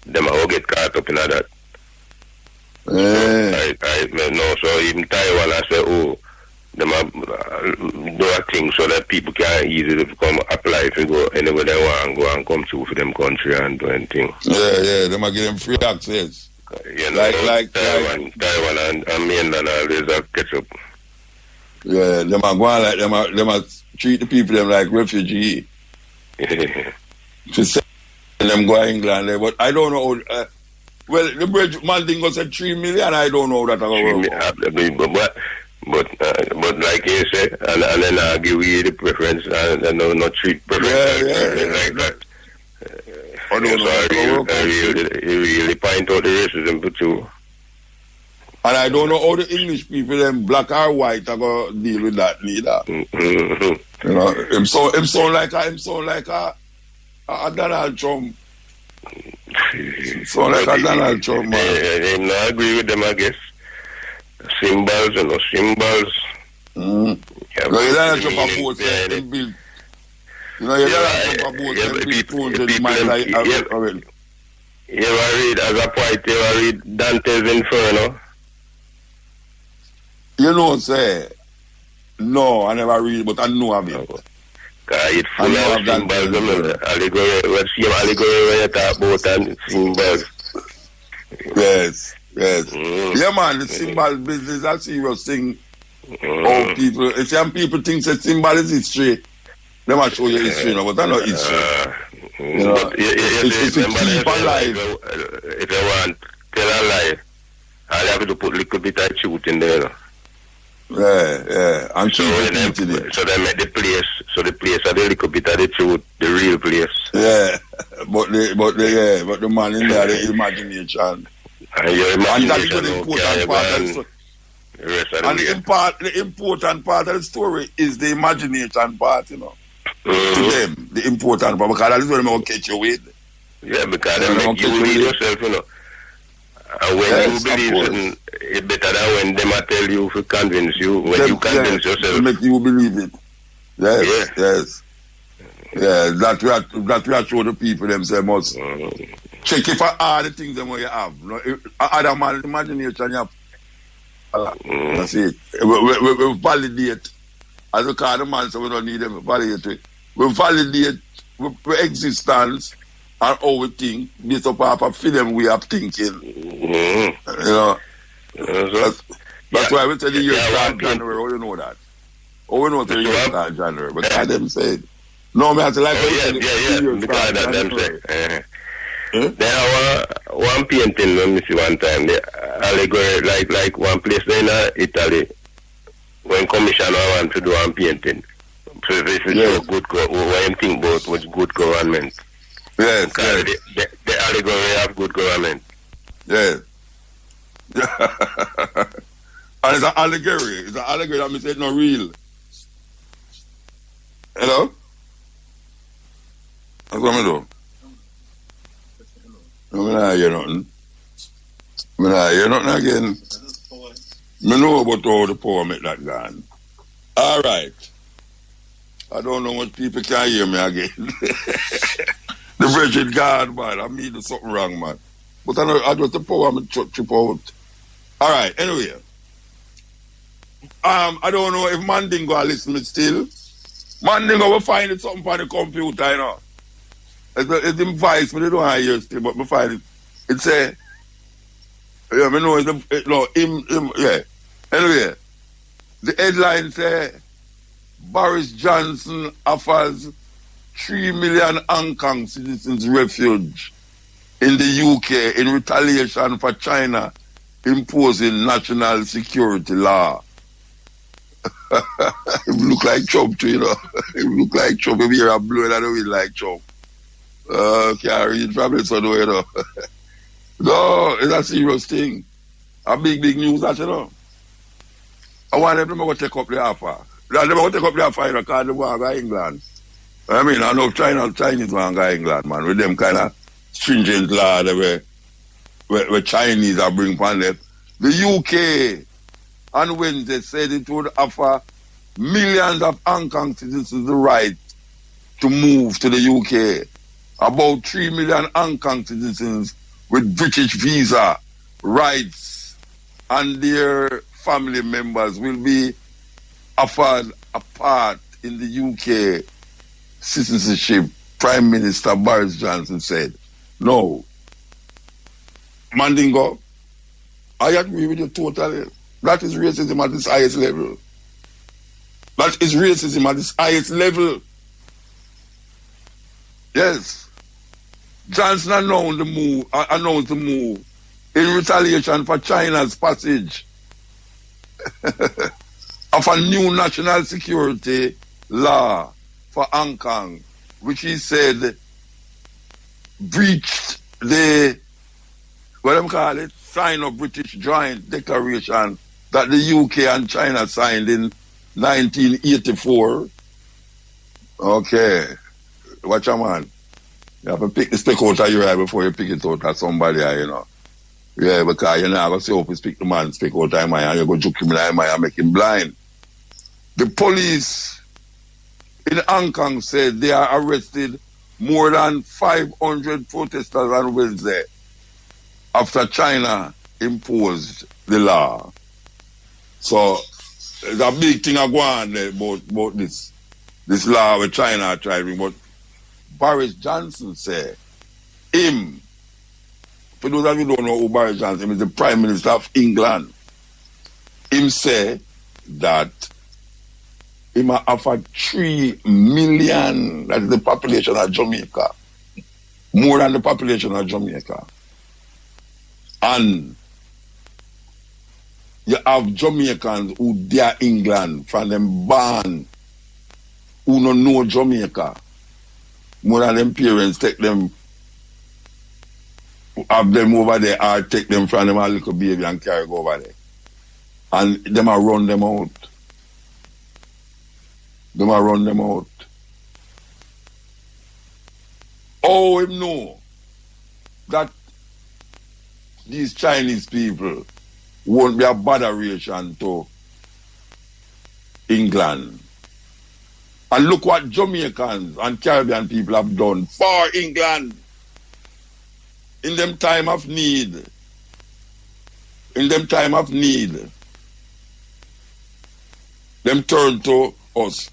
them all get caught up in that. So so even Taiwan I say, them do a thing so that people can easily come apply if you go anywhere they want and go and come through for them country and do anything. Yeah, them are getting free access. Like Taiwan and mainland always have catch up. Yeah, them are going like them are treat the people them like refugee. To say them go to England, but I don't know. Well, the bridge Mandingo said 3 million. I don't know that. But like you say, and then I give you the preference and not treat preference like that. I don't know. You really point out the racism too. And I don't know how the English people, them black or white, are going to deal with that neither. You know, him sound like a Donald Trump. So like a Donald Trump, man. I agree with them, I guess. Symbols and no symbols. Yeah, you Donald Trump a boat and build. You know, you Donald Trump a boat and build 200 miles already. You ever read, as a poet, you ever read Dante's Inferno? You know, say, no, I never read, but I know of it. It's full of symbols, allegory, what same allegory when you talk about and symbols. Yes. Yeah, man, the symbol business is a serious thing. Oh, people, if some people think that symbol is history, they might show you history, but that's not history. You know, it's to keep alive. If you want to tell a lie, all you have to put a little bit of truth in there. Yeah, and so they make the place are the little bit of the truth, the real place. Yeah, but the man in there, the imagination. And that is the important part of the story. The important part of the story is the imagination part, you know. To them, the important part, because that is what they will catch you with. Yeah, because they make you lead yourself, you know. And when you believe something, it's better than when them tell you to convince you. When you convince yourself, make you believe it. Yes, yes. Yeah, that we are show the people themselves. Check if all the things them what you have. No, other man imagination you have. That's it. We validate. As we call the man, so we don't need them to validate it. We validate we existence and how we think based upon a film we are thinking. You know. That's why we tell the year start January. How you know that? How we know the year start January? Because them said, no, man, it's like because that them say. There one painting, let me see one time, the allegory, like one place in Italy, when commissioner want to do one painting. So this is good, what you think about what's good government. Yes, the allegory have good government. Yes. And it's an allegory. It's an allegory that means it's not real. Hello? That's what I do. I'm not hear nothing. I'm not hear nothing again. I know about how the power make that gone. All right. I don't know what people can hear me again. The Virgin God, man. I mean, there's something wrong, man. But I know I just the power I'm trip out. All right. Anyway. I don't know if Mandingo listen me still. Mandingo will find it something on the computer, you know. It's in voice, but they don't hear it still, but we find it. It say, yeah, I know yeah. Anyway, the headline say, Boris Johnson offers 3 million Hong Kong citizens refuge in the UK in retaliation for China imposing national security law. It look like Trump too, you know. It look like Trump. If you hear a blow, I don't really like Trump. Can't read probably so you know. No, it's a serious thing. A big news that, you know. I want them to go take up the offer. They go take up the offer, you know, because they want to go to England. I mean, I know Chinese want to go to England, man, with them kind of stringent law where Chinese are bring upon them. The UK on Wednesday said it would offer millions of Hong Kong citizens the right to move to the UK. About 3 million Hong Kong citizens with British visa rights and their family members will be offered a part in the UK citizenship, Prime Minister Boris Johnson said. No. Mandingo, I agree with you totally. That is racism at its highest level. That is racism at its highest level. Yes. Johnson announced the move in retaliation for China's passage of a new national security law for Hong Kong, which he said breached the, sign of British Joint Declaration that the UK and China signed in 1984. Okay. Watch your man. You have to pick the stick out of your eye before you pick it out of somebody, you know. Yeah, because you're not going to say, hope you speak the man, stick out of my eye, and you're going to juke him in my eye and make him blind. The police in Hong Kong said they are arrested more than 500 protesters on Wednesday after China imposed the law. So, there's a big thing going on there about this law with China trying, but Boris Johnson said, for those of you who don't know who Boris Johnson is, the Prime Minister of England, him said that he offered 3 million, that is the population of Jamaica, more than the population of Jamaica. And you have Jamaicans who dare England from them born, who don't know Jamaica. More than them parents take them, have them over there, or take them from them a little baby and carry go over there. And them a run them out. Them a run them out. Oh, him know that these Chinese people won't be a botheration to England. And look what Jamaicans and Caribbean people have done for England in them time of need. In them time of need, them turn to us.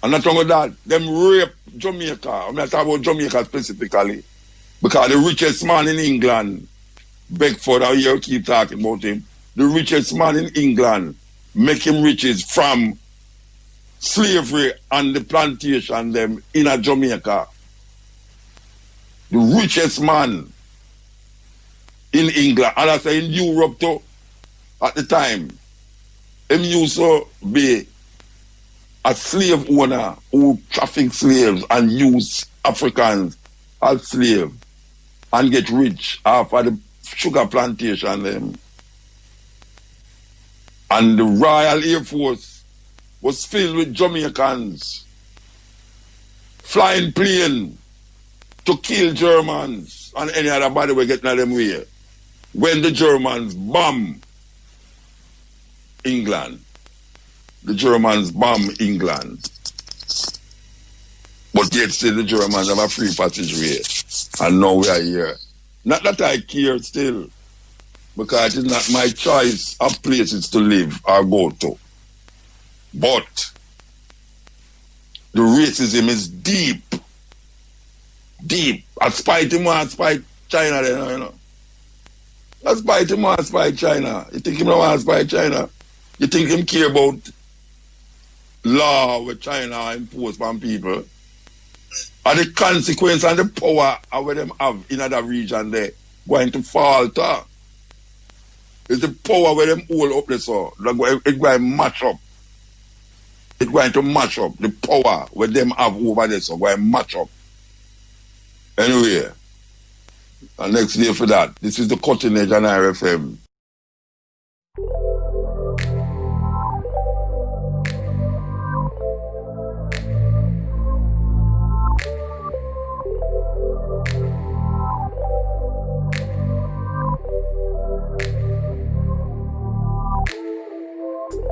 And not only that, them rape Jamaica. I'm not talking about Jamaica specifically. Because the richest man in England, Beckford, I hear you keep talking about him, the richest man in England, make him riches from slavery and the plantation them in a Jamaica. The richest man in England, and I say in Europe too, at the time, him used to be a slave owner who traffic slaves and use Africans as slaves and get rich after the sugar plantation them. And the Royal Air Force was filled with Jamaicans flying plane to kill Germans and any other body we getting at them way. When the Germans bomb England. The Germans bomb England. But yet still the Germans have a free passageway. And now we are here. Not that I care still. Because it is not my choice of places to live or go to. But the racism is deep. Deep. I spite him want to spite China then, you know. I spite him want to spite China. You think him don't want to spite China? You think him care about law with China imposed on people? And the consequence and the power of what them have in other region there going to falter. It's the power where them hold up there, so it's going to match up. It's going to match up. The power where them have over there, so going to match up. Anyway, and next day for that, this is the Cutting Edge on RFM.